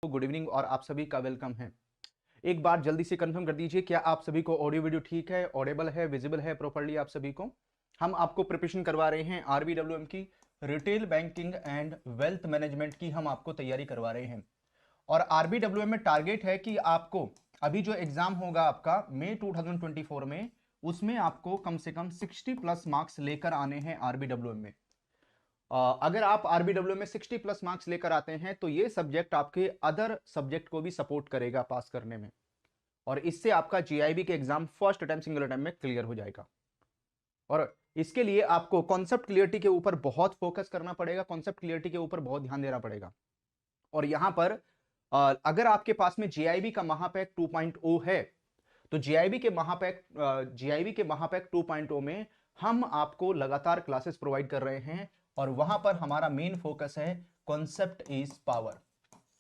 Good evening और आप सभी का वेलकम है। एक बार जल्दी से कंफर्म कर दीजिए, क्या आप सभी को ऑडियो वीडियो ठीक है, ऑडिबल है, विजिबल है प्रॉपर्ली आप सभी को। हम आपको प्रिपरेशन करवा रहे हैं आरबीडब्ल्यूएम की, retail banking and wealth management की हम आपको तैयारी करवा रहे हैं। और आरबीडब्ल्यूएम में टारगेट है कि आपको अभी जो एग्जाम होगा आपका मई 2024 में, उसमें आपको कम से कम 60 प्लस मार्क्स लेकर आने हैं आरबीडब्ल्यूएम में। अगर आप आरबीडब्ल्यू में 60 प्लस मार्क्स लेकर आते हैं तो ये सब्जेक्ट आपके अदर सब्जेक्ट को भी सपोर्ट करेगा पास करने में, और इससे आपका जीआईबी के exam first attempt single attempt में क्लियर हो जाएगा। और इसके लिए आपको कॉन्सेप्ट क्लियरिटी के ऊपर बहुत फोकस करना पड़ेगा, कॉन्सेप्ट क्लियरिटी के ऊपर बहुत ध्यान देना पड़ेगा। और यहां पर अगर आपके पास में जीआईबी का महापैक 2.0 है तो जीआईबी के महापैक 2.0 में हम आपको लगातार क्लासेस प्रोवाइड कर रहे हैं, और वहां पर हमारा मेन फोकस है concept is power,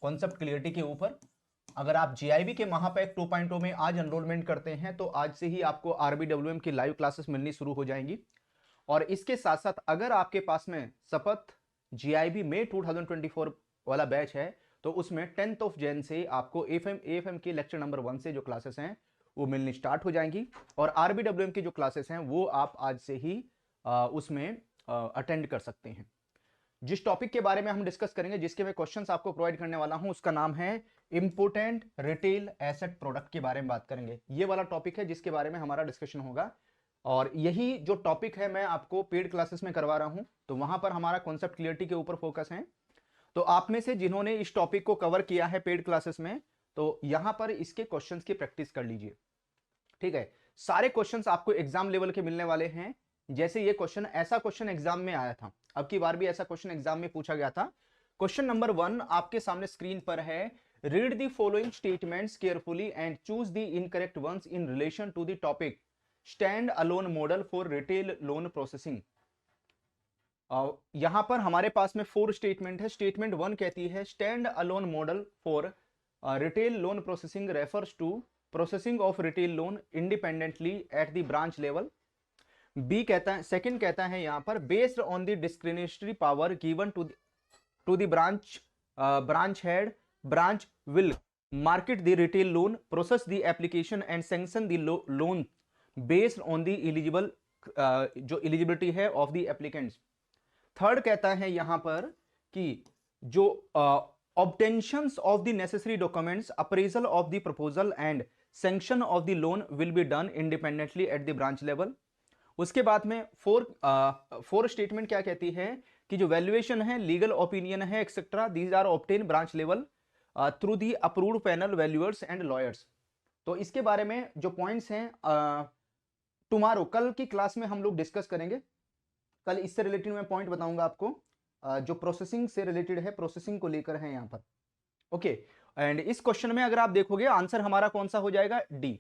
concept clarity के ऊपर। अगर आप जीआईबी के महापैक 2.0 में आज एनरोलमेंट करते हैं तो आज से ही आपको आरबीडब्ल्यूएम की लाइव क्लासेस मिलनी शुरू हो जाएंगी। और इसके साथ साथ अगर आपके पास में शपथ जीआईबी में 2024 वाला बैच है तो उसमें 10th ऑफ जैन से आपको एएफएम की लेक्चर नंबर 1 से जो क्लासेस हैं वो मिलनी स्टार्ट हो जाएंगी। और आरबीडब्ल्यूएम की जो क्लासेस हैं वो आप आज से ही उसमें अटेंड कर सकते हैं। जिस टॉपिक के बारे में हम डिस्कस करेंगे, जिसके मैं क्वेश्चंस आपको प्रोवाइड करने वाला हूं, उसका नाम है इंपोर्टेंट रिटेल एसेट प्रोडक्ट के बारे में बात करेंगे। ये वाला टॉपिक है जिसके बारे में हमारा डिस्कशन होगा, और यही जो टॉपिक है मैं आपको पेड क्लासेस में करवा रहा हूं, तो वहां पर हमारा कॉन्सेप्ट क्लियरिटी के ऊपर फोकस है। तो आप में से जिन्होंने इस टॉपिक को कवर किया है पेड क्लासेस में, तो यहां पर इसके क्वेश्चंस की प्रैक्टिस कर लीजिए, ठीक है। सारे क्वेश्चंस आपको एग्जाम लेवल के मिलने वाले हैं। जैसे ये क्वेश्चन, ऐसा क्वेश्चन एग्जाम में आया था, अब की बार भी ऐसा क्वेश्चन एग्जाम में पूछा गया था। क्वेश्चन नंबर 1 आपके सामने स्क्रीन पर है। Read the following statements carefully and choose the incorrect ones in relation to the topic stand alone model for retail loan processing. यहां पर हमारे पास में 4 स्टेटमेंट है। स्टेटमेंट 1 कहती है stand alone model for retail loan processing refers to processing of retail loan independently at the branch level. B कहता है, second कहता है यहां पर based on the discretionary power given to the branch head, branch will market the retail loan, process the application and sanction the loan based on the जो eligibility है of the applicants. Third कहता है यहां पर कि जो obtentions of the necessary documents, appraisal of the proposal and sanction of the loan will be done independently at the branch level. उसके बाद में फोर स्टेटमेंट क्या कहती है कि जो वैल्यूएशन है, लीगल ओपिनियन है etcetera, these are obtain branch level through the approved panel valuers and lawyers. तो इसके बारे में जो पॉइंट्स हैं टुमारो, कल की क्लास में हम लोग डिस्कस करेंगे। कल इससे रिलेटेड मैं पॉइंट बताऊंगा आपको, जो प्रोसेसिंग से रिलेटेड है, प्रोसेसिंग को लेकर है यहां पर। ओके, एंड इस क्वेश्चन में अगर आप देखोगे आंसर हमारा कौन सा हो जाएगा, डी।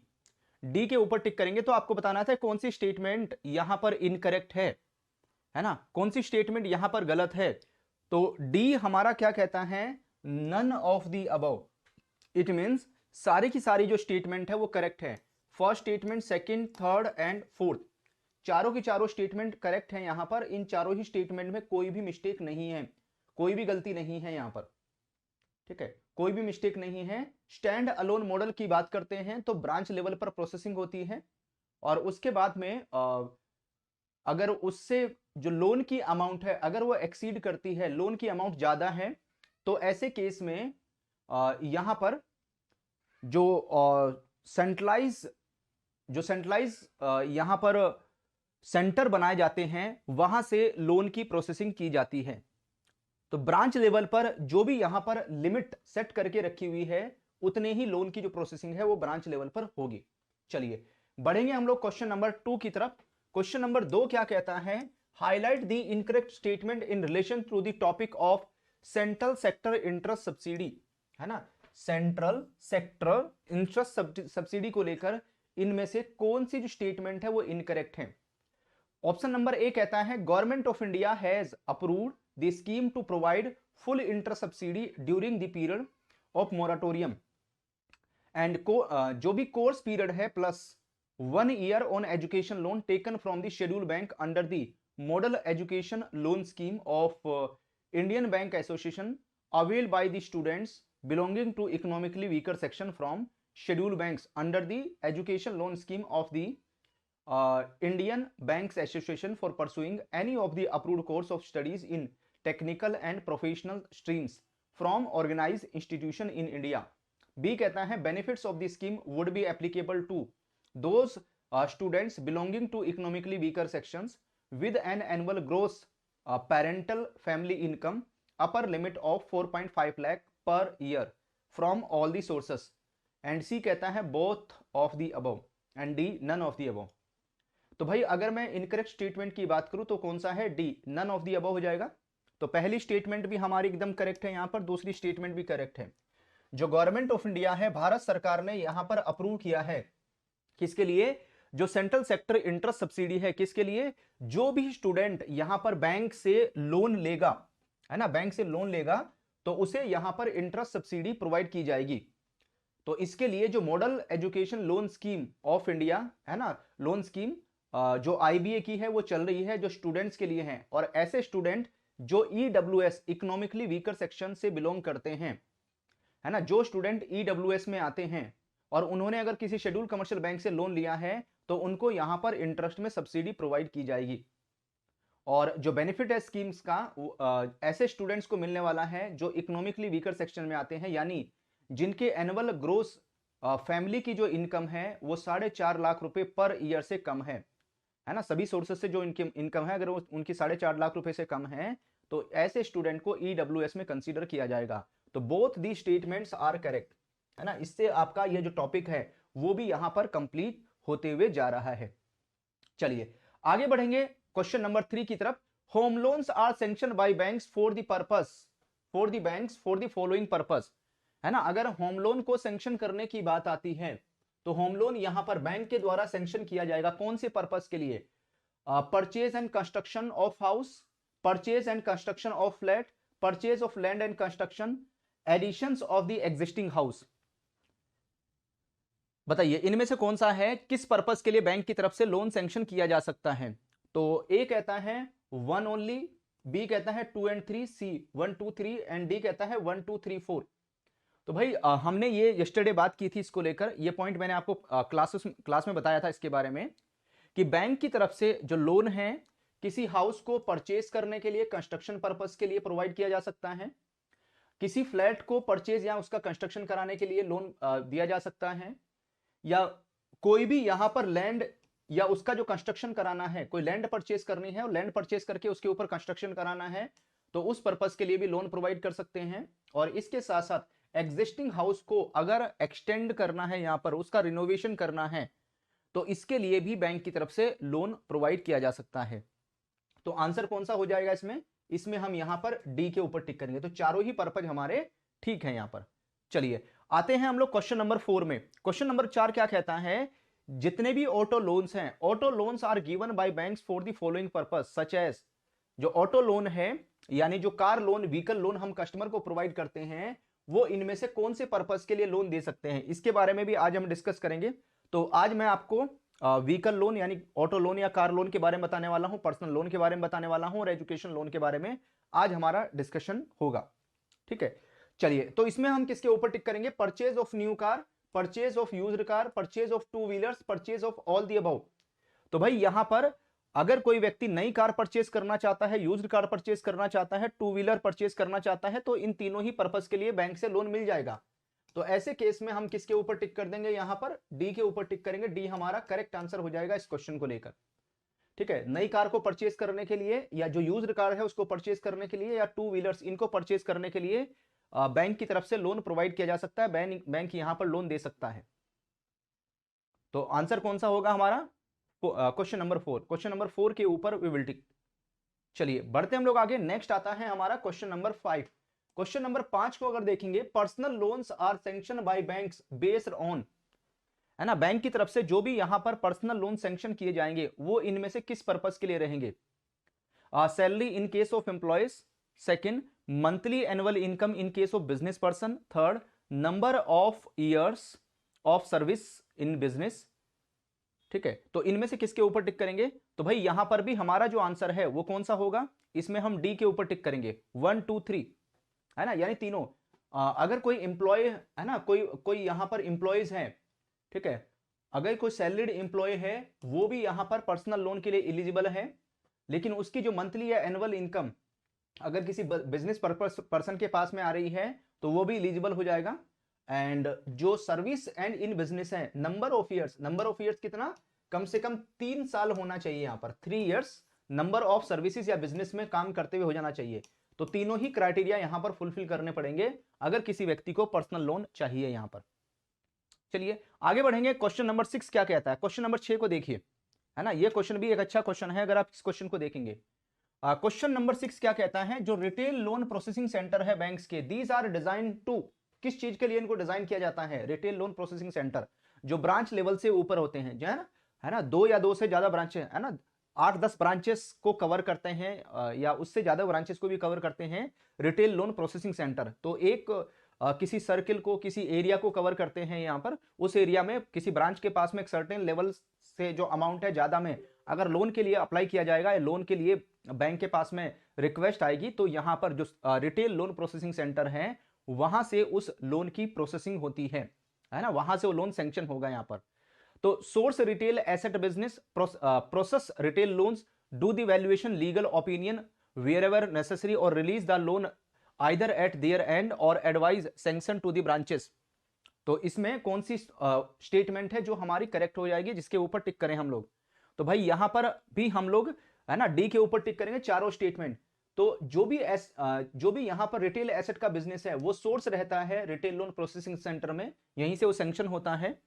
डी के ऊपर टिक करेंगे तो आपको बताना था कौन सी स्टेटमेंट यहां पर इनकरेक्ट है ना, कौन सी स्टेटमेंट यहां पर गलत है। तो डी हमारा क्या कहता है, none of the above. It means सारी की सारी जो स्टेटमेंट है वो करेक्ट है। First statement, second, third and fourth, चारों की चारों स्टेटमेंट करेक्ट है यहां पर। इन चारों ही स्टेटमेंट में कोई भी मिस्टेक नहीं है, कोई भी गलती नहीं है यहां पर, ठीक है, कोई भी मिस्टेक नहीं है। स्टैंड अलोन मॉडल की बात करते हैं तो ब्रांच लेवल पर प्रोसेसिंग होती है, और उसके बाद में अगर उससे जो लोन की अमाउंट है अगर वो एक्सीड करती है, लोन की अमाउंट ज्यादा है, तो ऐसे केस में यहां पर जो सेंट्रलाइज यहां पर सेंटर बनाए जाते हैं, वहां से लोन की प्रोसेसिंग की जाती है। तो ब्रांच लेवल पर जो भी यहां पर लिमिट सेट करके रखी हुई है, उतने ही लोन की जो प्रोसेसिंग है वो ब्रांच लेवल पर होगी। चलिए बढ़ेंगे हम लोग क्वेश्चन नंबर 2 की तरफ। क्वेश्चन नंबर 2 क्या कहता है, highlight the incorrect statement in relation to the topic of central sector interest subsidy, है ना। सेंट्रल सेक्टर इंटरेस्ट सब्सिडी को लेकर इनमें से कौन सी जो स्टेटमेंट है वो इनकरेक्ट है। ऑप्शन नंबर ए कहता है government of India has approved the scheme to provide full interest subsidy during the period of moratorium and जो भी कोर्स पीरियड है plus 1 year on education loan taken from the schedule bank under the model education loan scheme of Indian bank association avail by the students belonging to economically weaker section from scheduled banks under the education loan scheme of the Indian Banks Association for pursuing any of the approved course of studies in technical and professional streams from organized institution in India. B कहता है benefits of the scheme would be applicable to those students belonging to economically weaker sections with an annual gross parental family income upper limit of 4.5 lakh per year from all the sources. And C कहता है both of the above and D none of the above. तो भाई अगर मैं incorrect statement की बात करूं तो कौन सा है? D, none of the above हो जाएगा। तो पहली स्टेटमेंट भी हमारी एकदम करेक्ट है, यहां पर दूसरी स्टेटमेंट भी करेक्ट है। जो गवर्नमेंट ऑफ इंडिया है, भारत सरकार ने यहां पर अप्रूव किया है किसके लिए? जो सेंट्रल सेक्टर इंटरेस्ट सब्सिडी है, किसके लिए? जो भी स्टूडेंट यहां पर बैंक से लोन लेगा, है ना, बैंक से लोन लेगा तो उसे यहां पर इंटरेस्ट सब्सिडी प्रोवाइड की जाएगी। तो इसके लिए जो model education loan scheme of India है ना, लोन स्कीम जो आईबीए की है वो चल रही है, जो स्टूडेंट्स के लिए है। और ऐसे स्टूडेंट जो ईडब्ल्यूएस इकोनॉमिकली वीकर सेक्शन से बिलोंग करते हैं, है ना, जो स्टूडेंट ईडब्ल्यूएस में आते हैं और उन्होंने अगर किसी शेड्यूल कमर्शियल बैंक से लोन लिया है तो उनको यहां पर इंटरेस्ट में सब्सिडी प्रोवाइड की जाएगी। और जो बेनिफिट है स्कीम्स का ऐसे स्टूडेंट्स को मिलने वाला है जो इकोनॉमिकली वीकर सेक्शन में आते हैं, यानी जिनके एनुअल ग्रोस फैमिली की जो इनकम है वो 4.5 लाख रुपए पर ईयर से कम है ना। सभी सोर्सेस से जो इनकी इनकम है अगर वो उनकी 4.5 लाख रुपए से कम है तो ऐसे स्टूडेंट को ईडब्ल्यूएस में कंसीडर किया जाएगा। तो both the statements are correct, है ना। इससे आपका ये जो टॉपिक है वो भी यहां पर कंप्लीट होते हुए जा रहा है। चलिए आगे बढ़ेंगे क्वेश्चन नंबर 3 की तरफ। Home loans are sanction by banks for the purpose for the banks for the following purpose, है ना। अगर होम लोन को सैंक्शन करने की बात आती है तो होम लोन यहां पर बैंक के द्वारा सैंक्शन किया जाएगा। कौन से पर्पस के लिए? Purchase and construction of house, purchase and construction of flat, purchase of land and construction, additions of the existing house. बताइए इनमें से कौन सा है, किस पर्पस के लिए बैंक की तरफ से लोन सैंक्शन किया जा सकता है? तो ए कहता है 1 ओनली, बी कहता है 2 and 3, सी 1 2 3 एंड डी कहता है 1 2 3 4। तो भाई हमने ये यस्टरडे बात की थी इसको लेकर, ये पॉइंट मैंने आपको क्लास में बताया था इसके बारे में कि बैंक की तरफ से जो लोन है किसी हाउस को परचेज करने के लिए, कंस्ट्रक्शन पर्पस के लिए प्रोवाइड किया जा सकता है, किसी फ्लैट को परचेज या उसका कंस्ट्रक्शन कराने के लिए लोन दिया जा सकता है, या कोई भी यहां पर लैंड या उसका जो कंस्ट्रक्शन कराना है, कोई लैंड परचेज करनी है और लैंड परचेज करके उसके ऊपर कंस्ट्रक्शन कराना है तो उस पर्पस के लिए भी लोन प्रोवाइड कर सकते हैं। और इसके साथ साथ एग्जिस्टिंग हाउस को अगर एक्सटेंड करना है, यहां पर उसका रिनोवेशन करना है तो इसके लिए भी बैंक की तरफ से लोन प्रोवाइड किया जा सकता है। तो आंसर कौन सा हो जाएगा इसमें? इसमें हम यहां पर डी के ऊपर टिक करेंगे। तो चारों ही पर्पज हमारे ठीक है यहां पर। चलिए आते हैं हम लोग क्वेश्चन नंबर 4 में। क्वेश्चन नंबर 4 क्या कहता है? जितने भी ऑटो लोन्स हैं, auto loans are given by banks for the following purpose such as. जो ऑटो लोन है यानी जो कार लोन, व्हीकल लोन हम कस्टमर को प्रोवाइड करते हैं वो इनमें से कौन से पर्पस के लिए लोन दे सकते हैं, इसके बारे में भी आज हम डिस्कस करेंगे। तो आज मैं आपको व्हीकल लोन यानी ऑटो लोन या कार लोन के बारे में बताने वाला हूं, पर्सनल लोन के बारे में बताने वाला हूं और एजुकेशन लोन के बारे में आज हमारा डिस्कशन होगा। ठीक है, चलिए तो इसमें हम किसके ऊपर टिक करेंगे? Purchase of new car, purchase of used car, purchase of two wheelers, purchase of all the above. तो भाई यहां पर अगर कोई व्यक्ति नई कार परचेज करना चाहता है, यूज्ड कार परचेज करना चाहता है, टू व्हीलर परचेज करना चाहता है तो इन तीनों ही पर्पस के लिए बैंक से लोन मिल जाएगा। तो ऐसे केस में हम किसके ऊपर टिक कर देंगे? यहां पर डी के ऊपर टिक करेंगे। डी हमारा करेक्ट आंसर हो जाएगा इस क्वेश्चन को लेकर। ठीक है, नई कार को परचेज करने के लिए या जो यूज्ड कार है उसको परचेज करने के लिए या टू व्हीलर्स इनको परचेज करने के लिए बैंक की तरफ से लोन प्रोवाइड किया जा सकता है, बैंक यहां पर लोन दे सकता है। तो आंसर कौन सा होगा हमारा? Question number 4। क्वेश्चन नंबर 4 के ऊपर वी विल टिक। चलिए बढ़ते हम लोग आगे। नेक्स्ट आता है हमारा क्वेश्चन नंबर 5। क्वेश्चन नंबर 5 को अगर देखेंगे, personal loans are sanction by banks based on, है ना, बैंक की तरफ से जो भी यहां पर पर्सनल लोन सैंक्शन किए जाएंगे वो इनमें से किस पर्पस के लिए रहेंगे? Salary in case of employees, second monthly annual income in case of business person, third number of years of service in business. ठीक है, तो इनमें से किसके ऊपर टिक करेंगे? तो भाई यहां पर भी हमारा जो आंसर है वो कौन सा होगा? इसमें हम डी के ऊपर टिक करेंगे, 1 2 3, है ना, यानी तीनों अगर कोई एम्प्लॉय है ना, कोई कोई यहां पर एम्प्लॉयज हैं, ठीक है, अगर कोई सैलरीड एम्प्लॉय है वो भी यहां पर पर्सनल लोन के लिए एलिजिबल है, लेकिन उसकी जो मंथली या एनुअल इनकम अगर किसी बिजनेस पर्सन के पास में आ रही है तो वो भी एलिजिबल हो जाएगा। एंड जो सर्विस एंड इन बिजनेस है, नंबर ऑफ ईयर्स कितना, कम से कम 3 साल होना चाहिए यहां पर, 3 इयर्स नंबर ऑफ सर्विसेज या बिजनेस में काम करते हुए हो जाना चाहिए। तो तीनों ही क्राइटेरिया यहां पर फुलफिल करने पड़ेंगे अगर किसी व्यक्ति को पर्सनल लोन चाहिए यहां पर। चलिए आगे बढ़ेंगे, क्वेश्चन नंबर 6 क्या कहता है, क्वेश्चन नंबर 6 को देखिए, है ना, ये क्वेश्चन भी एक अच्छा क्वेश्चन है अगर आप इस क्वेश्चन को देखेंगे। क्वेश्चन नंबर 6 क्या कहता है, जो रिटेल लोन प्रोसेसिंग सेंटर है बैंक्स के, दीज आर डिजाइन टू, किस चीज के लिए इनको डिजाइन किया जाता है, रिटेल लोन प्रोसेसिंग सेंटर जो ब्रांच लेवल से ऊपर होते हैं, जो है ना 2 या 2 से ज्यादा ब्रांचेस, है ना 8-10 ब्रांचेस को कवर करते हैं, या उससे ज्यादा ब्रांचेस को भी कवर करते हैं रिटेल लोन प्रोसेसिंग सेंटर। तो एक किसी सर्किल को, किसी एरिया को कवर करते हैं यहां पर, उस एरिया में किसी ब्रांच के पास में एक सर्टेन लेवल से जो अमाउंट है ज्यादा में अगर लोन के लिए अप्लाई किया जाएगा या लोन के लिए बैंक के पास में रिक्वेस्ट आएगी, तो यहां पर जो रिटेल लोन प्रोसेसिंग सेंटर है वहां से उस लोन की प्रोसेसिंग होती है ना, वहां से वो लोन सैंक्शन होगा यहां पर। तो source retail asset business, process retail loans, do the valuation, legal opinion wherever necessary or release the loan either at their end or advise sanction to the branches। तो इसमें कौन सी स्टेटमेंट है जो हमारी करेक्ट हो जाएगी, जिसके ऊपर टिक करें हम लोग, तो भाई यहां पर भी हम लोग, है ना, डी के ऊपर टिक करेंगे चारों स्टेटमेंट। तो जो भी यहां पर रिटेल एसेट का बिजनेस है वो सोर्स रहता है रिटेल लोन प्रोसेसिंग सेंटर में, यहीं से वो सैंक्शन होता है,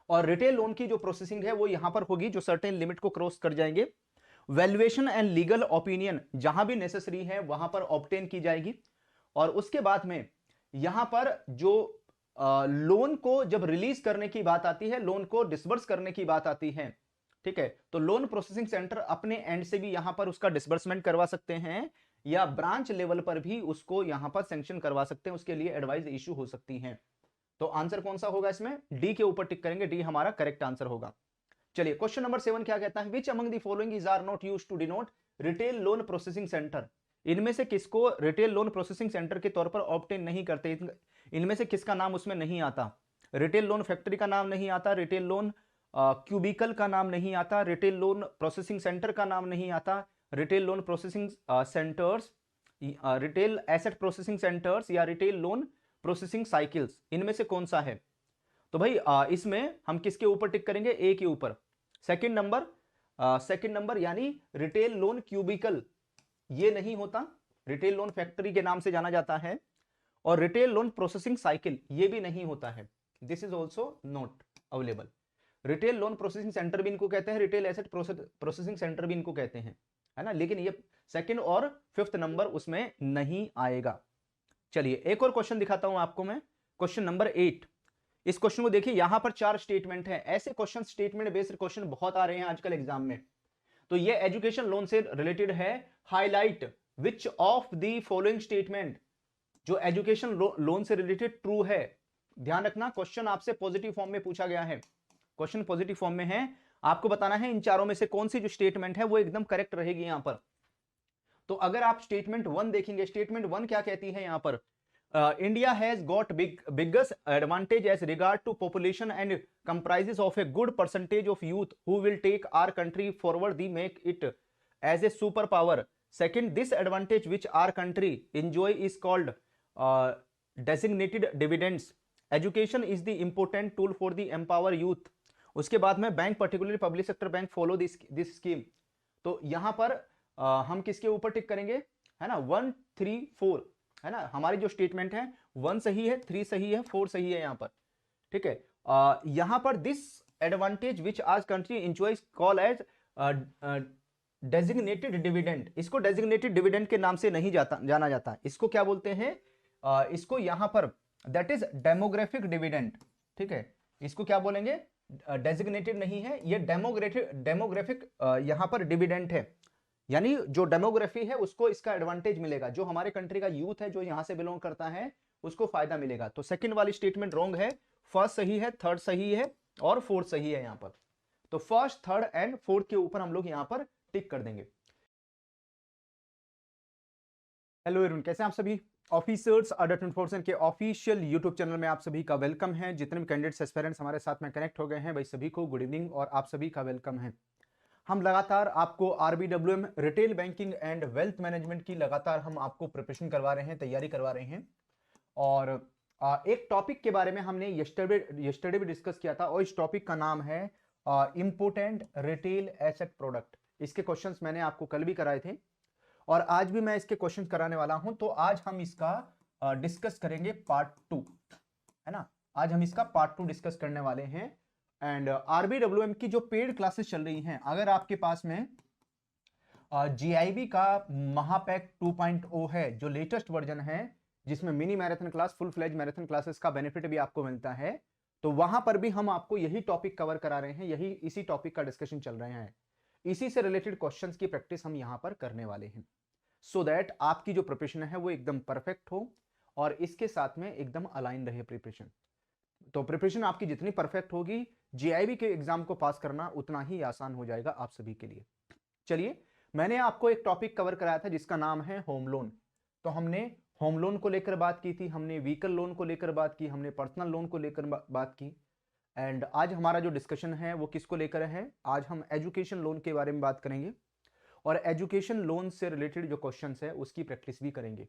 और रिटेल लोन की जो प्रोसेसिंग है वो यहां पर होगी जो सर्टेन लिमिट को क्रॉस कर जाएंगे। वैल्यूएशन एंड लीगल ओपिनियन जहां भी नेसेसरी है वहां पर ऑब्टेन की जाएगी, और उसके बाद में यहां पर जो लोन को जब रिलीज करने की बात आती है, लोन को डिसबर्स करने की बात आती है, ठीक है, तो लोन प्रोसेसिंग सेंटर अपने एंड से भी यहां पर उसका डिसबर्समेंट करवा सकते हैं, या ब्रांच लेवल पर भी उसको यहां पर सैंक्शन करवा सकते हैं, उसके लिए एडवाइस इश्यू हो सकती है। तो आंसर कौन सा होगा इसमें, डी के ऊपर टिक करेंगे, डी हमारा करेक्ट आंसर होगा। चलिए क्वेश्चन नंबर 7 क्या कहता है, which among the following is are not used to denote retail loan processing centre, इनमें से किसको रिटेल लोन प्रोसेसिंग सेंटर के तौर पर ऑब्टेन नहीं करते, इनमें से किसका नाम उसमें नहीं आता, रिटेल लोन फैक्ट्री का नाम नहीं आता, रिटेल लोन क्यूबिकल का नाम नहीं आता, रिटेल लोन प्रोसेसिंग सेंटर का नाम नहीं आता, retail loan processing centres, retail asset processing centres, या रिटेल लोन प्रोसेसिंग साइकिल्स, इनमें से कौन सा है। तो भाई इसमें हम किसके ऊपर टिक करेंगे, ए के ऊपर, सेकंड नंबर यानी रिटेल लोन क्यूबिकल, ये नहीं होता, रिटेल लोन फैक्ट्री के नाम से जाना जाता है, और रिटेल लोन प्रोसेसिंग साइकिल ये भी नहीं होता है, this is also not available. Retail loan processing centre भी इनको कहते हैं, रिटेल एसेट प्रोसेसिंग सेंटर भी इनको कहते हैं, है ना, लेकिन ये सेकंड और फिफ्थ नंबर उसमें नहीं आएगा। चलिए एक और क्वेश्चन दिखाता हूं आपको मैं, क्वेश्चन नंबर 8। इस क्वेश्चन को देखिए, यहां पर 4 स्टेटमेंट है, ऐसे क्वेश्चन स्टेटमेंट बेस्ड क्वेश्चन बहुत आ रहे हैं आजकल एग्जाम में। तो ये एजुकेशन लोन से रिलेटेड है, highlight which of the following statement जो एजुकेशन लोन से रिलेटेड ट्रू है। ध्यान रखना क्वेश्चन आपसे पॉजिटिव फॉर्म में पूछा गया है, क्वेश्चन पॉजिटिव फॉर्म में है, आपको बताना है इन चारों में से कौन सी जो स्टेटमेंट है वो एकदम करेक्ट रहेगी यहां पर। तो अगर आप स्टेटमेंट 1 देखेंगे, स्टेटमेंट 1 क्या कहती है यहां पर, India has got biggest advantage as regard to population and comprises of a good percentage of youth who will take our country forward, the make it as a superpower. Second, this advantage which our country enjoy is called designated dividends. Education is the important tool for the empower youth. उसके बाद में bank particularly public sector bank follow this scheme। तो यहां पर हम किसके ऊपर टिक करेंगे, है ना, 1, 3, 4, है ना, हमारी जो स्टेटमेंट है 1 सही है, 3 सही है, 4 सही है यहां पर, ठीक है। यहां पर दिस एडवांटेज विच आज country enjoys call as designated dividend, इसको डेजिग्नेटेड डिविडेंड के नाम से नहीं जाना जाता, इसको क्या बोलते हैं, इसको यहां पर दैट इज डेमोग्राफिक डिविडेंड, ठीक है, इसको क्या बोलेंगे, डेजिग्नेटेड नहीं है ये, डेमोग्राफिक यहां पर डिविडेंड है, यानी जो डेमोग्राफी है उसको इसका एडवांटेज मिलेगा, जो हमारे कंट्री का यूथ है जो यहां से बिलोंग करता है उसको फायदा मिलेगा। तो सेकंड वाली स्टेटमेंट रॉन्ग है, फर्स्ट सही है, थर्ड सही है, और फोर्थ सही है यहां पर। तो फर्स्ट, थर्ड एंड फोर्थ के ऊपर हम लोग यहां पर टिक कर देंगे। हेलो एवरीवन, कैसे हैं आप सभी, ऑफिसर्स अडर 24 के ऑफिशियल यूट्यूब चैनल में आप सभी का वेलकम है। जितने भी कैंडिडेट्स एस्पिरेंट्स हमारे साथ में कनेक्ट हो गए हैं भाई सभी को गुड इवनिंग और आप सभी का वेलकम है। हम लगातार आपको RBWM retail banking and wealth management की लगातार हम आपको प्रिपरेशन करवा रहे हैं, तैयारी करवा रहे हैं। और एक टॉपिक के बारे में हमने यस्टरडे भी डिस्कस किया था और इस टॉपिक का नाम है इंपोर्टेंट रिटेल एसेट प्रोडक्ट। इसके क्वेश्चंस मैंने आपको कल भी कराए थे और आज भी मैं इसके क्वेश्चन कराने वाला हूं। तो आज हम इसका डिस्कस करेंगे पार्ट 2, है ना। आज हम इसका पार्ट 2 डिस्कस करने वाले हैं। एंड आरबीडब्ल्यूएम की जो पेड क्लासेस चल रही हैं, अगर आपके पास में जीआईबी का महापैक 2.0 है, जो लेटेस्ट वर्जन है, जिसमें mini marathon class, full fledge marathon classes का बेनिफिट भी आपको मिलता है, तो वहां पर भी हम आपको यही टॉपिक कवर करा रहे हैं, इसी टॉपिक का डिस्कशन चल रहे हैं। इसी से रिलेटेड क्वेश्चंस की प्रैक्टिस हम यहां पर करने वाले हैं, सो दैट आपकी जो प्रिपरेशन है वो एकदम परफेक्ट हो और इसके साथ में एकदम अलाइन रहे प्रिपरेशन। तो प्रिपरेशन आपकी जितनी परफेक्ट होगी, जीआईबी के एग्जाम को पास करना उतना ही आसान हो जाएगा आप सभी के लिए। चलिए, मैंने आपको एक टॉपिक कवर कराया था जिसका नाम है होम लोन। तो हमने होम लोन को लेकर बात की थी, हमने व्हीकल लोन को लेकर बात की, हमने पर्सनल लोन को लेकर बात की। एंड आज हमारा जो डिस्कशन है वो किसको लेकर है, आज हम एजुकेशन लोन के बारे में बात करेंगे और एजुकेशन लोन से रिलेटेड जो क्वेश्चंस है उसकी प्रैक्टिस भी करेंगे।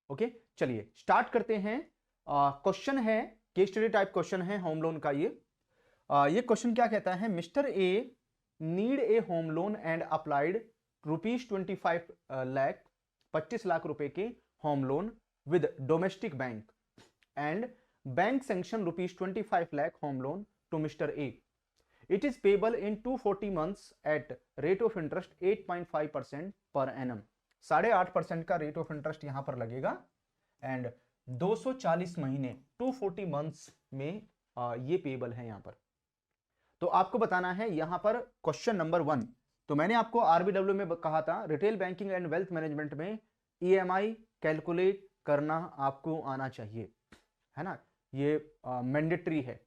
ओके, चलिए स्टार्ट करते हैं। क्वेश्चन है, केस स्टडी टाइप क्वेश्चन है होम लोन का। ये क्वेश्चन क्या कहता है, mister A need a home loan and applied ₹25 lakh, 25 lakh रुपए के home loan with domestic bank and bank sanction ₹25 lakh home loan to mister A. It is payable in 240 months at rate of interest 8.5% per annum। 8.5% का rate of interest यहां पर लगेगा and 240 महीने 240 months में ये payable है यहां पर। तो आपको बताना है यहां पर क्वेश्चन नंबर 1। तो मैंने आपको आरबीडब्ल्यू में कहा था retail banking and wealth management में ईएमआई कैलकुलेट करना आपको आना चाहिए, है ना। ये मैंडेटरी है,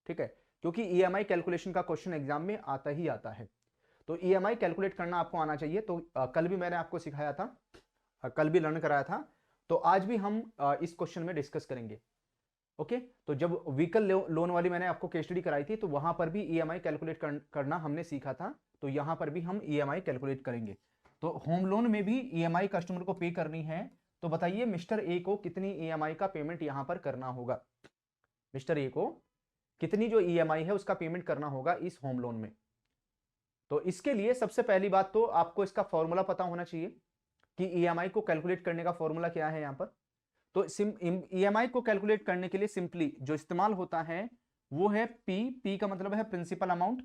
ठीक है, क्योंकि ईएमआई कैलकुलेशन का क्वेश्चन एग्जाम में आता ही आता है। तो ईएमआई कैलकुलेट करना आपको आना चाहिए। तो कल भी मैंने आपको सिखाया था, कल भी लर्न कराया था, तो आज भी हम इस क्वेश्चन में डिस्कस करेंगे। ओके, तो जब व्हीकल लोन वाली मैंने आपको केस स्टडी कराई थी तो वहां पर भी ईएमआई कैलकुलेट करना हमने सीखा था, तो यहां पर भी हम ईएमआई कैलकुलेट करेंगे। तो होम लोन में भी ईएमआई कस्टमर को पे करनी है। तो बताइए मिस्टर ए को कितनी ईएमआई का पेमेंट यहां पर करना होगा, मिस्टर ए को कितनी जो ईएमआई है उसका पेमेंट करना होगा इस होम लोन में। तो इसके लिए सबसे पहली बात तो आपको इसका फॉर्मूला पता होना चाहिए कि ईएमआई को कैलकुलेट करने का फॉर्मूला क्या है यहां पर। तो ईएमआई को कैलकुलेट करने के लिए सिंपली जो इस्तेमाल होता है वो है पी का मतलब है प्रिंसिपल अमाउंट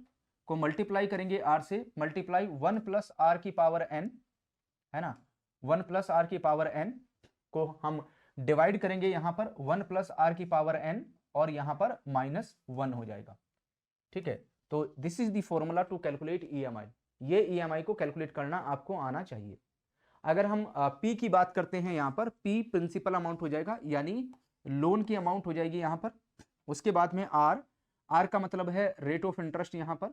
को मल्टीप्लाई करेंगे आर से, मल्टीप्लाई 1 प्लस आर की पावर एन, है ना। 1 प्लस आर की पावर एन को हम डिवाइड करेंगे यहां पर 1 प्लस आर की पावर एन और यहां पर -1 हो जाएगा, ठीक है। तो this is the formula to calculate EMI. ये ईएमआई को कैलकुलेट करना आपको आना चाहिए। अगर हम पी की बात करते हैं यहां पर, पी प्रिंसिपल अमाउंट हो जाएगा, यानी लोन की अमाउंट हो जाएगी यहां पर। उसके बाद में आर का मतलब है रेट ऑफ इंटरेस्ट यहां पर,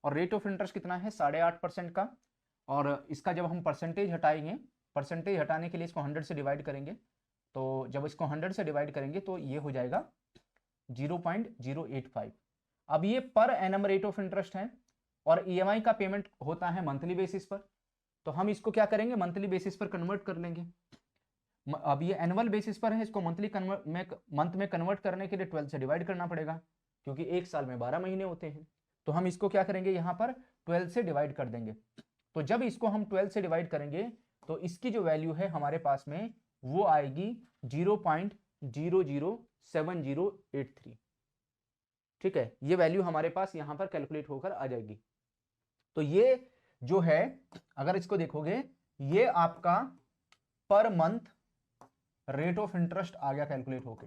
और रेट ऑफ इंटरेस्ट कितना है 8.5% का। और इसका जब हम परसेंटेज हटाएंगे, परसेंटेज हटाने के लिए इसको 100 से डिवाइड करेंगे, तो जब इसको 100 से डिवाइड करेंगे तो ये हो जाएगा 0.085। अब ये per annum rate of interest है और ईएमआई का पेमेंट होता है मंथली बेसिस पर, तो हम इसको क्या करेंगे मंथली बेसिस पर कन्वर्ट कर लेंगे। अब ये एनुअल बेसिस पर है, इसको मंथ में कन्वर्ट करने के लिए 12 से डिवाइड करना पड़ेगा, क्योंकि एक साल में 12 महीने होते हैं। तो हम इसको क्या करेंगे यहां पर 12 से डिवाइड कर देंगे। तो जब इसको हम 12 से डिवाइड करेंगे तो इसकी जो वैल्यू है हमारे पास में वो आएगी 0.007083, ठीक है। ये वैल्यू हमारे पास यहां पर कैलकुलेट होकर आ जाएगी। तो ये जो है, अगर इसको देखोगे, ये आपका per month rate of interest आ गया कैलकुलेट होके,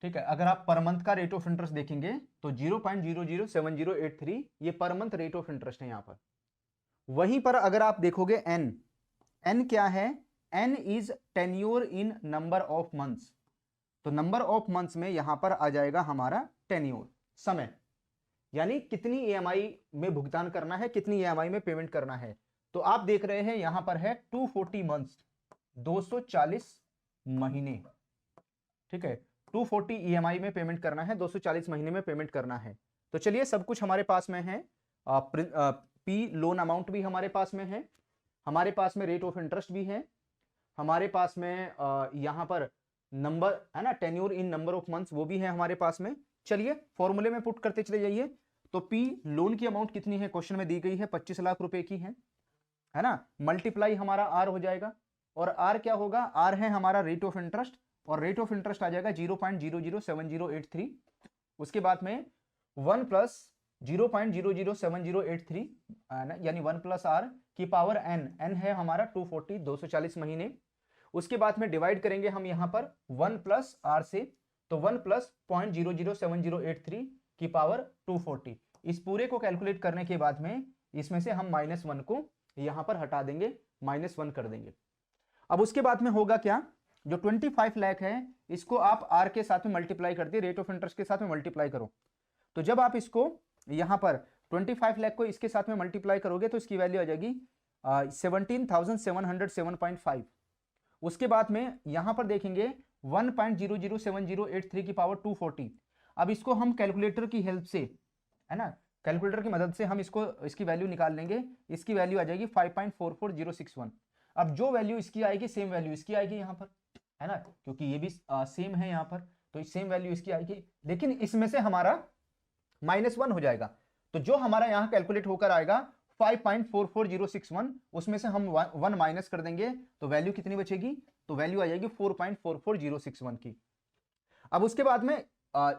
ठीक है। अगर आप पर मंथ का रेट ऑफ इंटरेस्ट देखेंगे तो 0.007083 ये पर मंथ रेट ऑफ इंटरेस्ट है यहां पर। वहीं पर अगर आप देखोगे एन क्या है, N is tenure in number of months. तो नंबर ऑफ मंथ्स में यहां पर आ जाएगा हमारा टेन्योर, समय, यानी कितनी ईएमआई में भुगतान करना है, कितनी ईएमआई में पेमेंट करना है। तो आप देख रहे हैं यहां पर है 240 मंथ्स, 240 महीने, ठीक है। 240 ईएमआई में पेमेंट करना है, 240 महीने में पेमेंट करना है। तो चलिए सब कुछ हमारे पास में है। पी लोन अमाउंट भी हमारे पास में है, हमारे पास में रेट ऑफ इंटरेस्ट भी है, हमारे पास में यहां पर नंबर है ना, tenure in number of months वो भी है हमारे पास में। चलिए फॉर्मूले में पुट करते चले जाइए। तो पी लोन की अमाउंट कितनी है, क्वेश्चन में दी गई है 25 लाख रुपए की है ना। मल्टीप्लाई हमारा आर हो जाएगा, और आर क्या होगा, आर है हमारा रेट ऑफ इंटरेस्ट, और रेट ऑफ इंटरेस्ट आ जाएगा 0.007083। उसके बाद में 1 प्लस 0.007083 यानी 1 प्लस आर की पावर एन, एन है हमारा 240 240 महीने। उसके बाद में डिवाइड करेंगे हम यहां पर 1 प्लस आर से, तो 1 प्लस 0.007083 की पावर 240। इस पूरे को कैलकुलेट करने के बाद में इसमें से हम -1 को यहां पर हटा देंगे, -1 कर देंगे। अब उसके बाद में होगा क्या, जो 25 लाख है इसको आप आर के साथ में मल्टीप्लाई कर दिए, रेट ऑफ इंटरेस्ट के साथ में मल्टीप्लाई करो। तो जब आप इसको यहां पर 25 लाख को इसके साथ में मल्टीप्लाई करोगे तो इसकी वैल्यू आ जाएगी 17,707.5। उसके बाद में यहां पर देखेंगे 1.007083 की पावर 240। अब इसको हम कैलकुलेटर की हेल्प से, है ना, कैलकुलेटर की मदद से हम इसको, इसकी वैल्यू निकाल लेंगे। इसकी वैल्यू आ जाएगी 5.44061। अब जो वैल्यू इसकी आएगी सेम वैल्यू इसकी आएगी यहां पर, है ना, क्योंकि ये भी सेम है यहां पर, तो सेम वैल्यू इसकी आएगी। लेकिन इसमें से हमारा -1 हो जाएगा, तो जो हमारा यहां कैलकुलेट होकर आएगा 5.44061, उसमें से हम 1 माइनस कर देंगे, तो वैल्यू कितनी बचेगी, तो वैल्यू आ जाएगी 4.44061 की। अब उसके बाद में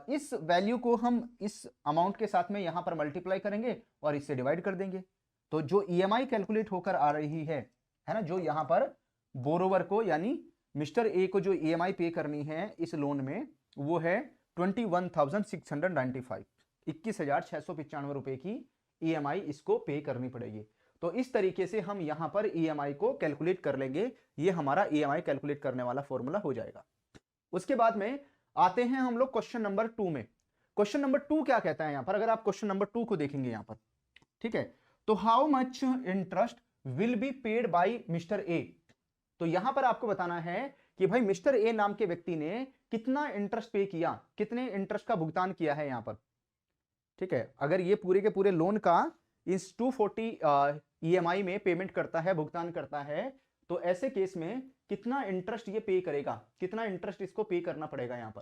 इस वैल्यू को हम इस अमाउंट के साथ में यहां पर मल्टीप्लाई करेंगे और इससे डिवाइड कर देंगे। तो जो ईएमआई कैलकुलेट होकर आ रही है ना, जो यहां पर बोरोवर को यानी मिस्टर ए को जो ईएमआई पे करनी है इस लोन में, वो है 21,695, 21,695 रुपए की ईएमआई इसको पे करनी पड़ेगी। तो इस तरीके से हम यहां पर ईएमआई को कैलकुलेट कर लेंगे, ये हमारा ईएमआई कैलकुलेट करने वाला फॉर्मूला हो जाएगा। उसके बाद में आते हैं हम लोग क्वेश्चन नंबर 2 में। क्वेश्चन नंबर 2 क्या कहता है यहां पर, अगर आप क्वेश्चन नंबर 2 को देखेंगे यहां पर, ठीक है, तो how much interest will be paid by mister A. तो यहां पर आपको बताना है कि भाई मिस्टर ए नाम के व्यक्ति ने कितना इंटरेस्ट पे किया, कितने इंटरेस्ट का भुगतान किया है यहां पर, ठीक है। अगर ये पूरे के पूरे लोन का इस 240 ईएमआई में पेमेंट करता है, भुगतान करता है, तो ऐसे केस में कितना इंटरेस्ट ये पे करेगा, कितना इंटरेस्ट इसको पे करना पड़ेगा यहां पर,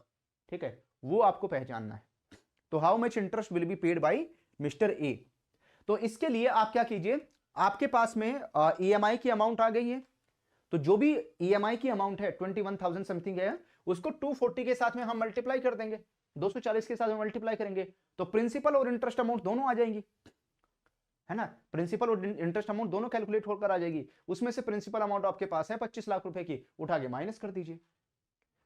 ठीक है, वो आपको पहचानना है। तो how much interest will be paid by mister A. तो इसके लिए आप क्या कीजिए, आपके पास में ईएमआई की अमाउंट आ गई है, तो जो भी ईएमआई की अमाउंट है 21,000 समथिंग है, उसको 240 के साथ में हम मल्टीप्लाई कर देंगे, 240 के साथ में मल्टीप्लाई करेंगे, तो प्रिंसिपल और इंटरेस्ट अमाउंट दोनों आ जाएंगी, है ना, प्रिंसिपल और इंटरेस्ट अमाउंट दोनों कैलकुलेट होकर आ जाएगी। उसमें से प्रिंसिपल अमाउंट आपके पास है 25 लाख रुपए की, उठा के माइनस कर दीजिए,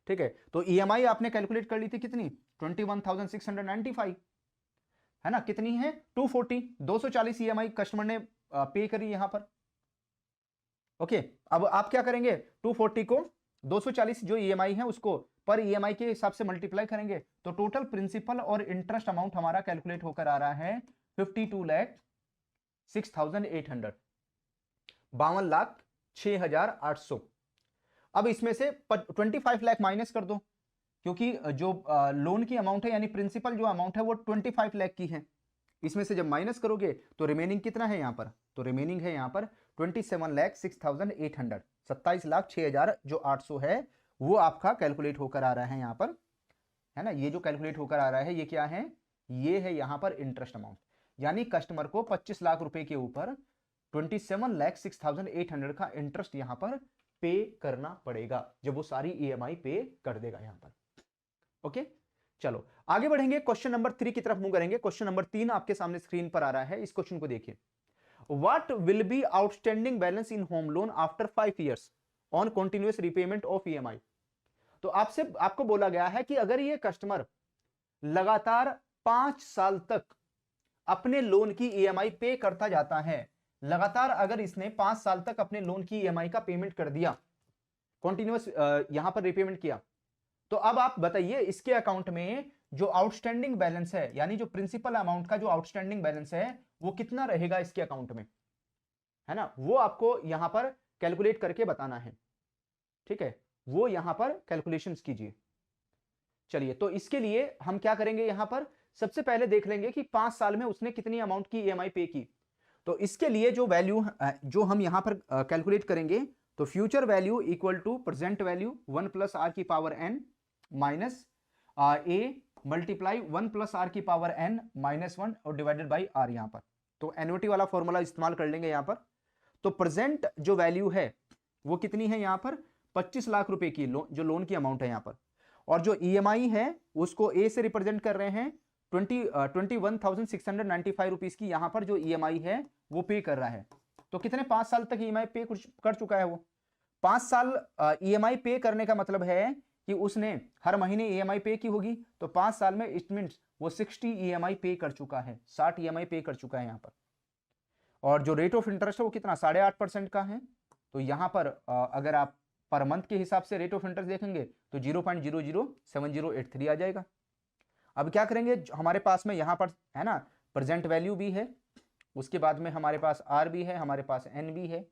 ठीक है। तो ईएमआई आपने कैलकुलेट कर ली थी कितनी, 21,695, है ना, कितनी है 240, 240 ईएमआई कस्टमर ने पे करी यहां पर। ओके, अब आप क्या करेंगे, 240 को 240 जो ईएमआई है उसको पर ईएमआई के हिसाब से मल्टीप्लाई करेंगे, तो टोटल प्रिंसिपल और इंटरेस्ट अमाउंट हमारा कैलकुलेट होकर आ रहा है 52,06,800, 52,06,800। अब इसमें से 25 लाख माइनस कर दो, क्योंकि जो लोन की अमाउंट है यानी प्रिंसिपल जो अमाउंट है वो 25 लाख की है। इसमें से जब माइनस करोगे तो रिमेनिंग कितना है यहां पर, तो रिमेनिंग है यहां पर 27,06,800, 27,06,000 जो 800 है वो आपका कैलकुलेट होकर आ रहा है यहां पर, है ना। ये जो कैलकुलेट होकर आ रहा है ये क्या है, ये है यहां पर इंटरेस्ट अमाउंट, यानी कस्टमर को 25 लाख रुपए के ऊपर 27,06,800 का इंटरेस्ट यहां पर पे करना पड़ेगा, जब वो सारी ईएमआई पे कर देगा यहां पर। ओके, चलो आगे बढ़ेंगे, क्वेश्चन नंबर 3 की तरफ मूव करेंगे। क्वेश्चन नंबर 3 आपके सामने स्क्रीन पर आ रहा है, इस क्वेश्चन को देखिए। What will be outstanding balance in home loan after 5 years on continuous repayment of EMI. तो आपको बोला गया है कि अगर ये कस्टमर लगातार 5 साल तक अपने लोन की ईएमआई पे करता जाता है, लगातार अगर इसने 5 साल तक अपने लोन की ईएमआई का पेमेंट कर दिया, कंटिन्यूअस यहां पर रीपेमेंट किया, तो अब आप बताइए इसके अकाउंट में जो आउटस्टैंडिंग बैलेंस है, यानी जो प्रिंसिपल अमाउंट का जो आउटस्टैंडिंग बैलेंस है वो कितना रहेगा इसके अकाउंट में, है ना, वो आपको यहां पर कैलकुलेट करके बताना है। ठीक है, वो यहां पर कैलकुलेशंस कीजिए। चलिए, तो इसके लिए हम क्या करेंगे, यहां पर सबसे पहले देख लेंगे कि 5 साल में उसने कितनी अमाउंट की ईएमआई पे की। तो इसके लिए जो वैल्यू जो हम यहां पर कैलकुलेट करेंगे, तो future value equal to present value 1 plus are की power n minus a multiply 1 plus are की पावर एन माइनस 1 और डिवाइडेड बाई आर। यहां पर तो एनओटी वाला फॉर्मूला इस्तेमाल कर लेंगे यहां पर। तो प्रेजेंट जो वैल्यू है वो कितनी है, यहां पर 25 लाख रुपए की जो लोन की अमाउंट है यहां पर, और जो ईएमआई है उसको ए से रिप्रेजेंट कर रहे हैं 21,695 रुपीज की यहां पर जो ईएमआई है वो पे कर रहा है। तो कितने 5 साल तक ईएमआई पे कर चुका है वो। 5 साल ईएमआई पे करने का मतलब है कि उसने हर महीने ईएमआई पे की होगी, तो 5 साल में इट मींस वो 60 ईएमआई पे कर चुका है, 60 ईएमआई पे कर चुका है यहां पर। और जो रेट ऑफ इंटरेस्ट है वो कितना 8.5% का है। तो यहां पर अगर आप पर मंथ के हिसाब से रेट ऑफ इंटरेस्ट देखेंगे तो 0.007083 आ जाएगा। अब क्या करेंगे, हमारे पास में यहां पर है ना प्रेजेंट वैल्यू भी है, उसके बाद में हमारे पास आर भी है, हमारे पास एन भी है,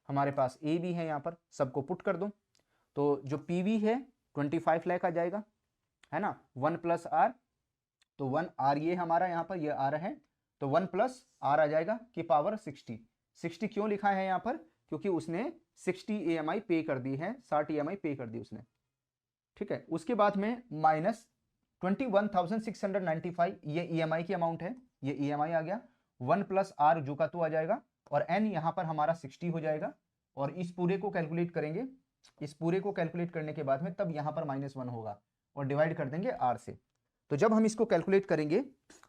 हमारे पास ए भी है, यहां पर सबको पुट कर दो। तो जो पीवी है 25 लाख आ जाएगा, है ना, 1 प्लस आर, तो 1 आर ये हमारा यहां पर ये आर है, तो 1 प्लस आर आ जाएगा की पावर 60। 60 क्यों लिखा है यहां पर, क्योंकि उसने 60 ईएमआई पे कर दी है, 60 ईएमआई पे कर दी उसने। ठीक है, उसके बाद में माइनस 21,695 ये ईएमआई की अमाउंट है, ये ईएमआई आ गया। 1 प्लस आर जो का तो आ जाएगा, और एन यहां पर हमारा 60 हो जाएगा। और इस पूरे को कैलकुलेट करेंगे, इस पूरे को कैलकुलेट करने के बाद में तब यहां पर -1 होगा और डिवाइड कर देंगे आर से। तो जब हम इसको कैलकुलेट करेंगे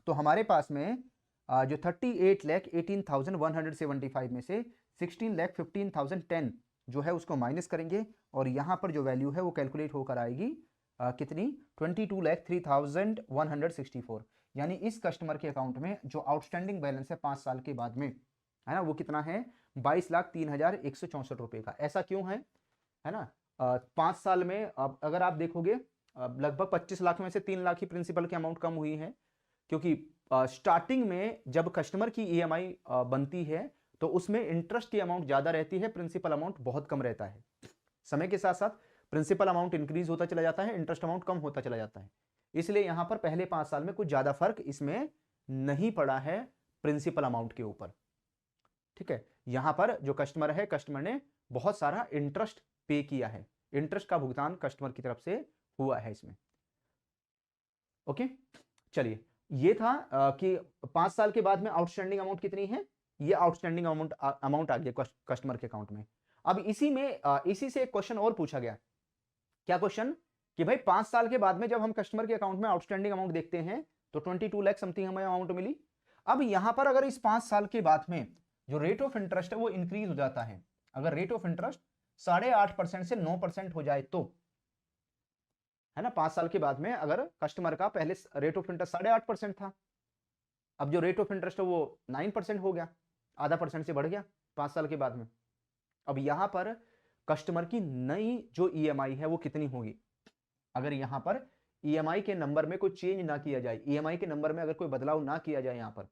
तो हमारे पास में जो 38,18,175 में से 16,15,010 जो है उसको माइनस करेंगे, और यहां पर जो वैल्यू है वो कैलकुलेट होकर आएगी कितनी 22,03,164। यानी इस कस्टमर के अकाउंट में जो आउटस्टैंडिंग बैलेंस है 5 साल के बाद में, है ना, वो कितना है 22,03,164 रुपए का। ऐसा क्यों है ना, 5 साल में अब अगर आप देखोगे लगभग 25 लाख में से 3 लाख ही प्रिंसिपल की अमाउंट कम हुई है, क्योंकि स्टार्टिंग में जब कस्टमर की ईएमआई बनती है तो उसमें इंटरेस्ट की अमाउंट ज्यादा रहती है, प्रिंसिपल अमाउंट बहुत कम रहता है। समय के साथ साथ प्रिंसिपल अमाउंट इंक्रीज होता चला जाता है, इंटरेस्ट अमाउंट कम होता चला जाता है। इसलिए यहां पर पहले 5 साल में कुछ ज्यादा फर्क इसमें नहीं पड़ा है प्रिंसिपल अमाउंट के ऊपर। ठीक है, यहां पर जो कस्टमर है, कस्टमर ने बहुत सारा इंटरेस्ट पे किया है, इंटरेस्ट का भुगतान कस्टमर की तरफ से हुआ है इसमें। ओके, चलिए, ये था कि 5 साल के बाद में आउटस्टैंडिंग अमाउंट कितनी है, ये आउटस्टैंडिंग अमाउंट आ गया कस्टमर के अकाउंट में। अब इसी से एक क्वेश्चन और पूछा गया। क्या क्वेश्चन, कि भाई 5 साल के बाद में जब हम कस्टमर के अकाउंट में आउटस्टैंडिंग अमाउंट देखते हैं तो 22 लाख समथिंग हमें अमाउंट मिली। अब यहां पर अगर इस 5 साल के बाद में जो रेट ऑफ इंटरेस्ट है वो इंक्रीज हो जाता है, अगर रेट ऑफ इंटरेस्ट 8.5% से 9% हो जाए तो, है ना, 5 साल के बाद में अगर कस्टमर का पहले रेट ऑफ इंटरेस्ट 8.5% था, अब जो रेट ऑफ इंटरेस्ट है वो 9% हो गया, आधा परसेंट से बढ़ गया 5 साल के बाद में। अब यहां पर कस्टमर की नई जो ईएमआई है वो कितनी होगी, अगर यहां पर ईएमआई के नंबर में कोई चेंज ना किया जाए, ईएमआई के नंबर में अगर कोई बदलाव ना किया जाए यहां पर,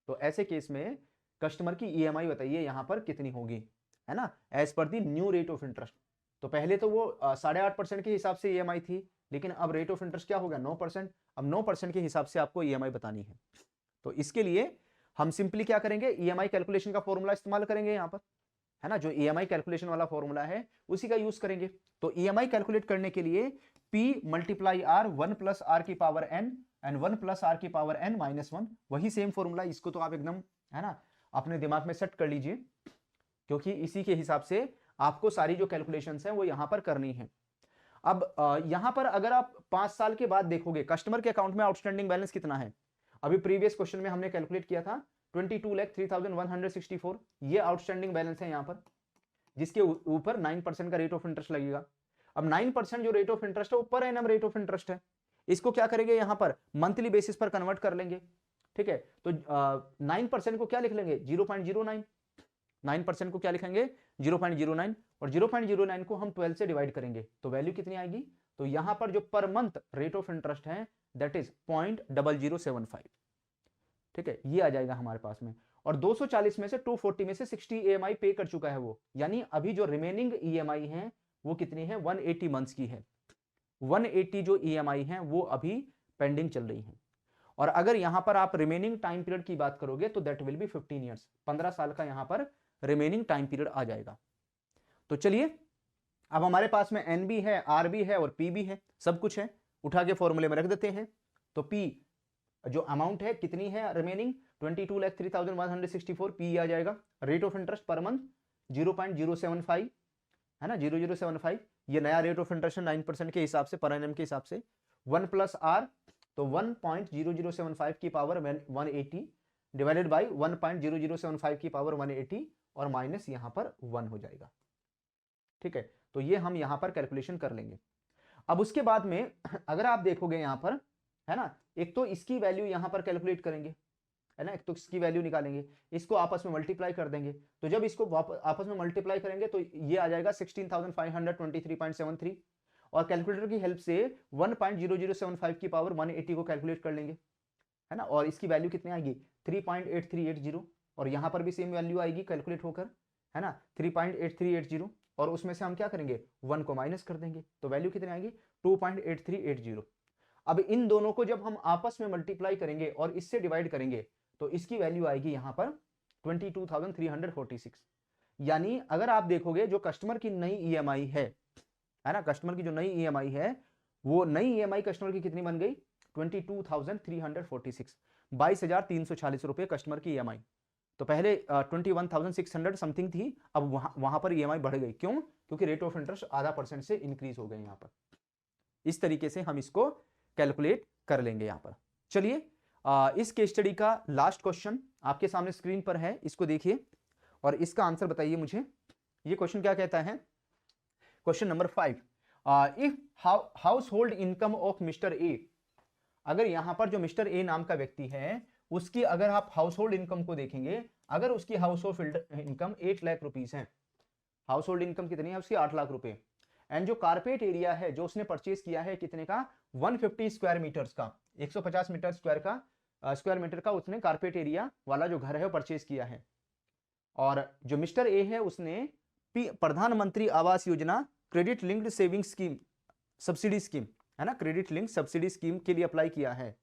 तो ऐसे केस में कस्टमर की ईएमआई बताइए यहां पर कितनी होगी, है ना, as per the new rate of interest. तो पहले तो वो 8.5% के हिसाब से ईएमआई थी, लेकिन अब रेट ऑफ इंटरेस्ट क्या हो गया 9%। अब 9% के हिसाब से आपको ईएमआई बतानी है। तो इसके लिए हम सिंपली क्या करेंगे, ईएमआई कैलकुलेशन का फॉर्मूला इस्तेमाल करेंगे यहां पर, है ना, जो ईएमआई कैलकुलेशन वाला फॉर्मूला है उसी का यूज करेंगे। तो ईएमआई कैलकुलेट करने के लिए P multiply r 1 plus are की power n and 1 plus are की पावर n माइनस 1, वही सेम फॉर्मूला, इसको तो आप एकदम, है ना, अपने दिमाग में सेट कर लीजिए, क्योंकि इसी के हिसाब से आपको सारी जो कैलकुलेशंस हैं वो यहां पर करनी है। अब यहां पर अगर आप 5 साल के बाद देखोगे कस्टमर के अकाउंट में आउटस्टैंडिंग बैलेंस कितना है, अभी प्रीवियस क्वेश्चन में हमने कैलकुलेट किया था 22,03,164, ये आउटस्टैंडिंग बैलेंस है यहां पर, जिसके ऊपर 9% का रेट ऑफ इंटरेस्ट लगेगा। अब 9% जो रेट ऑफ इंटरेस्ट है वो per annum rate of interest है, इसको क्या करेंगे यहां पर मंथली बेसिस पर कन्वर्ट कर लेंगे। ठीक है, तो 9% को क्या लिख लेंगे 0.09, 9% को क्या लिखेंगे 0.09, और 0.09 को हम 12 से डिवाइड करेंगे तो वैल्यू कितनी आएगी, तो यहां पर जो पर मंथ रेट ऑफ इंटरेस्ट है दैट इज 0.0075। ठीक है, ये आ जाएगा हमारे पास में, और 240 में से 240 में से 60 ईएमआई पे कर चुका है वो, यानी अभी जो रिमेनिंग ईएमआई है वो कितनी है, 180 मंथ्स की है। 180 जो EMI है वो अभी पेंडिंग चल रही है। और अगर यहां पर आप रिमेनिंग टाइम पीरियड की बात करोगे तो दैट विल बी 15 ईयर्स, 15 साल का यहां पर रिमेनिंग टाइम पीरियड आ जाएगा। तो चलिए, अब हमारे पास में एन भी है, आर भी है और पी भी है, सब कुछ है, उठा के फॉर्मूले में रख देते हैं। तो पी जो अमाउंट है कितनी है रिमेनिंग, 22,03,164, पी आ जाएगा। Rate of interest per month 0.075 है ना, 0.075, ये नया रेट ऑफ इंटरेस्ट 9% के हिसाब से, पर एनम के हिसाब से। 1 प्लस आर, तो 1.0075 की पावर 180 डिवाइडेड बाई 1.0075 की पावर 180 और माइनस यहां पर 1 हो जाएगा। ठीक है, तो ये हम यहां पर कैलकुलेशन कर लेंगे। अब उसके बाद में अगर आप देखोगे यहां पर, है ना, एक तो इसकी वैल्यू यहां पर कैलकुलेट करेंगे, है ना, एक तो इसकी वैल्यू निकालेंगे, इसको आपस में मल्टीप्लाई कर देंगे। तो जब इसको आपस में मल्टीप्लाई करेंगे तो ये आ जाएगा 16,523.73, और कैलकुलेटर की हेल्प से 1.0075 की पावर 180 को कैलकुलेट कर लेंगे, है ना, और इसकी वैल्यू कितनी आएगी, 3.8380, और यहां पर भी सेम वैल्यू आएगी कैलकुलेट होकर, है ना, 3.8380, और उसमें से हम क्या करेंगे, 1 को माइनस कर देंगे, तो वैल्यू कितनी आएगी, 2.8380। अब इन दोनों को जब हम आपस में मल्टीप्लाई करेंगे और इससे डिवाइड करेंगे तो इसकी वैल्यू आएगी यहां पर 22,346। यानी अगर आप देखोगे जो कस्टमर की नई EMI है ना, कस्टमर की जो नई EMI है, वो नई EMI कस्टमर की कितनी बन गई, 22,346, 22,346 रुपए कस्टमर की EMI। तो पहले 21,600 समथिंग थी, अब वहां पर EMI बढ़ गई, क्यों, क्योंकि रेट ऑफ इंटरेस्ट आधा % से इंक्रीज हो गए यहां पर। इस तरीके से हम इसको कैलकुलेट कर लेंगे यहां पर। चलिए, इस केस स्टडी का लास्ट क्वेश्चन आपके सामने स्क्रीन पर है, इसको देखिए और इसका आंसर बताइए मुझे। ये क्वेश्चन क्या कहता है, question number 5, if house hold income of mister A, अगर यहां पर जो मिस्टर ए नाम का व्यक्ति है उसकी अगर आप हाउस होल्ड इनकम को देखेंगे, अगर उसकी house hold income 8 lakh rupees है, हाउस होल्ड इनकम कितनी है उसकी, 8 लाख रुपए, एंड जो कारपेट एरिया है जो उसने परचेज किया है कितने का, 150 स्क्वायर मीटर्स का, 150 मीटर स्क्वायर मीटर का उसने कारपेट एरिया वाला जो घर है वो परचेज किया है। और जो मिस्टर ए है उसने प्रधानमंत्री Awas Yojana credit linked saving scheme subsidy scheme, है ना, क्रेडिट लिंक सब्सिडी स्कीम के लिए अप्लाई किया है।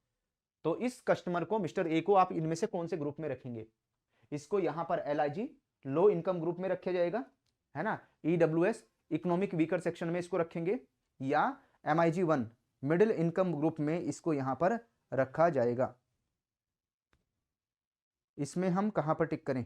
तो इस कस्टमर को, मिस्टर ए को, आप इनमें से कौन से ग्रुप में रखेंगे, इसको यहां पर LIG लो इनकम ग्रुप में रखा जाएगा, है ना, EWS इकोनॉमिक वीकर सेक्शन में इसको रखेंगे, या MIG 1 मिडिल इनकम ग्रुप में इसको यहां पर रखा जाएगा। इसमें हम कहां पर टिक करें,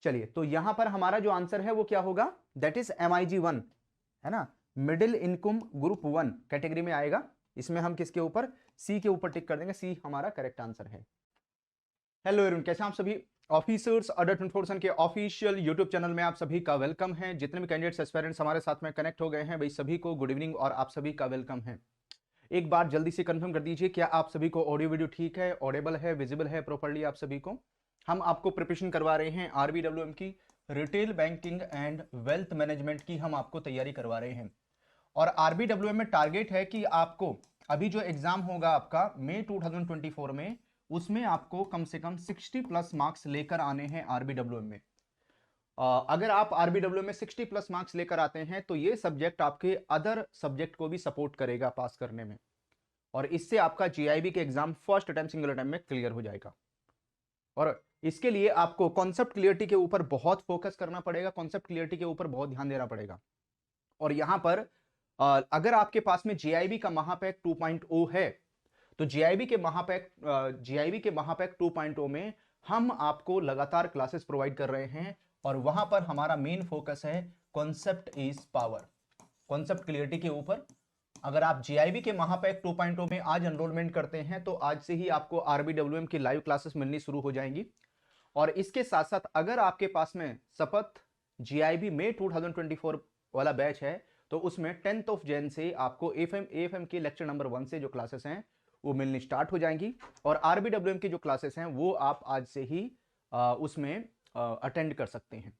चलिए, तो यहां पर हमारा जो आंसर है वो क्या होगा, दैट इज MIG 1, है ना, मिडिल इनकम ग्रुप 1 कैटेगरी में आएगा। इसमें हम किसके ऊपर, सी के ऊपर टिक कर देंगे, सी हमारा करेक्ट आंसर है। हेलो एवरीवन, कैसे आप सभी, ऑफिसर्स अडर इन्फॉर्मेशन के ऑफिशियल यूट्यूब चैनल में आप सभी का वेलकम है। जितने भी कैंडिडेट्स एस्पायरेंट्स हमारे साथ में कनेक्ट हो गए हैं भाई सभी को गुड इवनिंग और आप सभी का वेलकम है। एक बार जल्दी से कंफर्म कर दीजिए क्या आप सभी को ऑडियो वीडियो ठीक है, ऑडिबल है, विजिबल है प्रॉपर्ली आप सभी को। हम आपको प्रिपरेशन करवा रहे हैं RBWM की, retail banking and wealth management की हम आपको तैयारी करवा रहे हैं। और RBWM में टारगेट है कि आपको अभी जो एग्जाम होगा आपका मई 2024 में, उसमें आपको कम से कम 60 प्लस मार्क्स लेकर आने हैं RBWM में। अगर आप RBWM में 60 प्लस मार्क्स लेकर आते हैं तो ये सब्जेक्ट आपके अदर सब्जेक्ट को भी सपोर्ट करेगा पास करने में, और इससे आपका GIB के exam first attempt single attempt में क्लियर हो जाएगा। और इसके लिए आपको कॉन्सेप्ट क्लियरिटी के ऊपर बहुत फोकस करना पड़ेगा, कॉन्सेप्ट क्लियरिटी के ऊपर बहुत ध्यान देना पड़ेगा। और यहां पर अगर आपके पास में GIB का महापैक 2.0 है तो GIB के महापैक 2.0 में हम आपको लगातार क्लासेस प्रोवाइड कर रहे हैं, और वहां पर हमारा मेन फोकस है concept is power, concept clarity के ऊपर। अगर आप GIB के महापैक 2.0 में आज एनरोलमेंट करते हैं तो आज से ही आपको RBWM की लाइव क्लासेस मिलनी शुरू हो जाएंगी। और इसके साथ साथ अगर आपके पास में शपथ GIB में 2024 वाला बैच है तो उसमें 10th ऑफ जैन से आपको AFM के लेक्चर नंबर 1 से जो क्लासेस हैं वो मिलनी स्टार्ट हो जाएंगी और RBWM की जो क्लासेस हैं वो आप आज से ही उसमें अटेंड कर सकते हैं।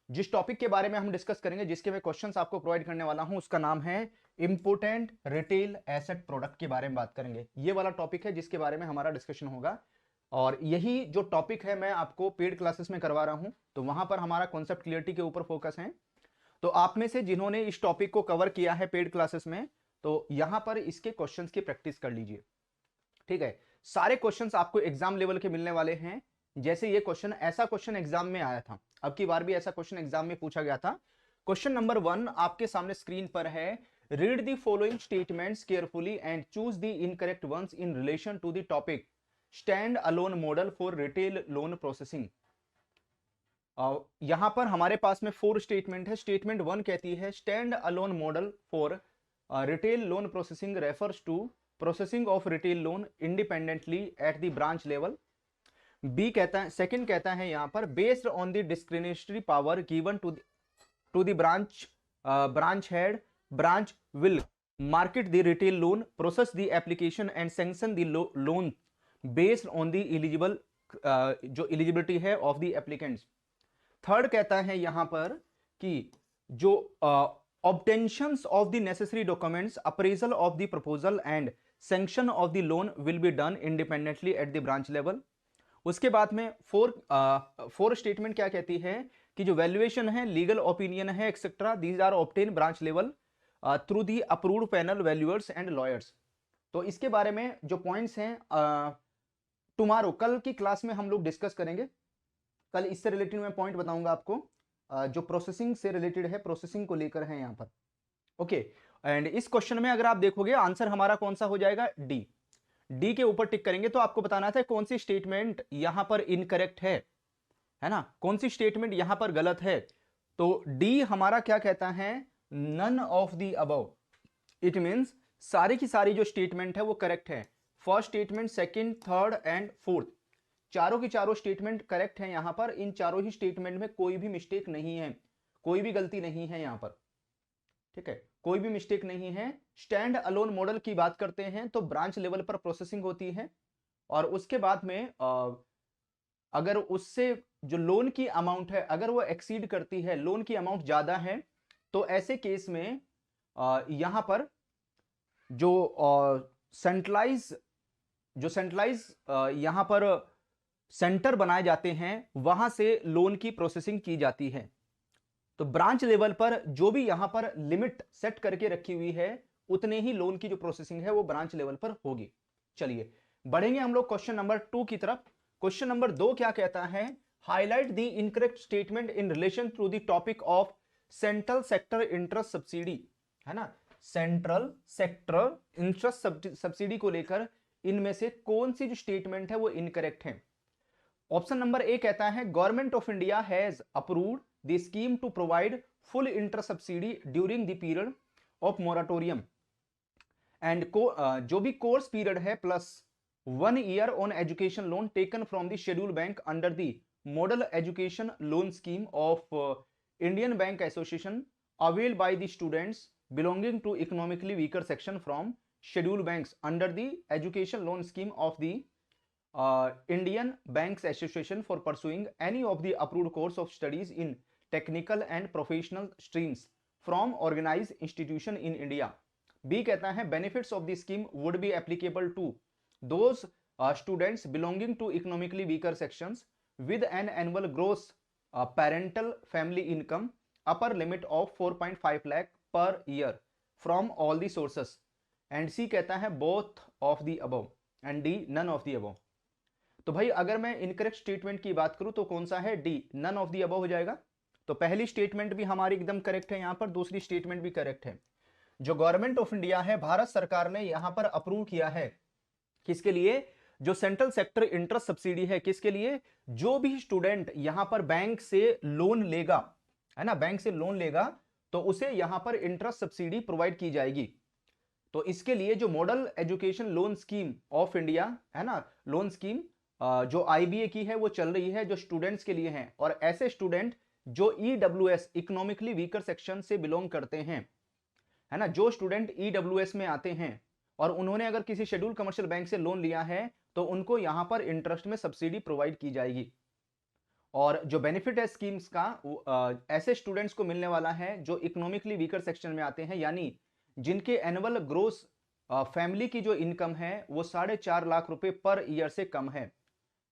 जिस टॉपिक के बारे में हम डिस्कस करेंगे, जिसके मैं क्वेश्चंस आपको प्रोवाइड करने वाला हूं, उसका नाम है इंपोर्टेंट रिटेल एसेट प्रोडक्ट के बारे में बात करेंगे। ये वाला टॉपिक है जिसके बारे में हमारा डिस्कशन होगा और यही जो टॉपिक है मैं आपको पेड क्लासेस में करवा रहा हूं, तो वहां पर हमारा कॉन्सेप्ट क्लियरिटी के ऊपर फोकस है। तो आप में से जिन्होंने इस टॉपिक को कवर किया है पेड क्लासेस में, तो यहां पर इसके क्वेश्चंस की प्रैक्टिस कर लीजिए, ठीक है। सारे क्वेश्चंस आपको एग्जाम लेवल के मिलने वाले हैं। जैसे ये क्वेश्चन, ऐसा क्वेश्चन एग्जाम में आया था, अब की बार भी ऐसा क्वेश्चन एग्जाम में पूछा गया था। क्वेश्चन नंबर 1 आपके सामने स्क्रीन पर है। Read the following statements carefully and choose the incorrect ones in relation to the topic stand alone model for retail loan processing. यहां पर हमारे पास में 4 स्टेटमेंट है। स्टेटमेंट 1 कहती है stand alone model for retail loan processing refers to processing of retail loan independently at the branch level. B कहता है, second कहता है यहां पर based on the discretionary power given to the branch head, branch will market the retail loan, process the application and sanction the loan based on the eligible जो eligibility है of the applicants। Third कहता है यहां पर कि जो obtentions of the necessary documents, appraisal of the proposal and sanction of the loan will be done independently at the branch level। उसके बाद में फोर स्टेटमेंट क्या कहती है कि जो वैल्यूएशन है, लीगल ओपिनियन है etcetera, these are obtain branch level through the approved panel valuers and lawyers. तो इसके बारे में जो पॉइंट्स हैं टुमारो, कल की क्लास में हम लोग डिस्कस करेंगे। कल इससे रिलेटेड मैं पॉइंट बताऊंगा आपको जो प्रोसेसिंग से रिलेटेड है, प्रोसेसिंग को लेकर है यहां पर, ओके। एंड इस क्वेश्चन में अगर आप देखोगे आंसर हमारा कौन सा हो जाएगा, डी के ऊपर टिक करेंगे। तो आपको बताना था कौन सी स्टेटमेंट यहां पर इनकरेक्ट है ना, कौन सी स्टेटमेंट यहां पर गलत है। तो डी हमारा क्या कहता है, none of the above. It means सारी की सारी जो स्टेटमेंट है वो करेक्ट है। First statement, second, third and fourth, चारों की चारों स्टेटमेंट करेक्ट है यहां पर। इन चारों ही स्टेटमेंट में कोई भी मिस्टेक नहीं है, कोई भी गलती नहीं है यहां पर, ठीक है, कोई भी मिस्टेक नहीं है। स्टैंड अलोन मॉडल की बात करते हैं तो ब्रांच लेवल पर प्रोसेसिंग होती है और उसके बाद में अगर उससे जो लोन की अमाउंट है अगर वो एक्सीड करती है, लोन की अमाउंट ज्यादा है, तो ऐसे केस में यहां पर जो सेंट्रलाइज यहां पर सेंटर बनाए जाते हैं वहां से लोन की प्रोसेसिंग की जाती है। तो ब्रांच लेवल पर जो भी यहां पर लिमिट सेट करके रखी हुई है उतने ही लोन की जो प्रोसेसिंग है वो ब्रांच लेवल पर होगी। चलिए बढ़ेंगे हम लोग क्वेश्चन नंबर 2 की तरफ। क्वेश्चन नंबर 2 क्या कहता है, highlight the incorrect statement in relation to the topic of central sector interest subsidy, है ना। सेंट्रल सेक्टर इंटरेस्ट सब्सिडी को लेकर इनमें से कौन सी जो स्टेटमेंट है वो इनकरेक्ट है। ऑप्शन नंबर ए कहता है government of India has approved the scheme to provide full interest subsidy during the period of moratorium and जो भी कोर्स पीरियड है plus 1 year on education loan taken from the schedule bank under the model education loan scheme of Indian bank association avail by the students belonging to economically weaker section from scheduled banks under the education loan scheme of the Indian Banks Association for pursuing any of the approved course of studies in technical and professional streams from organized institution in India। B कहता है benefits of the scheme would be applicable to those students belonging to economically weaker sections with an annual gross parental family income upper limit of 4.5 lakh per year from all the sources। And C कहता है both of the above and D none of the above। तो भाई अगर मैं incorrect statement की बात करूं तो कौन सा है, D none of the above हो जाएगा। तो पहली स्टेटमेंट भी हमारी एकदम करेक्ट है, यहां पर दूसरी स्टेटमेंट भी करेक्ट है। जो गवर्नमेंट ऑफ इंडिया है, भारत सरकार ने यहां पर अप्रूव किया है किसके लिए, जो सेंट्रल सेक्टर इंटरेस्ट सब्सिडी है, किसके लिए, जो भी स्टूडेंट यहां पर बैंक से लोन लेगा, है ना, बैंक से लोन लेगा तो उसे यहां पर इंटरेस्ट सब्सिडी प्रोवाइड की जाएगी। तो इसके लिए जो model education loan scheme of India, है ना, लोन स्कीम जो IBA की है वो चल रही है, जो स्टूडेंट्स के लिए है। और ऐसे स्टूडेंट जो EWS इकोनॉमिकली वीकर सेक्शन से बिलोंग करते हैं, है ना, जो स्टूडेंट EWS में आते हैं और उन्होंने अगर किसी शेड्यूल कमर्शियल बैंक से लोन लिया है तो उनको यहां पर इंटरेस्ट में सब्सिडी प्रोवाइड की जाएगी। और जो बेनिफिट है स्कीम्स का ऐसे स्टूडेंट्स को मिलने वाला है जो इकोनॉमिकली वीकर सेक्शन में आते हैं, यानी जिनके एनुअल ग्रोस फैमिली की जो इनकम है वो 4.5 लाख रुपए पर ईयर से कम है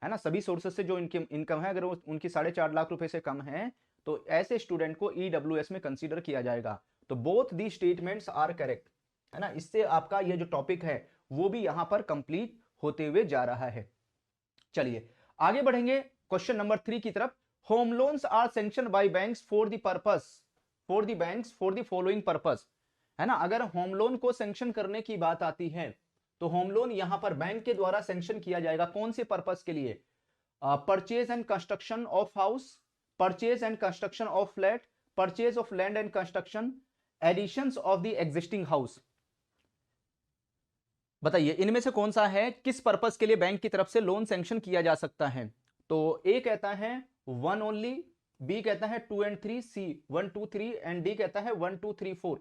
ना। सभी सोर्सेज से जो इनकी इनकम है अगर वो उनकी 4.5 लाख रुपए से कम है तो ऐसे स्टूडेंट को ईडब्ल्यूएस में कंसीडर किया जाएगा। तो both the statements are correct, है ना। इससे आपका ये जो टॉपिक है वो भी यहां पर कंप्लीट होते हुए जा रहा है। चलिए आगे बढ़ेंगे क्वेश्चन नंबर 3 की तरफ। Home loans are sanction by banks for the purpose for the banks for the following purpose, है ना। अगर होम लोन को सैंक्शन करने की बात आती है तो होम लोन यहां पर बैंक के द्वारा सैंक्शन किया जाएगा कौन से पर्पस के लिए? Purchase and construction of house, purchase and construction of flat, purchase of land and construction, additions of the existing house. बताइए इनमें से कौन सा है, किस पर्पस के लिए बैंक की तरफ से लोन सैंक्शन किया जा सकता है? तो ए कहता है 1 ओनली, बी कहता है 2 एंड 3, सी 1 2 3 एंड डी कहता है 1 2 3 4।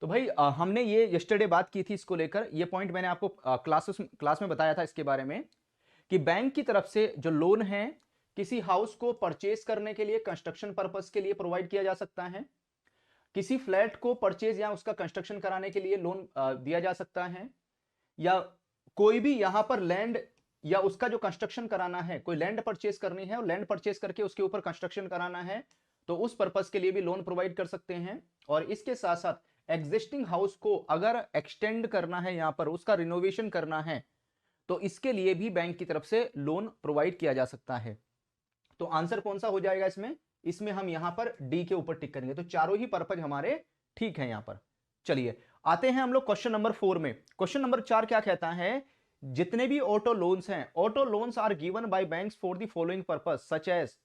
तो भाई हमने ये यस्टरडे बात की थी इसको लेकर, ये पॉइंट मैंने आपको क्लास में बताया था इसके बारे में कि बैंक की तरफ से जो लोन है किसी हाउस को परचेज करने के लिए, कंस्ट्रक्शन पर्पस के लिए प्रोवाइड किया जा सकता है, किसी फ्लैट को परचेज या उसका कंस्ट्रक्शन कराने के लिए लोन दिया जा सकता है, या कोई भी यहां पर लैंड या उसका जो कंस्ट्रक्शन कराना है, कोई लैंड परचेज करनी है और लैंड परचेज करके उसके ऊपर कंस्ट्रक्शन कराना है तो उस पर्पस के लिए भी लोन प्रोवाइड कर सकते हैं। और इसके साथ साथ एग्जिस्टिंग हाउस को अगर एक्सटेंड करना है, यहां पर उसका रिनोवेशन करना है तो इसके लिए भी बैंक की तरफ से लोन प्रोवाइड किया जा सकता है। तो आंसर कौन सा हो जाएगा इसमें? इसमें हम यहां पर डी के ऊपर टिक करेंगे। तो चारों ही पर्पज हमारे ठीक है यहां पर। चलिए आते हैं हम लोग क्वेश्चन नंबर 4 में। क्वेश्चन नंबर 4 क्या कहता है? जितने भी ऑटो लोन्स हैं, auto loans are given by banks for the following purpose such as,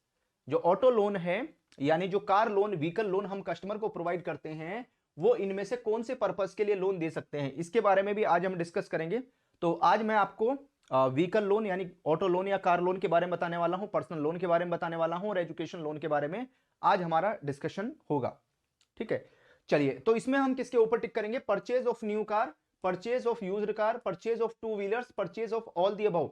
जो ऑटो लोन है यानी जो कार लोन, व्हीकल लोन हम कस्टमर को प्रोवाइड करते हैं वो इनमें से कौन से पर्पस के लिए लोन दे सकते हैं, इसके बारे में भी आज हम डिस्कस करेंगे। तो आज मैं आपको व्हीकल लोन यानी ऑटो लोन या कार लोन के बारे में बताने वाला हूं, पर्सनल लोन के बारे में बताने वाला हूं और एजुकेशन लोन के बारे में आज हमारा डिस्कशन होगा। ठीक है, चलिए तो इसमें हम किसके ऊपर टिक करेंगे? Purchase of new car, purchase of used car, purchase of two wheelers, purchase of all the above.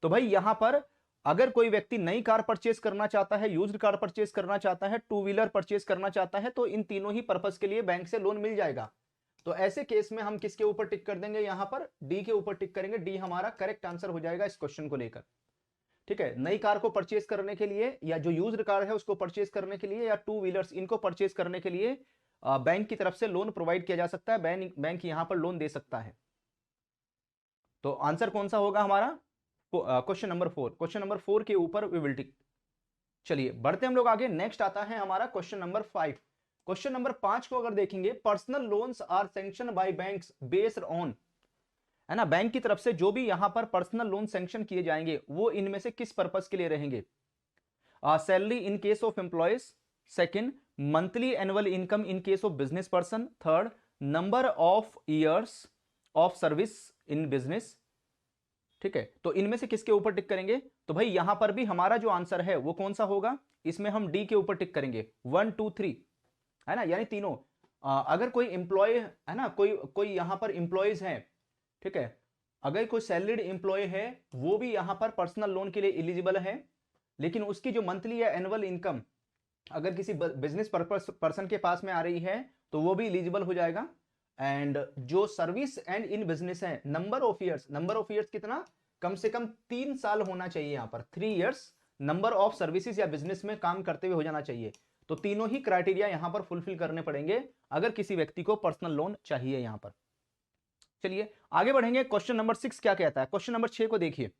तो भाई यहां पर अगर कोई व्यक्ति नई कार परचेज करना चाहता है, यूज्ड कार परचेज करना चाहता है, टू व्हीलर परचेज करना चाहता है तो इन तीनों ही पर्पस के लिए बैंक से लोन मिल जाएगा। तो ऐसे केस में हम किसके ऊपर टिक कर देंगे? यहां पर डी के ऊपर टिक करेंगे। डी हमारा करेक्ट आंसर हो जाएगा इस क्वेश्चन को लेकर। ठीक है, नई कार को परचेज करने के लिए या जो यूज्ड कार है उसको परचेज करने के लिए या टू व्हीलर्स इनको परचेज करने के लिए बैंक की तरफ से लोन प्रोवाइड किया जा सकता है, बैंक यहां पर लोन दे सकता है। तो आंसर कौन सा होगा हमारा? Question number 4। क्वेश्चन नंबर 4 के ऊपर वी विल टिक। चलिए बढ़ते हम लोग आगे। नेक्स्ट आता है हमारा क्वेश्चन नंबर 5। क्वेश्चन नंबर 5 को अगर देखेंगे, personal loans are sanction by banks based on, है ना, बैंक की तरफ से जो भी यहां पर पर्सनल लोन सैंक्शन किए जाएंगे वो इनमें से किस पर्पस के लिए रहेंगे? Salary in case of employees, second monthly annual income in case of business person, third number of years of service in business. ठीक है, तो इनमें से किसके ऊपर टिक करेंगे? तो भाई यहां पर भी हमारा जो आंसर है वो कौन सा होगा? इसमें हम डी के ऊपर टिक करेंगे, 1 2 3, है ना, यानी तीनों। अगर कोई एम्प्लॉय है ना, कोई यहां पर एम्प्लॉयज है, ठीक है, अगर कोई सैलरीड एम्प्लॉय है वो भी यहां पर पर्सनल लोन के लिए एलिजिबल है, लेकिन उसकी जो मंथली या एनुअल इनकम अगर किसी बिजनेस पर्सन के पास में आ रही है तो वो भी एलिजिबल हो जाएगा। एंड जो सर्विस एंड इन बिजनेस है, नंबर ऑफ ईयर्स कितना? कम से कम 3 साल होना चाहिए यहां पर, 3 इयर्स नंबर ऑफ सर्विसेज या बिजनेस में काम करते हुए हो जाना चाहिए। तो तीनों ही क्राइटेरिया यहां पर फुलफिल करने पड़ेंगे अगर किसी व्यक्ति को पर्सनल लोन चाहिए यहां पर। चलिए आगे बढ़ेंगे। क्वेश्चन नंबर 6 क्या कहता है? क्वेश्चन नंबर 6 को देखिए,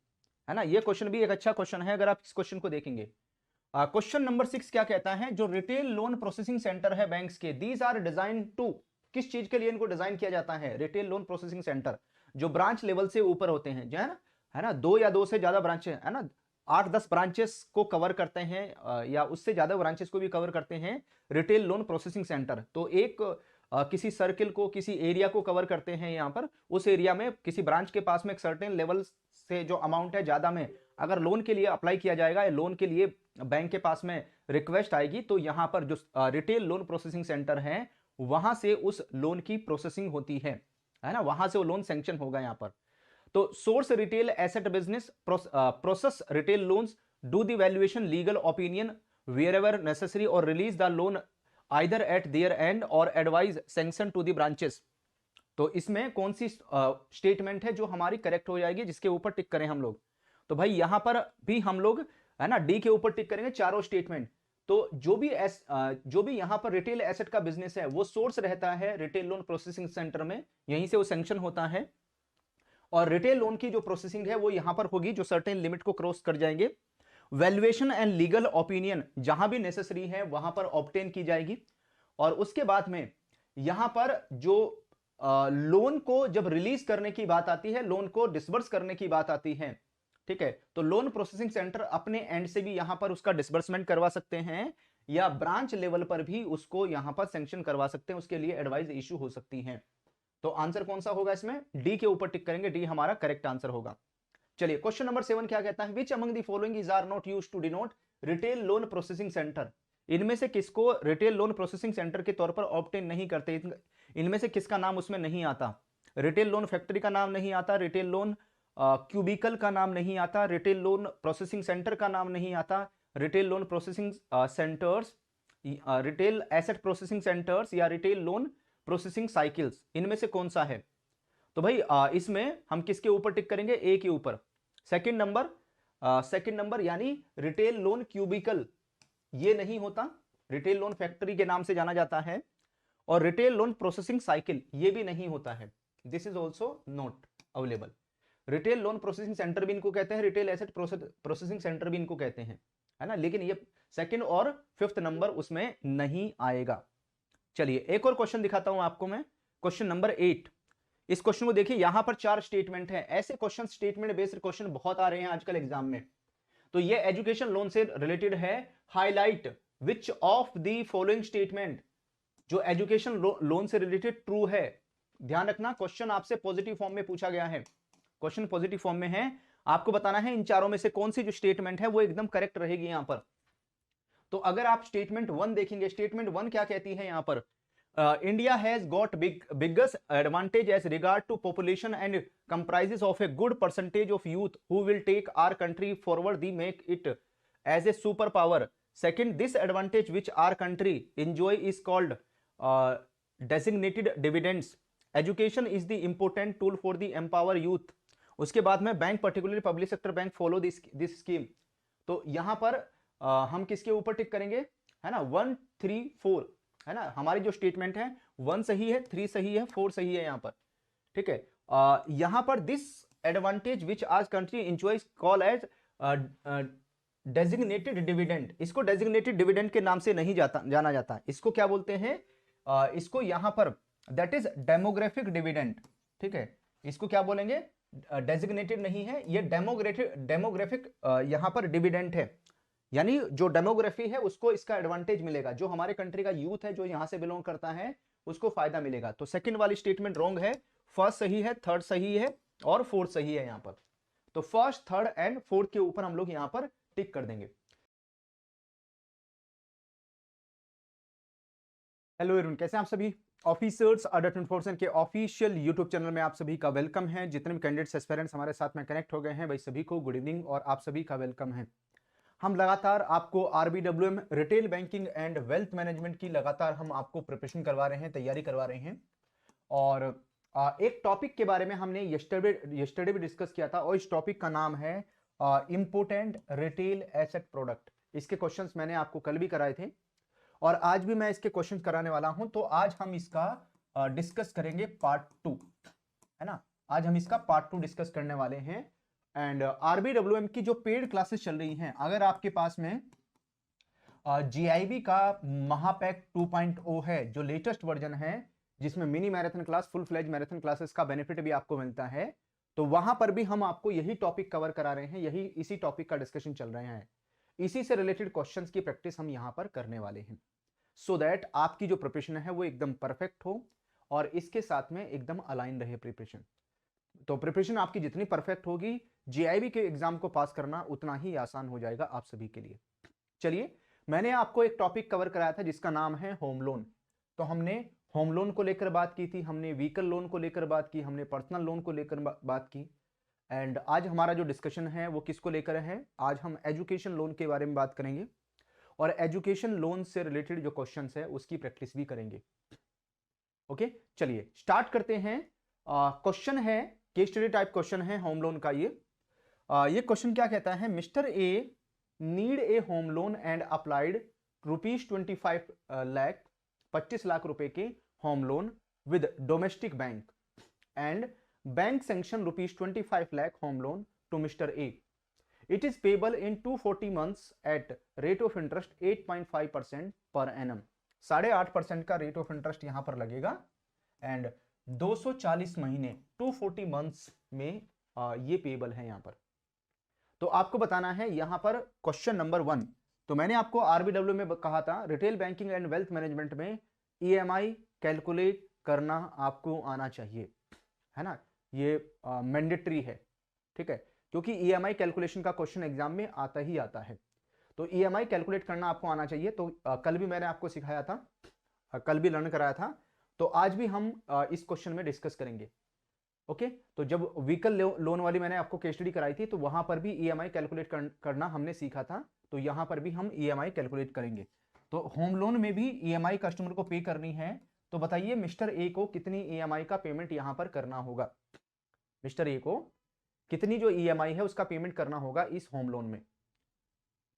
है ना, ये क्वेश्चन भी एक अच्छा क्वेश्चन है अगर आप इस क्वेश्चन को देखेंगे। क्वेश्चन नंबर 6 क्या कहता है? जो रिटेल लोन प्रोसेसिंग सेंटर है बैंक्स के, दीज आर डिजाइन टू, किस चीज के लिए इनको डिजाइन किया जाता है? रिटेल लोन प्रोसेसिंग सेंटर जो ब्रांच लेवल से ऊपर होते हैं, जो है ना 2 या 2 से ज्यादा ब्रांचेस, है ना, 8-10 ब्रांचेस को कवर करते हैं या उससे ज्यादा ब्रांचेस को भी कवर करते हैं रिटेल लोन प्रोसेसिंग सेंटर। तो एक किसी सर्किल को, किसी एरिया को कवर करते हैं यहाँ पर, उस एरिया में किसी ब्रांच के पास में एक सर्टेन लेवल से जो अमाउंट है ज्यादा में अगर लोन के लिए अप्लाई किया जाएगा या लोन के लिए बैंक के पास में रिक्वेस्ट आएगी तो यहां पर जो रिटेल लोन प्रोसेसिंग सेंटर है वहां से उस लोन की प्रोसेसिंग होती है। है ना, वहां से वो लोन सैंक्शन होगा यहाँ पर। तो source retail asset business, process retail loans, do the valuation, legal opinion wherever necessary or release the loan either at their end or advise sanction to the branches। तो इसमें कौन सी स्टेटमेंट है जो हमारी करेक्ट हो जाएगी, जिसके ऊपर टिक करें हम लोग? तो भाई यहां पर भी हम लोग, है ना, डी के ऊपर टिक करेंगे चारों स्टेटमेंट। तो जो भी यहां पर रिटेल एसेट का बिजनेस है वो सोर्स रहता है रिटेल लोन प्रोसेसिंग सेंटर में, यहीं से वो सैंक्शन होता है। और रिटेल लोन की जो प्रोसेसिंग है वो यहां पर होगी जो सर्टेन लिमिट को क्रॉस कर जाएंगे। वैल्यूएशन एंड लीगल ओपिनियन जहां भी नेसेसरी है वहां पर ऑब्टेन की जाएगी। और उसके बाद में यहां पर जो लोन को जब रिलीज करने की बात आती है, लोन को डिसबर्स करने की बात आती है, ठीक है, तो लोन प्रोसेसिंग सेंटर अपने एंड से भी यहां पर उसका डिसबर्समेंट करवा सकते हैं, या ब्रांच लेवल पर भी उसको यहां पर सैंक्शन करवा सकते हैं, उसके लिए एडवाइस इशू हो सकती है। तो आंसर कौन सा होगा इसमें? डी के ऊपर टिक करेंगे, डी हमारा करेक्ट आंसर होगा। चलिए क्वेश्चन नंबर 7 क्या कहता है? Which among the following is are not used to denote retail loan processing centre. इनमें से किसको रिटेल लोन प्रोसेसिंग सेंटर के तौर पर ऑब्टेन नहीं करते? इनमें से किसका नाम उसमें नहीं आता? रिटेल लोन फैक्ट्री का नाम नहीं आता, रिटेल लोन क्यूबिकल का नाम नहीं आता, रिटेल लोन प्रोसेसिंग सेंटर का नाम नहीं आता, retail loan processing centres, retail asset processing centres, या रिटेल लोन प्रोसेसिंग साइकिल्स, इनमें से कौन सा है? तो भाई इसमें हम किसके ऊपर टिक करेंगे? ए के ऊपर। सेकंड नंबर यानी रिटेल लोन क्यूबिकल, ये नहीं होता, रिटेल लोन फैक्ट्री के नाम से जाना जाता है। और रिटेल लोन प्रोसेसिंग साइकिल ये भी नहीं होता है, this is also not available. Retail loan processing centre भी इनको कहते हैं, रिटेल एसेट प्रोसेसिंग सेंटर भी इनको कहते हैं, है ना, लेकिन ये सेकंड और फिफ्थ नंबर उसमें नहीं आएगा। चलिए एक और क्वेश्चन दिखाता हूं आपको मैं, क्वेश्चन नंबर 8। इस क्वेश्चन को देखिए, यहां पर 4 स्टेटमेंट है। ऐसे क्वेश्चन, स्टेटमेंट बेस्ड क्वेश्चन बहुत आ रहे हैं आजकल एग्जाम में। तो ये एजुकेशन लोन से रिलेटेड है। Highlight which of the following statement जो एजुकेशन लोन से रिलेटेड ट्रू है। ध्यान रखना, क्वेश्चन आपसे पॉजिटिव फॉर्म में पूछा गया है, क्वेश्चन पॉजिटिव फॉर्म में है, आपको बताना है इन चारों में से कौन सी जो स्टेटमेंट है वो एकदम करेक्ट रहेगी यहां पर। तो अगर आप स्टेटमेंट 1 देखेंगे, स्टेटमेंट 1 क्या कहती है यहां पर? India has got biggest advantage as regard to population and comprises of a good percentage of youth who will take our country forward, the make it as a superpower. Second, this advantage which our country enjoy is called designated dividends. Education is the important tool for the empower youth. उसके बाद में bank, particularly public sector bank follow this scheme. तो यहां पर हम किसके ऊपर टिक करेंगे, है ना? 1, 3, 4, है ना, हमारी जो स्टेटमेंट है 1 सही है, 3 सही है, 4 सही है यहां पर, ठीक है। यहां पर दिस एडवांटेज विच आज country enjoys call as designated dividend, इसको डेजिग्नेटेड डिविडेंड के नाम से नहीं जाना जाता, इसको क्या बोलते हैं? इसको यहां पर दैट इज डेमोग्राफिक डिविडेंड, ठीक है, इसको क्या बोलेंगे? डेजिग्नेटेड नहीं है, ये डेमोग्राफिक यहां पर डिविडेंड है, यानी जो डेमोग्राफी है उसको इसका एडवांटेज मिलेगा, जो हमारे कंट्री का यूथ है जो यहां से बिलोंग करता है उसको फायदा मिलेगा। तो सेकंड वाली स्टेटमेंट रॉन्ग है, फर्स्ट सही है, थर्ड सही है और फोर्थ सही है यहां पर। तो फर्स्ट, थर्ड एंड फोर्थ के ऊपर हम लोग यहां पर टिक कर देंगे। हेलो एवरीवन, कैसे हैं आप सभी? ऑफिसर्स अडर 24 के ऑफिशियल यूट्यूब चैनल में आप सभी का वेलकम है। जितने भी कैंडिडेट्स एस्पिरेंट्स हमारे साथ में कनेक्ट हो गए हैं भाई सभी को गुड इवनिंग और आप सभी का वेलकम है। हम लगातार आपको RBWM retail banking and wealth management की लगातार हम आपको प्रिपरेशन करवा रहे हैं, तैयारी करवा रहे हैं। और एक टॉपिक के बारे में हमने यस्टरडे भी डिस्कस किया था और इस टॉपिक का नाम है इंपोर्टेंट रिटेल एसेट प्रोडक्ट। इसके क्वेश्चंस मैंने आपको कल भी कराए थे और आज भी मैं इसके क्वेश्चंस कराने वाला हूं। तो आज हम इसका डिस्कस करेंगे पार्ट 2, है ना, आज हम इसका पार्ट 2 डिस्कस करने वाले हैं। एंड RBWM की जो पेड क्लासेस चल रही हैं, अगर आपके पास में GIB का महापैक 2.0 है जो लेटेस्ट वर्जन है, जिसमें mini marathon class, full fledge marathon classes का बेनिफिट भी आपको मिलता है, तो वहां पर भी हम आपको यही टॉपिक कवर करा रहे हैं, इसी टॉपिक का डिस्कशन चल रहे हैं, इसी से रिलेटेड क्वेश्चंस की प्रैक्टिस हम यहां पर करने वाले हैं, सो दैट आपकी जो प्रिपरेशन है वो एकदम परफेक्ट हो और इसके साथ में एकदम अलाइन रहे प्रिपरेशन। तो प्रिपरेशन आपकी जितनी परफेक्ट होगी, GIB के एग्जाम को पास करना उतना ही आसान हो जाएगा आप सभी के लिए। चलिए, मैंने आपको एक टॉपिक कवर कराया था जिसका नाम है होम लोन। तो हमने होम लोन को लेकर बात की थी हमने, व्हीकल लोन को लेकर बात की हमने, पर्सनल लोन को लेकर बात की। एंड आज हमारा जो डिस्कशन है वो किसको लेकर है, आज हम एजुकेशन लोन के बारे में बात करेंगे और एजुकेशन लोन से रिलेटेड जो क्वेश्चंस है उसकी प्रैक्टिस भी करेंगे। ओके, चलिए स्टार्ट करते हैं। क्वेश्चन है, केस स्टडी टाइप क्वेश्चन है होम लोन का। ये क्वेश्चन क्या कहता है, mister A need a home loan and applied ₹25 lakh, 25 lakh रुपए के home loan with domestic bank and bank sanction ₹25 lakh home loan to mister A. It is payable in 240 months at rate of interest 8.5% per annum. 8.5% का rate of interest यहां पर लगेगा and 240 महीने 240 months में ये payable है यहां पर। तो आपको बताना है यहां पर क्वेश्चन नंबर 1। तो मैंने आपको आरबीडब्ल्यू में कहा था retail banking and wealth management में ईएमआई कैलकुलेट करना आपको आना चाहिए, है ना, ये मैंडेटरी है, ठीक है, क्योंकि ईएमआई कैलकुलेशन का क्वेश्चन एग्जाम में आता ही आता है। तो ईएमआई कैलकुलेट करना आपको आना चाहिए। तो कल भी मैंने आपको सिखाया था, कल भी लर्न कराया था, तो आज भी हम इस क्वेश्चन में डिस्कस करेंगे। ओके, तो जब व्हीकल लोन वाली मैंने आपको केस स्टडी कराई थी तो वहां पर भी ईएमआई कैलकुलेट करना हमने सीखा था, तो यहां पर भी हम ईएमआई कैलकुलेट करेंगे। तो होम लोन में भी ईएमआई कस्टमर को पे करनी है। तो बताइए मिस्टर ए को कितनी ईएमआई का पेमेंट यहां पर करना होगा, मिस्टर ए को कितनी जो ईएमआई है उसका पेमेंट करना होगा इस होम लोन में।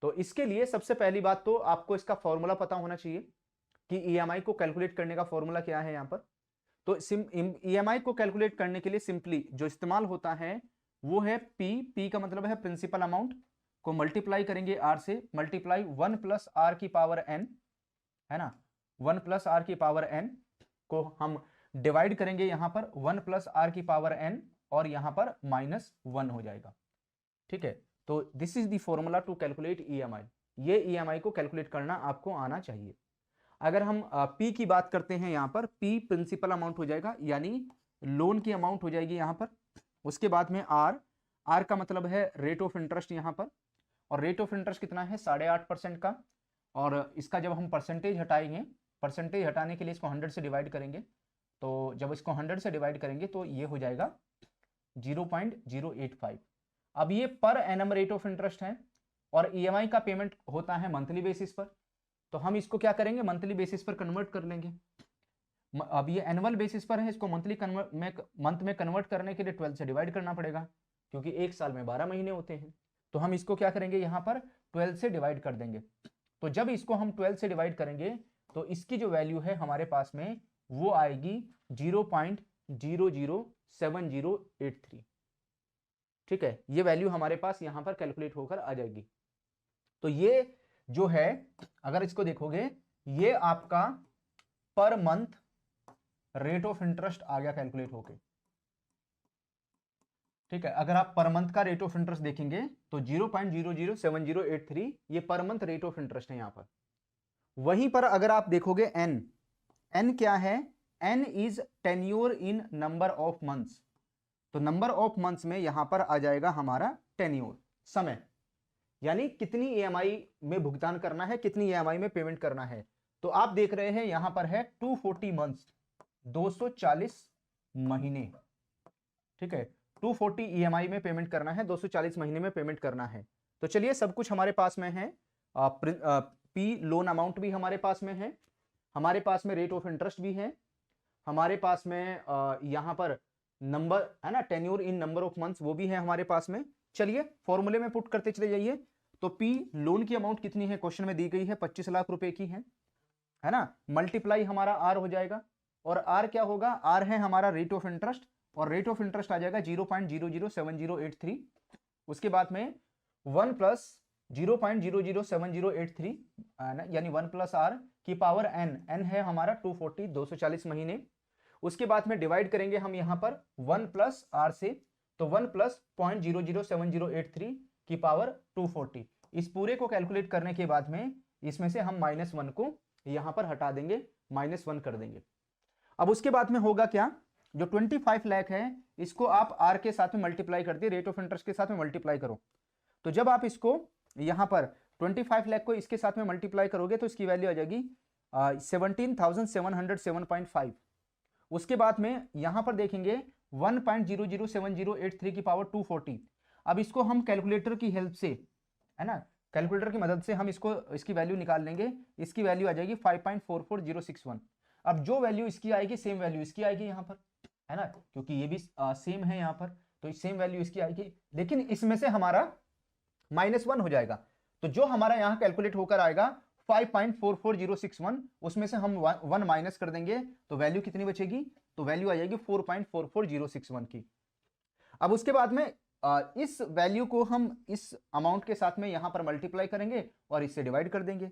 तो इसके लिए सबसे पहली बात तो आपको इसका फॉर्मूला पता होना चाहिए कि ईएमआई को कैलकुलेट करने का फॉर्मूला क्या है यहां पर। तो ईएमआई को कैलकुलेट करने के लिए सिंपली जो इस्तेमाल होता है वो है पी का मतलब है प्रिंसिपल अमाउंट को मल्टीप्लाई करेंगे आर से, मल्टीप्लाई 1 प्लस आर की पावर एन, है ना, 1 प्लस आर की पावर एन को हम डिवाइड करेंगे यहां पर 1 प्लस आर की पावर एन और यहां पर -1 हो जाएगा, ठीक है। तो this is the formula to calculate EMI. ये ईएमआई को कैलकुलेट करना आपको आना चाहिए। अगर हम पी की बात करते हैं यहां पर, पी प्रिंसिपल अमाउंट हो जाएगा यानी लोन की अमाउंट हो जाएगी यहां पर। उसके बाद में आर का मतलब है रेट ऑफ इंटरेस्ट यहां पर, और रेट ऑफ इंटरेस्ट कितना है 8.5% का, और इसका जब हम परसेंटेज हटाएंगे, परसेंटेज हटाने के लिए इसको 100 से डिवाइड करेंगे, तो जब इसको 100 से डिवाइड करेंगे तो ये हो जाएगा 0.085। अब ये per annum rate of interest है और ईएमआई का पेमेंट होता है मंथली बेसिस पर, तो हम इसको क्या करेंगे मंथली बेसिस पर कन्वर्ट कर लेंगे। अब ये एनुअल बेसिस पर है, इसको मंथ में कन्वर्ट करने के लिए 12 से डिवाइड करना पड़ेगा क्योंकि एक साल में 12 महीने होते हैं। तो हम इसको क्या करेंगे यहाँ पर 12 से डिवाइड कर देंगे। तो जब इसको हम 12 से डिवाइड करेंगे तो इसकी जो वैल्यू है हमारे पास में वो आएगी 0.007083, ठीक है, ये वैल्यू हमारे पास यहां पर कैलकुलेट होकर आ जाएगी। तो ये जो है अगर इसको देखोगे ये आपका per month rate of interest आ गया कैलकुलेट होके, ठीक है। अगर आप पर मंथ का रेट ऑफ इंटरेस्ट देखेंगे तो 0.007083 ये पर मंथ रेट ऑफ इंटरेस्ट है यहां पर। वहीं पर अगर आप देखोगे एन क्या है, N is tenure in number of months. तो नंबर ऑफ मंथ्स में यहां पर आ जाएगा हमारा टेन्योर, समय, यानी कितनी ईएमआई में भुगतान करना है, कितनी ईएमआई में पेमेंट करना है। तो आप देख रहे हैं यहां पर है 240 मंथ्स, 240 महीने, ठीक है, 240 ईएमआई में पेमेंट करना है, 240 महीने में पेमेंट करना है। तो चलिए सब कुछ हमारे पास में है, पी लोन अमाउंट भी हमारे पास में है, हमारे पास में रेट ऑफ इंटरेस्ट भी है, हमारे पास में यहां पर नंबर है ना, tenure in number of months वो भी है हमारे पास में। चलिए फॉर्मूले में पुट करते चले जाइए। तो पी लोन की अमाउंट कितनी है क्वेश्चन में दी गई है 25 लाख रुपए की है ना, मल्टीप्लाई हमारा आर हो जाएगा, और आर क्या होगा, आर है हमारा रेट ऑफ इंटरेस्ट, और रेट ऑफ इंटरेस्ट आ जाएगा 0.007083। उसके बाद में 1 प्लस 0.007083 यानी 1 प्लस आर की पावर एन है हमारा 240, 240 महीने। उसके बाद में डिवाइड करेंगे हम यहां पर 1 प्लस आर से, तो 1 प्लस 0.007083 की पावर 240। इस पूरे को कैलकुलेट करने के बाद में इसमें से हम -1 को यहां पर हटा देंगे, -1 कर देंगे। अब उसके बाद में होगा क्या, जो 25 लाख है इसको आप आर के साथ में मल्टीप्लाई कर दिए, रेट ऑफ इंटरेस्ट के साथ में मल्टीप्लाई करो। तो जब आप इसको यहां पर 25 लाख को इसके साथ में मल्टीप्लाई करोगे तो इसकी वैल्यू आ जाएगी 17,707.5। उसके बाद में यहां पर देखेंगे 1.007083 की पावर 240। अब इसको हम कैलकुलेटर की हेल्प से, है ना, कैलकुलेटर की मदद से हम इसकी वैल्यू निकाल लेंगे। इसकी वैल्यू आ जाएगी 5.44061। अब जो वैल्यू इसकी आएगी सेम वैल्यू इसकी आएगी यहाँ पर, है ना, क्योंकि ये भी सेम है यहाँ पर, तो सेम वैल्यू इसकी आएगी। लेकिन इसमें से हमारा -1 हो जाएगा, तो जो हमारा यहाँ कैलकुलेट होकर आएगा 5.44061, उसमें से हम 1 माइनस कर देंगे तो वैल्यू कितनी बचेगी, तो वैल्यू आ जाएगी 4.44061 की। अब उसके बाद में इस वैल्यू को हम इस अमाउंट के साथ में यहां पर मल्टीप्लाई करेंगे और इससे डिवाइड कर देंगे।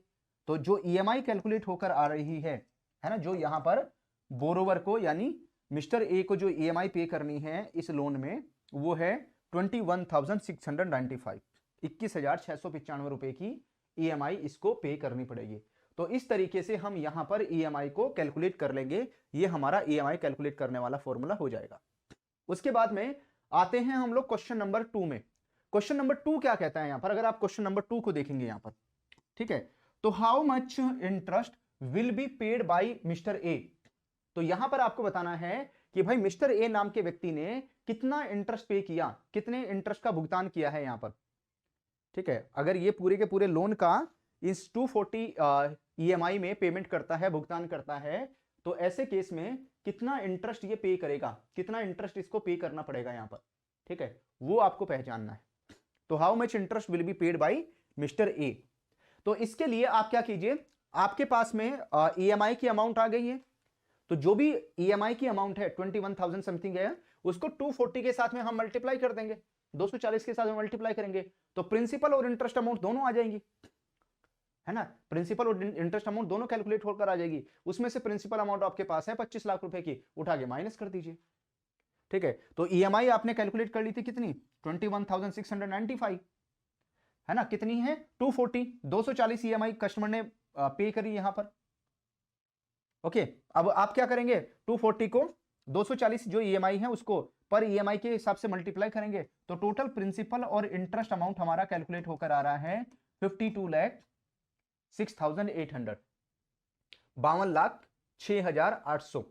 तो जो ईएमआई कैलकुलेट होकर आ रही है ना, जो यहां पर बोरोवर को यानी मिस्टर ए को जो ईएमआई पे करनी है इस लोन में, वो है 21,695, 21,695 रुपए की ईएमआई इसको पे करनी पड़ेगी। तो इस तरीके से हम यहां पर ईएमआई को कैलकुलेट कर लेंगे। ये हमारा ईएमआई कैलकुलेट करने वाला फॉर्मूला हो जाएगा। उसके बाद में आते हैं हम लोग क्वेश्चन नंबर 2 में। क्वेश्चन नंबर 2 क्या कहता है यहां पर, अगर आप क्वेश्चन नंबर 2 को देखेंगे यहां पर, ठीक है, तो how much interest will be paid by mister A. तो यहां पर आपको बताना है कि भाई मिस्टर ए नाम के व्यक्ति ने कितना इंटरेस्ट पे किया, कितने इंटरेस्ट का भुगतान किया है यहां पर, ठीक है। अगर ये पूरे के पूरे लोन का इस 240 ईएमआई में पेमेंट करता है, भुगतान करता है, तो ऐसे केस में कितना इंटरेस्ट ये पे करेगा, कितना इंटरेस्ट इसको पे करना पड़ेगा यहां पर, ठीक है, वो आपको पहचानना है। तो how much interest will be paid by mister A. तो इसके लिए आप क्या कीजिए, आपके पास में ईएमआई की अमाउंट आ गई है, तो जो भी ईएमआई की अमाउंट है 21,000 समथिंग है, उसको 240 के साथ में हम मल्टीप्लाई कर देंगे, 240 के साथ में मल्टीप्लाई करेंगे, तो प्रिंसिपल और इंटरेस्ट अमाउंट दोनों आ जाएंगी, है ना, प्रिंसिपल और इंटरेस्ट अमाउंट दोनों कैलकुलेट होकर आ जाएगी। उसमें से प्रिंसिपल अमाउंट आपके पास है 25 लाख रुपए की, उठा के माइनस कर दीजिए, ठीक है। तो ईएमआई आपने कैलकुलेट कर ली थी कितनी, 21,695, है ना, कितनी है 240, 240 ईएमआई कस्टमर ने पे करी यहां पर। ओके, अब आप क्या करेंगे, 240 को 240 जो ईएमआई है उसको पर ईएमआई के हिसाब से मल्टीप्लाई करेंगे, तो टोटल प्रिंसिपल और इंटरेस्ट अमाउंट हमारा कैलकुलेट होकर आ रहा है 52,06,800, 52,06,800।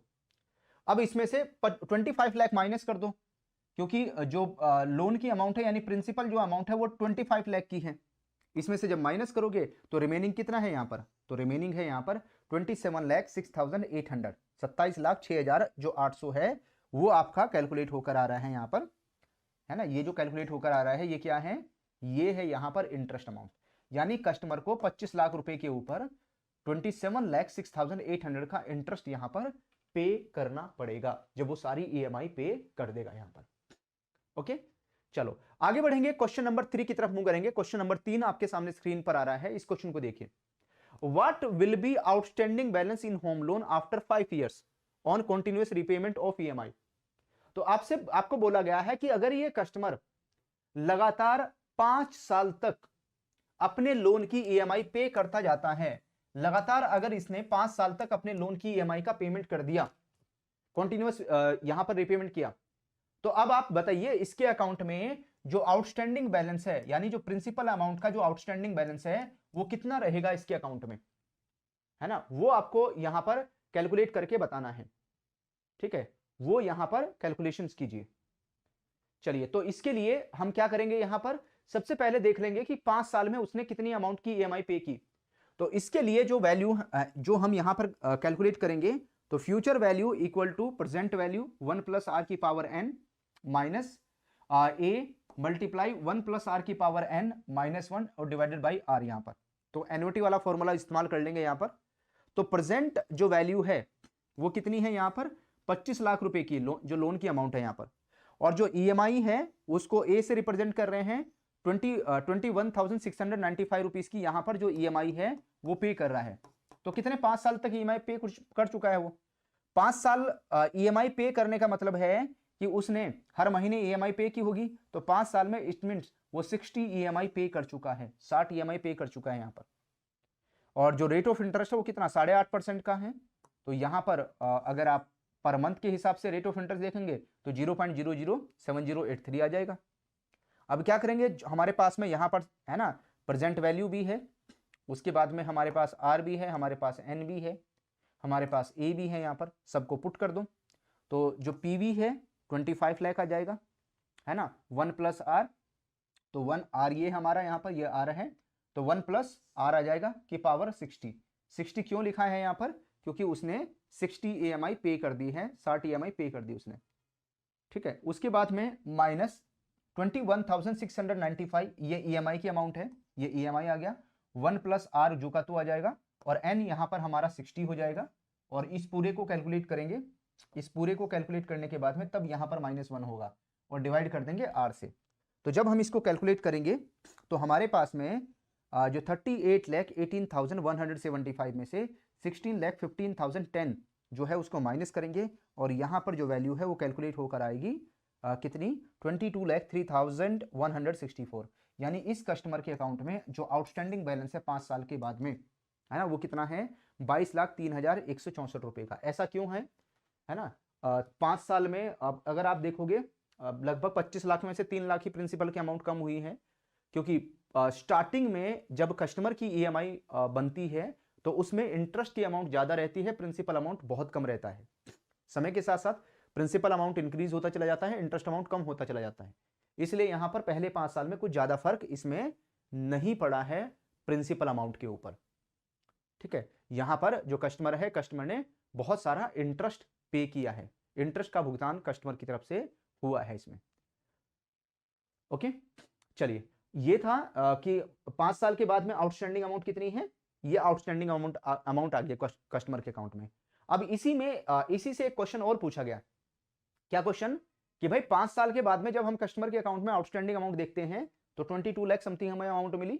अब इसमें से 25 लाख माइनस कर दो, क्योंकि जो लोन की अमाउंट है यानी प्रिंसिपल जो अमाउंट है वो 25 लाख की है। इसमें से जब माइनस करोगे तो रिमेनिंग कितना है यहां पर, तो रिमेनिंग है यहां पर 27,06,800, 27,06,000 जो 800 है वो आपका कैलकुलेट होकर आ रहा है यहां पर, है ना। ये जो कैलकुलेट होकर आ रहा है ये क्या है, ये है यहां पर इंटरेस्ट अमाउंट, यानी कस्टमर को 25 लाख रुपए के ऊपर 27,06,800 का इंटरेस्ट यहां पर पे करना पड़ेगा जब वो सारी ईएमआई पे कर देगा यहां पर। ओके, चलो आगे बढ़ेंगे, क्वेश्चन नंबर 3 की तरफ मूव करेंगे। क्वेश्चन नंबर 3 आपके सामने स्क्रीन पर आ रहा है, इस क्वेश्चन को देखिए। What will be outstanding balance in home loan after 5 years on continuous repayment of EMI. तो आपको बोला गया है कि अगर ये कस्टमर लगातार 5 साल तक अपने लोन की ईएमआई पे करता जाता है, लगातार अगर इसने 5 साल तक अपने लोन की ईएमआई का पेमेंट कर दिया, कॉन्टिन्यूअस यहां पर रीपेमेंट किया, तो अब आप बताइए इसके अकाउंट में जो आउटस्टैंडिंग बैलेंस है, यानी जो प्रिंसिपल अमाउंट का जो आउटस्टैंडिंग बैलेंस है वो कितना रहेगा इसके अकाउंट में, है ना, वो आपको यहां पर कैलकुलेट करके बताना है, ठीक है, वो यहां पर कैलकुलेशंस कीजिए। चलिए, तो इसके लिए हम क्या करेंगे, यहां पर सबसे पहले देख लेंगे कि 5 साल में उसने कितनी अमाउंट की ईएमआई पे की। तो इसके लिए जो वैल्यू जो हम यहां पर कैलकुलेट करेंगे, तो future value equal to present value 1 plus are की power n minus a multiply 1 plus are की पावर एन माइनस 1 और डिवाइडेड बाई आर यहां पर। तो एन्युटी वाला फॉर्मूला इस्तेमाल कर लेंगे यहां पर। तो प्रेजेंट जो वैल्यू है वो कितनी है यहां पर, 25 लाख रुपए की जो लोन की अमाउंट है यहां पर, और जो ईएमआई है उसको ए से रिप्रेजेंट कर रहे हैं 21,695 रुपीज की यहां पर जो ईएमआई है वो पे कर रहा है। तो कितने 5 साल तक ईएमआई पे कर चुका है वो, 5 साल ईएमआई पे करने का मतलब है कि उसने हर महीने ईएमआई पे की होगी, तो 5 साल में इट मींस वो 60 ईएमआई पे कर चुका है, 60 ईएमआई पे कर चुका है यहां पर। और जो रेट ऑफ इंटरेस्ट है वो कितना 8.5% का है। तो यहां पर अगर आप पर मंथ के हिसाब से रेट ऑफ इंटरेस्ट देखेंगे तो 0.007083 आ जाएगा। अब क्या करेंगे, हमारे पास में यहां पर है ना प्रेजेंट वैल्यू भी है, उसके बाद में हमारे पास आर भी है, हमारे पास एन भी है, हमारे पास ए भी है। यहाँ पर सबको पुट कर दो तो जो पी वी है 25 लाख आ जाएगा, है ना। 1 प्लस आर, तो 1 आर ये हमारा यहाँ पर ये आ रहा है, तो 1 प्लस आर आ जाएगा की पावर 60। 60 क्यों लिखा है यहाँ पर? क्योंकि उसने 60 EMI पे कर दी है, 60 EMI पे कर दी उसने, ठीक है। उसके बाद में माइनस 21,695 ये EMI की अमाउंट है, ये EMI आ गया। 1 प्लस आर जो का तो आ जाएगा, और एन यहाँ पर हमारा 60 हो जाएगा। और इस पूरे को कैलकुलेट करेंगे, इस पूरे को कैलकुलेट करने के बाद में तब यहाँ पर -1 होगा और डिवाइड कर देंगे आर से। तो जब हम इसको कैलकुलेट करेंगे तो हमारे पास में जो 38,18,175 में से 16,15,010 जो है उसको माइनस करेंगे, और यहाँ पर जो वैल्यू है वो कैलकुलेट होकर आएगी कितनी? 22,03,164। यानी इस कस्टमर के अकाउंट में जो आउटस्टैंडिंग बैलेंस है 5 साल के बाद में, है ना, वो कितना है? 22,03,164 रुपए का। ऐसा क्यों है ना? 5 साल में अगर आप देखोगे लगभग 25 लाख में से 3 लाख ही प्रिंसिपल की अमाउंट कम हुई है, क्योंकि स्टार्टिंग में जब कस्टमर की EMI बनती है तो उसमें इंटरेस्ट की अमाउंट ज्यादा रहती है, प्रिंसिपल अमाउंट बहुत कम रहता है। समय के साथ साथ प्रिंसिपल अमाउंट इंक्रीज होता चला जाता है, इंटरेस्ट अमाउंट कम होता चला जाता है। इसलिए यहां पर पहले 5 साल में कुछ ज्यादा फर्क इसमें नहीं पड़ा है प्रिंसिपल अमाउंट के ऊपर, ठीक है। यहां पर जो कस्टमर है, कस्टमर ने बहुत सारा इंटरेस्ट पे किया है, इंटरेस्ट का भुगतान कस्टमर की तरफ से हुआ है इसमें। ओके, चलिए, ये था कि 5 साल के बाद में आउटस्टैंडिंग अमाउंट कितनी है, ये आउटस्टैंडिंग अमाउंट आ गया कस्टमर के अकाउंट में। अब इसी में इसी से एक क्वेश्चन और पूछा गया। क्या क्वेश्चन? कि भाई 5 साल के बाद में जब हम कस्टमर के अकाउंट में आउटस्टैंडिंग अमाउंट देखते हैं तो 22 लाख समथिंग हमें अमाउंट मिली।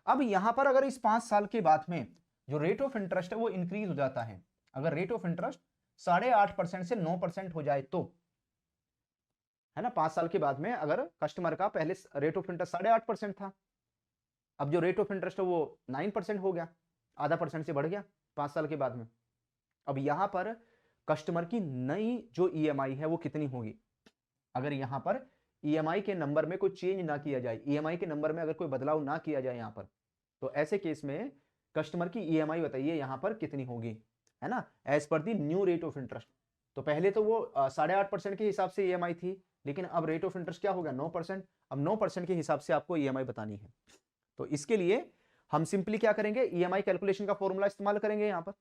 अब यहां पर अगर इस 5 साल के बाद में जो रेट ऑफ इंटरेस्ट है वो इंक्रीज हो जाता है, अगर रेट ऑफ इंटरेस्ट 8.5% से 9% हो जाए तो, है ना। 5 साल के बाद में अगर कस्टमर का पहले रेट ऑफ इंटरेस्ट 8.5% था, अब जो रेट ऑफ इंटरेस्ट है वो 9% हो गया, आधा % से बढ़ गया 5 साल के बाद में। अब यहां पर कस्टमर की नई जो EMI है वो कितनी होगी? अगर यहां पर EMI के नंबर में कोई चेंज ना किया जाए, EMI के नंबर में अगर कोई बदलाव ना किया जाए यहां पर, तो ऐसे केस में कस्टमर की EMI बताइए यहां पर कितनी होगी, है ना, as per the new rate of interest. तो पहले तो वो 8.5% के हिसाब से EMI थी, लेकिन अब रेट ऑफ इंटरेस्ट क्या हो गया? 9%। अब 9% के हिसाब से आपको EMI बतानी है। तो इसके लिए हम सिंपली क्या करेंगे? EMI कैलकुलेशन का फॉर्मूला इस्तेमाल करेंगे यहाँ पर,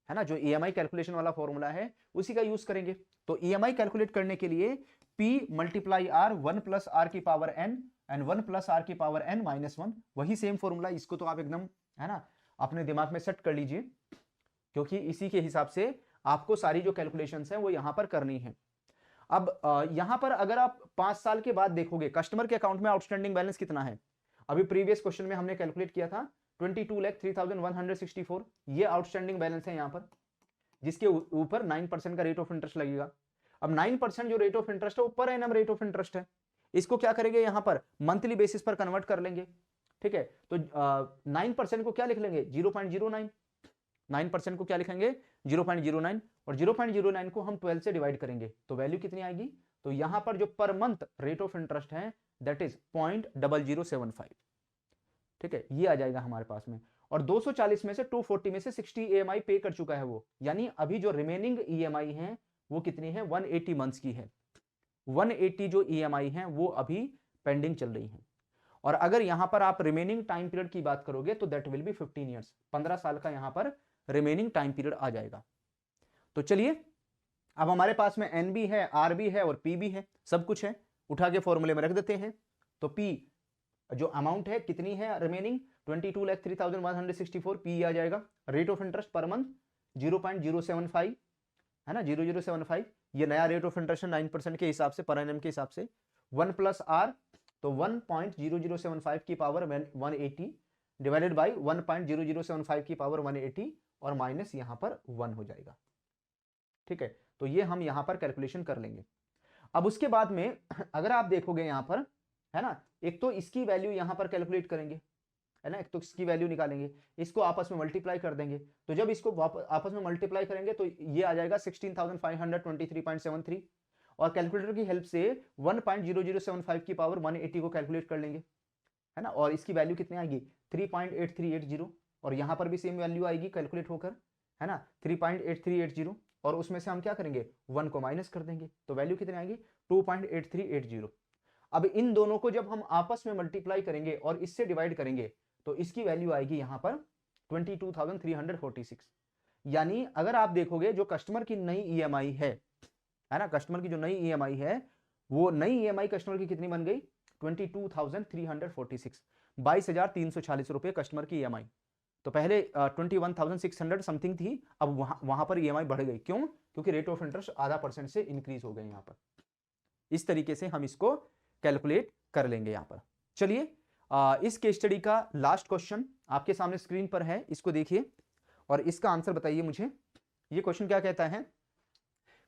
है ना, जो EMI कैलकुलेशन वाला फॉर्मूला है उसी का यूज करेंगे। तो EMI कैलकुलेट करने के लिए P multiply R 1 plus R की power N and 1 plus R की पावर N -1, वही सेम फॉर्मूला। इसको तो आप एकदम, है ना, अपने दिमाग में सेट कर लीजिए, क्योंकि इसी के हिसाब से आपको सारी जो कैलकुलेशंस हैं वो यहां पर करनी है। अब यहां पर अगर आप 5 साल के बाद देखोगे कस्टमर के अकाउंट में आउटस्टैंडिंग बैलेंस कितना है, अभी प्रीवियस क्वेश्चन में हमने कैलकुलेट किया था 22,03,164, ये आउटस्टैंडिंग बैलेंस है यहां पर, जिसके ऊपर 9% का रेट ऑफ इंटरेस्ट लगेगा। अब 9% जो रेट ऑफ इंटरेस्ट है वो per annum rate of interest है, इसको क्या करेंगे यहां पर? मंथली बेसिस पर कन्वर्ट कर लेंगे, ठीक है। तो 9% को क्या लिख लेंगे? 0.09। 9% को क्या लिखेंगे? 0.09, और 0.09 को हम 12 से डिवाइड करेंगे तो वैल्यू कितनी आएगी? तो यहां पर जो पर मंथ रेट ऑफ इंटरेस्ट है दैट इज 0.0075, ठीक है, ये आ जाएगा हमारे पास में। और 240 में से 240 में से 60 EMI पे कर चुका है वो, यानी अभी जो रिमेनिंग EMI है वो कितनी है? 180 मंथ्स की है। 180 जो EMI है वो अभी पेंडिंग चल रही है। और अगर यहां पर आप रिमेनिंग टाइम पीरियड की बात करोगे तो दैट विल बी 15 ईयर्स, 15 साल का यहां पर रिमेनिंग टाइम पीरियड आ जाएगा। तो चलिए, अब हमारे पास में N भी है, R भी है और P भी है, सब कुछ है, उठा के फॉर्मूले में रख देते हैं। तो P जो अमाउंट है कितनी है रिमेनिंग? 22,03,164। P आ जाएगा rate of interest per month 0.075, है ना, 0.075, ये नया रेट ऑफ इंटरेस्ट है 9% के हिसाब से, पर एनम के हिसाब से। 1 प्लस R, तो 1.0075 की पावर 180 डिवाइडेड बाई 1.0075 की पावर 180 और माइनस यहां पर 1 हो जाएगा, ठीक है। तो ये हम यहां पर कैलकुलेशन कर लेंगे। अब उसके बाद में अगर आप देखोगे यहां पर, है ना, एक तो इसकी वैल्यू यहां पर कैलकुलेट करेंगे, है ना, एक तो इसकी वैल्यू निकालेंगे, इसको आपस में मल्टीप्लाई कर देंगे। तो जब इसको आपस में मल्टीप्लाई करेंगे तो ये आ जाएगा 16,523.73, और कैलकुलेटर की हेल्प से 1.0075 की पावर 180 को कैलकुलेट कर लेंगे, है ना, और इसकी वैल्यू कितनी आएगी? 3.8380, और यहाँ पर भी सेम वैल्यू आएगी कैलकुलेट होकर, है ना, 3.8380, और उसमें से हम क्या करेंगे 1 को माइनस कर देंगे, तो वैल्यू कितनी आएगी 2.8380। अब इन दोनों को जब हम आपस में मल्टीप्लाई करेंगे और इससे डिवाइड करेंगे तो इसकी वैल्यू आएगी यहां पर 22,346। यानी अगर आप देखोगे जो कस्टमर की नई ईएमआई है ना, कस्टमर की जो नई ईएमआई है, वो नई ईएमआई कस्टमर की कितनी बन गई 22,346, 22,340 रुपए कस्टमर की ईएमआई। तो पहले 21,600 समथिंग थी, अब वहां पर ईएमआई बढ़ गई, क्यों? क्योंकि रेट ऑफ इंटरेस्ट आधा % से इंक्रीज हो गए यहां पर। इस तरीके से हम इसको कैलकुलेट कर लेंगे यहां पर। चलिए इस केस स्टडी का लास्ट क्वेश्चन आपके सामने स्क्रीन पर है, इसको देखिए और इसका आंसर बताइए मुझे। ये क्वेश्चन क्या कहता है?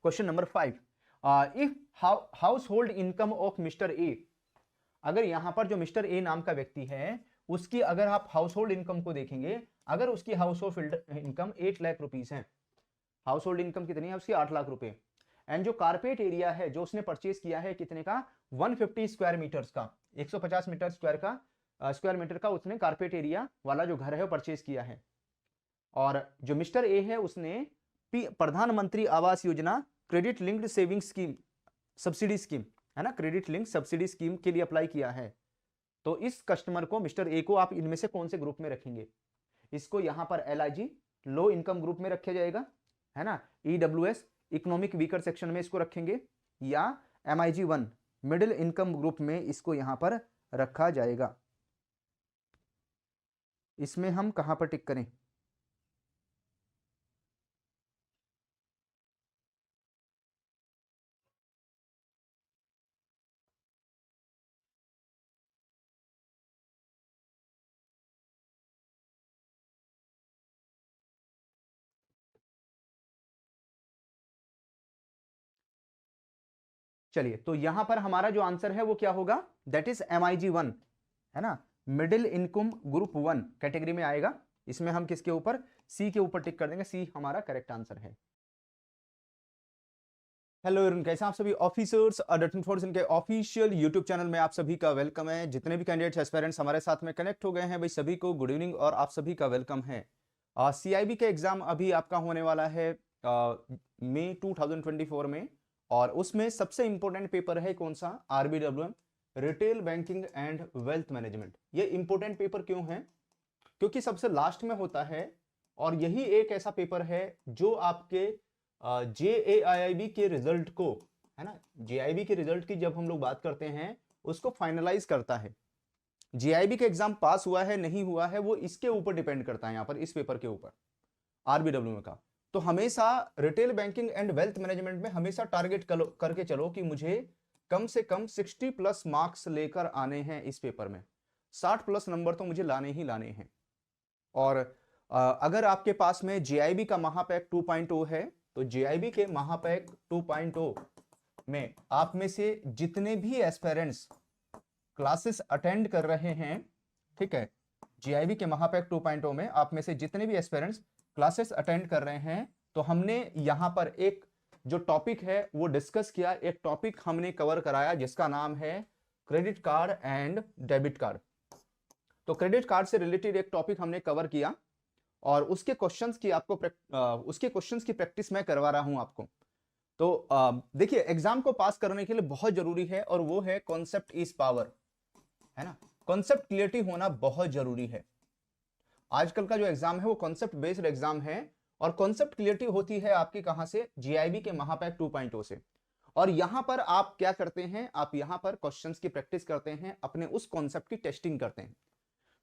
Question number 5, if house hold income of mister A, अगर यहां पर जो मिस्टर ए नाम का व्यक्ति है उसकी अगर आप हाउस होल्ड इनकम को देखेंगे, अगर उसकी house hold income 8 lakh rupees है, हाउस होल्ड इनकम कितनी है उसकी 8 लाख रुपए, एंड जो कारपेट एरिया है जो उसने परचेज किया है कितने का 150 स्क्वायर मीटर्स का, 150 मीटर स्क्वायर मीटर का उसने कारपेट एरिया वाला जो घर है वो परचेज किया है। और जो मिस्टर ए है उसने प्रधानमंत्री Awas Yojana credit linked saving scheme subsidy scheme, है ना, क्रेडिट लिंक सब्सिडी स्कीम के लिए अप्लाई किया है। तो इस कस्टमर को मिस्टर ए को आप इनमें से कौन से ग्रुप में रखेंगे? इसको यहां पर LIG लो इनकम ग्रुप में रखा जाएगा, है ना, EWS इकोनॉमिक वीकर सेक्शन में इसको रखेंगे, या MIG 1 मिडिल इनकम ग्रुप में इसको यहां पर रखा जाएगा। इसमें हम कहां पर टिक करें? चलिए, तो यहां पर हमारा जो आंसर है वो क्या होगा, दैट इज MIG 1, है ना, मिडिल इनकम ग्रुप 1 कैटेगरी में आएगा। इसमें हम किसके ऊपर, सी के ऊपर टिक कर देंगे, सी हमारा करेक्ट आंसर है। हेलो एवरीवन, कैसे आप सभी ऑफिसर्स डॉट फोर्स इनके ऑफिशियल यूट्यूब चैनल में आप सभी का वेलकम है। जितने भी कैंडिडेट्स एस्पायरेंट्स हमारे साथ में कनेक्ट हो गए हैं भाई सभी को गुड इवनिंग और आप सभी का वेलकम है। CIB का एग्जाम अभी आपका होने वाला है मई 2024 में, और उसमें सबसे इंपॉर्टेंट पेपर है कौन सा, RBWM retail banking and wealth management. ये इंपॉर्टेंट पेपर क्यों है? क्योंकि सबसे लास्ट में होता है और यही एक ऐसा पेपर है जो आपके JAIIB के रिजल्ट को, है ना, JIIB के रिजल्ट की जब हम लोग बात करते हैं उसको फाइनलाइज करता है। JIIB का एग्जाम पास हुआ है नहीं हुआ है वो इसके ऊपर डिपेंड करता है, यहां पर इस पेपर के ऊपर RBWM का। तो हमेशा retail banking and wealth management में हमेशा टारगेट करके चलो कि मुझे कम से कम 60+ मार्क्स लेकर आने हैं इस पेपर में, 60+ नंबर तो मुझे लाने ही लाने हैं। और अगर आपके पास में JIB का महापैक 2.0 है तो JIB के महापैक 2.0 में आप में से जितने भी एस्पिरेंट्स क्लासेस अटेंड कर रहे हैं, ठीक है, JIB के महापैक 2.0 में आप में से जितने भी एस्पिरेंट्स क्लासेस अटेंड कर रहे हैं, तो हमने यहां पर एक जो टॉपिक है वो डिस्कस किया, एक टॉपिक हमने कवर कराया जिसका नाम है credit card and debit card. तो क्रेडिट कार्ड से रिलेटेड एक टॉपिक हमने कवर किया और उसके क्वेश्चंस की प्रैक्टिस मैं करवा रहा हूं आपको। तो देखिए एग्जाम को पास करने के लिए बहुत जरूरी है और वो है कॉन्सेप्ट इज पावर, है ना, कॉन्सेप्ट क्लियरिटी होना बहुत जरूरी है। आजकल का जो एग्जाम है वो कॉन्सेप्ट बेस्ड एग्जाम है और कॉन्सेप्ट क्लियरिटी होती है आपकी कहां से, JIB के महापैक 2.0 से। और यहां पर आप क्या करते हैं, आप यहां पर क्वेश्चंस की प्रैक्टिस करते हैं, अपने उस कॉन्सेप्ट की टेस्टिंग करते हैं।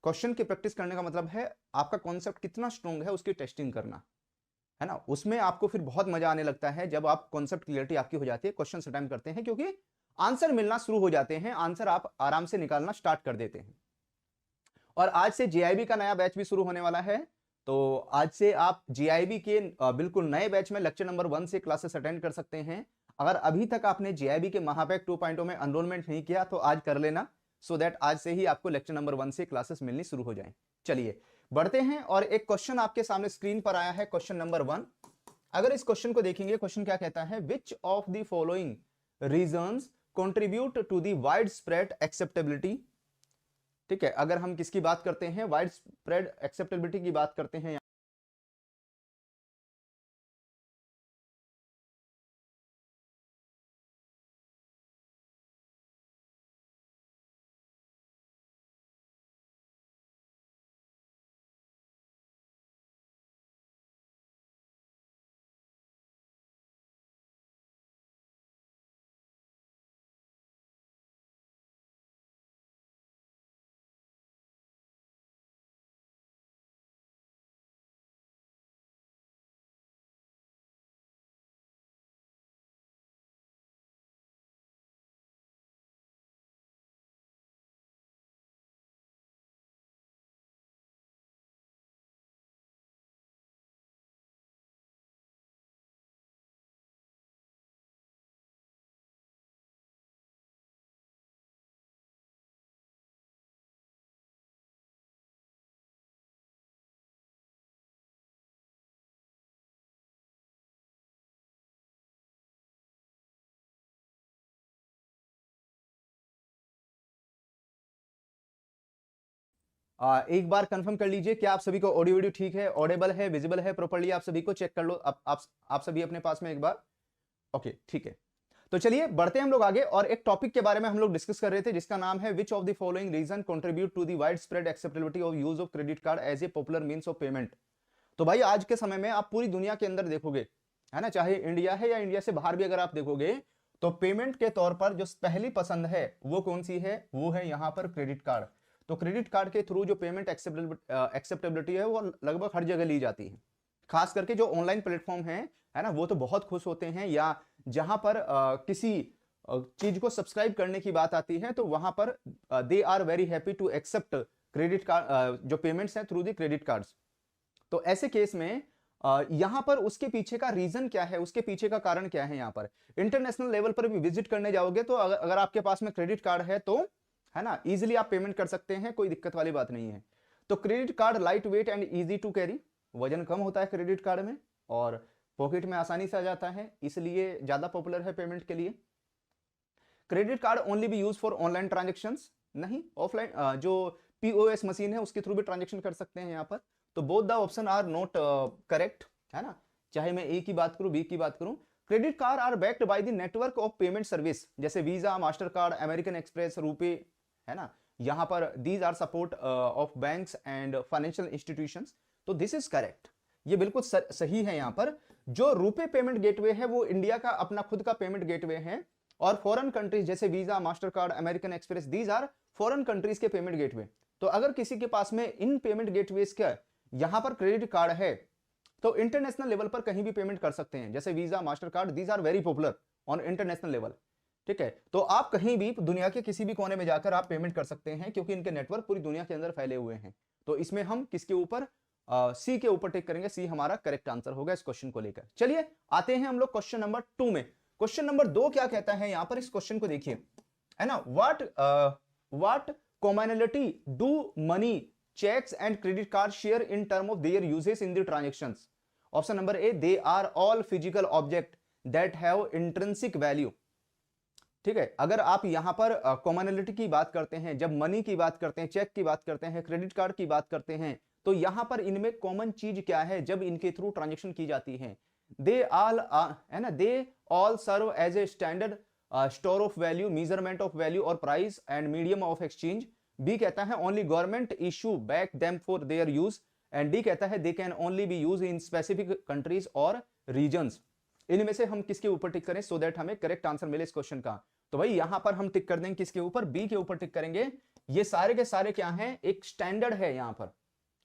क्वेश्चन की प्रैक्टिस करने का मतलब है आपका कॉन्सेप्ट कितना स्ट्रॉन्ग है उसकी टेस्टिंग करना, है ना। उसमें आपको फिर बहुत मजा आने लगता है जब आप कॉन्सेप्ट क्लियरिटी आपकी हो जाती है, क्वेश्चन अटेम्प्ट करते हैं, क्योंकि आंसर मिलना शुरू हो जाते हैं, आंसर आप आराम से निकालना स्टार्ट कर देते हैं। और आज से JIB का नया बैच भी शुरू होने वाला है, तो आज से आप JIB के बिल्कुल नए बैच में लेक्चर नंबर 1 से क्लासेस अटेंड कर सकते हैं। अगर अभी तक आपने JIB के महापैक 2.0 में एनरोलमेंट नहीं किया तो आज कर लेना, सो दैट आज से ही आपको लेक्चर नंबर 1 से क्लासेस मिलनी शुरू हो जाएं। चलिए बढ़ते हैं और एक क्वेश्चन आपके सामने स्क्रीन पर आया है, क्वेश्चन नंबर 1। अगर इस क्वेश्चन को देखेंगे, क्वेश्चन क्या कहता है, which of the following reasons contribute to the wide spread acceptability ठीक है, अगर हम किसकी बात करते हैं, वाइड स्प्रेड एक्सेप्टेबिलिटी की बात करते हैं, एक बार कंफर्म कर लीजिए क्या आप सभी को ऑडियो वीडियो ठीक है, ऑडेबल है, विजिबल है प्रॉपर्ली, आप सभी को चेक कर लो आप सभी अपने पास में एक बार। ओके ठीक है, तो चलिए बढ़ते हैं हम लोग आगे, और एक टॉपिक के बारे में हम लोग डिस्कस कर रहे थे जिसका नाम है which of the following reason contribute to the wide spread acceptability of use of credit card as a popular means of payment. तो भाई आज के समय में आप पूरी दुनिया के अंदर देखोगे, है ना, चाहे इंडिया है या इंडिया से बाहर भी अगर आप देखोगे, तो पेमेंट के तौर पर जो पहली पसंद है वो कौन सी है, वो है यहाँ पर क्रेडिट कार्ड। तो क्रेडिट कार्ड के थ्रू जो पेमेंट एक्सेप्टेबिलिटी है वो लगभग हर जगह ली जाती है, खास करके जो ऑनलाइन प्लेटफॉर्म है ना, वो तो बहुत खुश होते हैं, या जहां पर किसी चीज को सब्सक्राइब करने की बात आती है तो वहां पर they are very happy to accept credit card जो पेमेंट्स हैं थ्रू द क्रेडिट कार्ड्स। तो ऐसे केस में यहां पर उसके पीछे का रीजन क्या है, उसके पीछे का कारण क्या है, यहां पर इंटरनेशनल लेवल पर भी विजिट करने जाओगे तो अगर आपके पास में क्रेडिट कार्ड है तो, है ना, इजीली आप पेमेंट कर सकते हैं, कोई दिक्कत वाली बात नहीं है। तो credit card light weight and easy to carry, वजन कम होता है क्रेडिट कार्ड में और पॉकेट में आसानी से आ जाता है, इसलिए ज्यादा पॉपुलर है पेमेंट के लिए। Credit card only be use for online transactions, नहीं ऑफलाइन जो पीओएस मशीन है उसके थ्रू भी ट्रांजेक्शन कर सकते हैं यहाँ पर। तो both the option are not correct, है ना, चाहे मैं ए की बात करूं बी की बात करूं। Credit card are backed by the network of payment service, जैसे Visa, Mastercard, American Express, RuPay, है ना, यहाँ पर these are support of banks and financial institutions. तो दिस इज करेक्ट, ये बिल्कुल सही है। यहाँ पर जो रुपे पेमेंट गेटवे है वो इंडिया का अपना खुद का पेमेंट गेटवे है, और फॉरेन कंट्रीज जैसे Visa, Mastercard, American Express, these are foreign countries के पेमेंट गेटवे। तो अगर किसी के पास में इन पेमेंट गेटवेज का यहां पर क्रेडिट कार्ड है तो इंटरनेशनल लेवल पर कहीं भी पेमेंट कर सकते हैं, जैसे Visa, Mastercard, these are very popular on international level. ठीक है, तो आप कहीं भी दुनिया के किसी भी कोने में जाकर आप पेमेंट कर सकते हैं क्योंकि इनके नेटवर्क पूरी दुनिया के अंदर फैले हुए हैं। तो इसमें हम किसके ऊपर, सी के ऊपर टिक करेंगे, सी हमारा करेक्ट आंसर होगा इस क्वेश्चन को लेकर। चलिए आते हैं हम लोग क्वेश्चन नंबर 2 में। क्वेश्चन नंबर 2 क्या कहता है, यहां पर इस क्वेश्चन को देखिए, है ना, what commonality do money, cheques and credit card share in term of their uses in the transactions. Option number A, they are all physical object that have intrinsic value. ठीक है, अगर आप यहां पर कॉमनैलिटी की बात करते हैं, जब मनी की बात करते हैं, चेक की बात करते हैं, क्रेडिट कार्ड की बात करते हैं, तो यहां पर इनमें कॉमन चीज क्या है जब इनके थ्रू ट्रांजैक्शन की जाती है, दे ऑल, है ना, they all serve as a standard store of value, measurement of value और price and medium of exchange. B कहता है only government issue back them for their use, and D कहता है they can only be use in specific countries और regions. इनमें से हम किसके ऊपर टिक करें सो दैट हमें करेक्ट आंसर मिले इस क्वेश्चन का। तो भाई यहां पर हम टिक कर देंगे किसके ऊपर, बी के ऊपर टिक करेंगे। ये सारे के सारे क्या हैं, एक स्टैंडर्ड है यहां पर,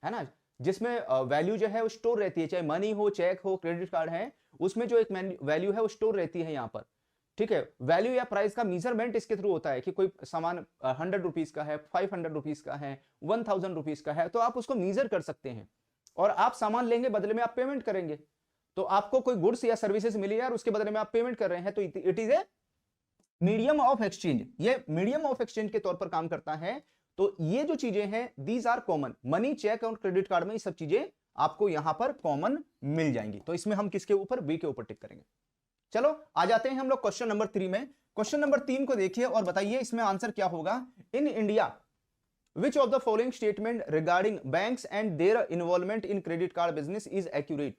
है ना, जिसमें वैल्यू जो है वो स्टोर रहती है, चाहे मनी हो, चेक हो, क्रेडिट कार्ड है, उसमें जो एक वैल्यू है वो स्टोर रहती है यहां पर। ठीक है, वैल्यू या प्राइस का मेजरमेंट इसके थ्रू होता है कि कोई सामान 100 रुपीज का है, 500 रुपीज का है, 1000 रुपीज का है, तो आप उसको मेजर कर सकते हैं और आप सामान लेंगे, बदले में आप पेमेंट करेंगे, तो आपको कोई गुड्स या सर्विसेज मिली है और उसके बदले में आप पेमेंट कर रहे हैं, तो it is a medium of exchange. ये मीडियम ऑफ एक्सचेंज के तौर पर काम करता है। तो ये जो चीजें हैं these are common, money, cheque और क्रेडिट कार्ड में ये सब चीजें आपको यहां पर कॉमन मिल जाएंगी। तो इसमें हम किसके ऊपर, बी के ऊपर टिक करेंगे। चलो आ जाते हैं हम लोग क्वेश्चन नंबर 3 में। क्वेश्चन नंबर 3 को देखिए और बताइए इसमें आंसर क्या होगा। In India which of the following statement regarding banks and their involvement in credit card business is accurate,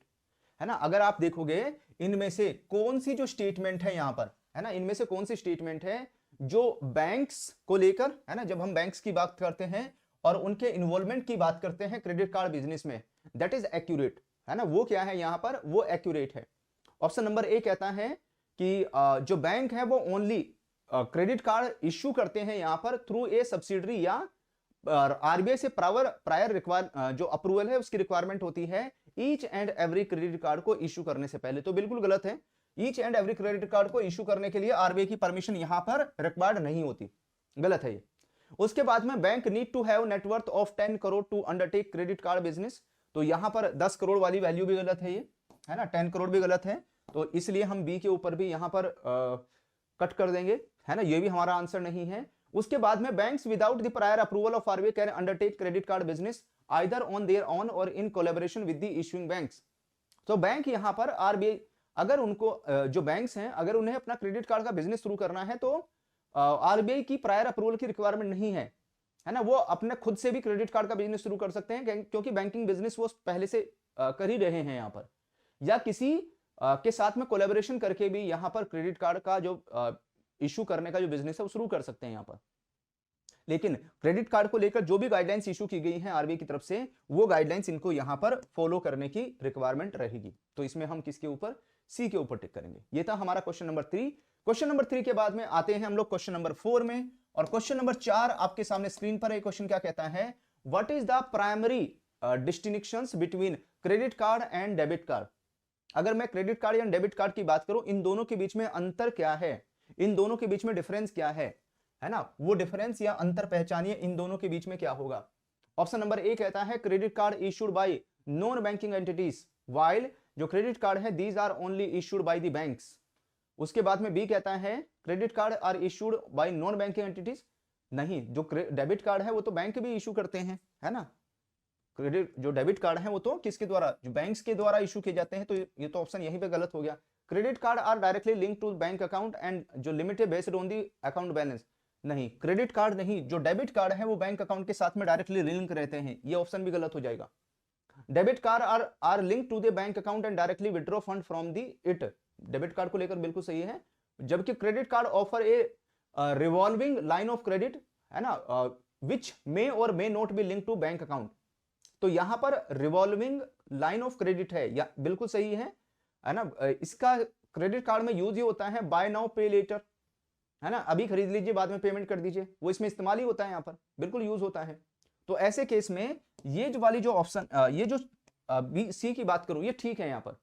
है ना। अगर आप देखोगे इनमें से कौन सी जो स्टेटमेंट है यहां पर, है ना, इनमें से कौन सी स्टेटमेंट है जो बैंक्स को लेकर, है ना, जब हम बैंक्स की बात करते हैं और उनके इन्वॉल्वमेंट की बात करते हैं क्रेडिट कार्ड बिजनेस में, दैट इज एक्यूरेट, है ना, वो क्या है यहां पर, वो एक्यूरेट है। ऑप्शन नंबर ए कहता है कि जो बैंक है वो ओनली क्रेडिट कार्ड इश्यू करते हैं यहां पर थ्रू ए सब्सिडरी या आरबीआई से प्रायर जो अप्रूवल है उसकी रिक्वायरमेंट होती है each and every credit card को इश्यू करने से पहले। तो बिल्कुल गलत है, each and every credit card को इश्यू करने के लिए आरबीआई की परमिशन यहां पर रिक्वायर्ड नहीं होती, गलत है ये। उसके बाद में bank need to have net worth of 10 crore to undertake credit card business, तो यहां पर 10 करोड़ वाली वैल्यू भी गलत है ये, है ना, 10 करोड़ भी गलत है, तो इसलिए हम बी के ऊपर भी यहां पर कट कर देंगे, है ना, ये भी हमारा आंसर नहीं है। उसके बाद में banks without the prior approval of RBI can undertake credit card business either on their own और in collaboration with the issuing banks. तो बैंक यहां पर आरबीआई अगर उनको जो बैंक्स हैं अगर उन्हें अपना क्रेडिट कार्ड का बिजनेस शुरू करना है तो आरबीआई की प्रायर अप्रूवल की रिक्वायरमेंट नहीं है, है ना, वो अपने खुद से भी क्रेडिट कार्ड का बिजनेस शुरू कर सकते हैं क्योंकि बैंकिंग बिजनेस वो पहले से कर ही रहे हैं यहां पर, या किसी के साथ में कोलैबोरेशन करके भी यहां पर क्रेडिट कार्ड का जो इशू करने का जो बिजनेस है वो शुरू कर सकते हैं यहां पर। लेकिन क्रेडिट कार्ड को लेकर जो भी गाइडलाइंस इशू की गई हैं आरबीआई की तरफ से वो गाइडलाइंस इनको यहां पर फॉलो करने की रिक्वायरमेंट रहेगी। तो इसमें हम किसके ऊपर, सी के ऊपर टिक करेंगे। ये था हमारा क्वेश्चन नंबर 3। क्वेश्चन नंबर 3 के बाद में आते हैं हम लोग क्वेश्चन नंबर 4 में, और क्वेश्चन नंबर 4 आपके सामने स्क्रीन पर है। क्वेश्चन क्या कहता है, what is the primary distinctions between credit card and debit card. अगर मैं क्रेडिट कार्ड या डेबिट कार्ड की बात करूं, इन दोनों के बीच में अंतर क्या है, इन दोनों के बीच में डिफरेंस क्या है ना, वो डिफरेंस या अंतर पहचानिए, इन दोनों के बीच में क्या होगा। ऑप्शन नंबर ए कहता है credit card issued by non banking entities while जो क्रेडिट कार्ड है these are only issued by the banks. उसके बाद में बी कहता है credit card are issued by non banking entities, नहीं, जो डेबिट कार्ड है वो तो बैंक भी इशू करते हैं, है ना, क्रेडिट जो डेबिट कार्ड है वो तो किसके द्वारा, जो बैंक्स के द्वारा इशू किए जाते हैं, तो ये तो ऑप्शन यहीं पे गलत हो गया। Credit card are directly link to bank account and जो लिमिट है based on the account balance, नहीं, क्रेडिट कार्ड नहीं, जो डेबिट कार्ड है वो बैंक अकाउंट के साथ में डायरेक्टली लिंक रहते हैं, ये ऑप्शन भी गलत हो जाएगा। Debit card are link to the bank account and directly withdraw fund from the it, debit card को लेकर बिल्कुल सही है। जबकि credit card offer a revolving line of credit, है ना, विच मे और may not be link to bank account, तो यहां पर रिवॉल्विंग लाइन ऑफ क्रेडिट है, या बिल्कुल सही है ना, इसका क्रेडिट कार्ड में यूज ही होता है बाय नाउ पे लेटर, है ना, अभी खरीद लीजिए बाद में पेमेंट कर दीजिए, वो इसमें इस्तेमाल ही होता है, यहां पर बिल्कुल यूज होता है। तो ऐसे केस में ये जो वाली जो ऑप्शन ये जो बी सी की बात करूं ये ठीक है यहां पर,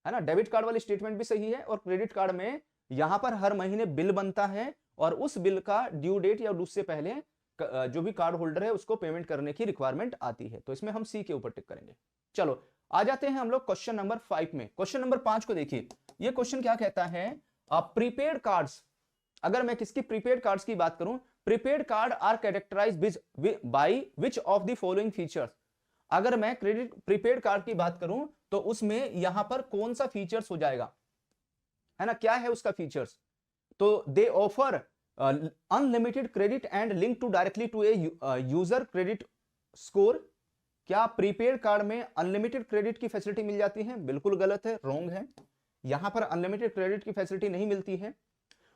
है ना, डेबिट कार्ड वाली स्टेटमेंट भी सही है, और क्रेडिट कार्ड में यहां पर हर महीने बिल बनता है और उस बिल का ड्यू डेट या उससे पहले जो भी कार्ड होल्डर है उसको पेमेंट करने की रिक्वायरमेंट आती है, तो इसमें हम सी के ऊपर टिक करेंगे। चलो आ जाते हैं हम लोग क्वेश्चन नंबर 5 में। क्वेश्चन नंबर 5 को देखिए, ये क्वेश्चन क्या कहता है, प्रीपेड कार्ड्स, अगर मैं किसकी प्रीपेड कार्ड्स की बात करूं, prepaid card are characterized by which of the following features. अगर मैं क्रेडिट प्रीपेड कार्ड की बात करूं तो उसमें यहां पर कौन सा फीचर्स हो जाएगा, है ना, क्या है उसका फीचर्स, तो they offer unlimited credit and link to directly to a user credit score. क्या प्रीपेड कार्ड में अनलिमिटेड क्रेडिट की फैसिलिटी मिल जाती है, बिल्कुल गलत है, रॉन्ग है, यहां पर अनलिमिटेड क्रेडिट की फैसिलिटी नहीं मिलती है।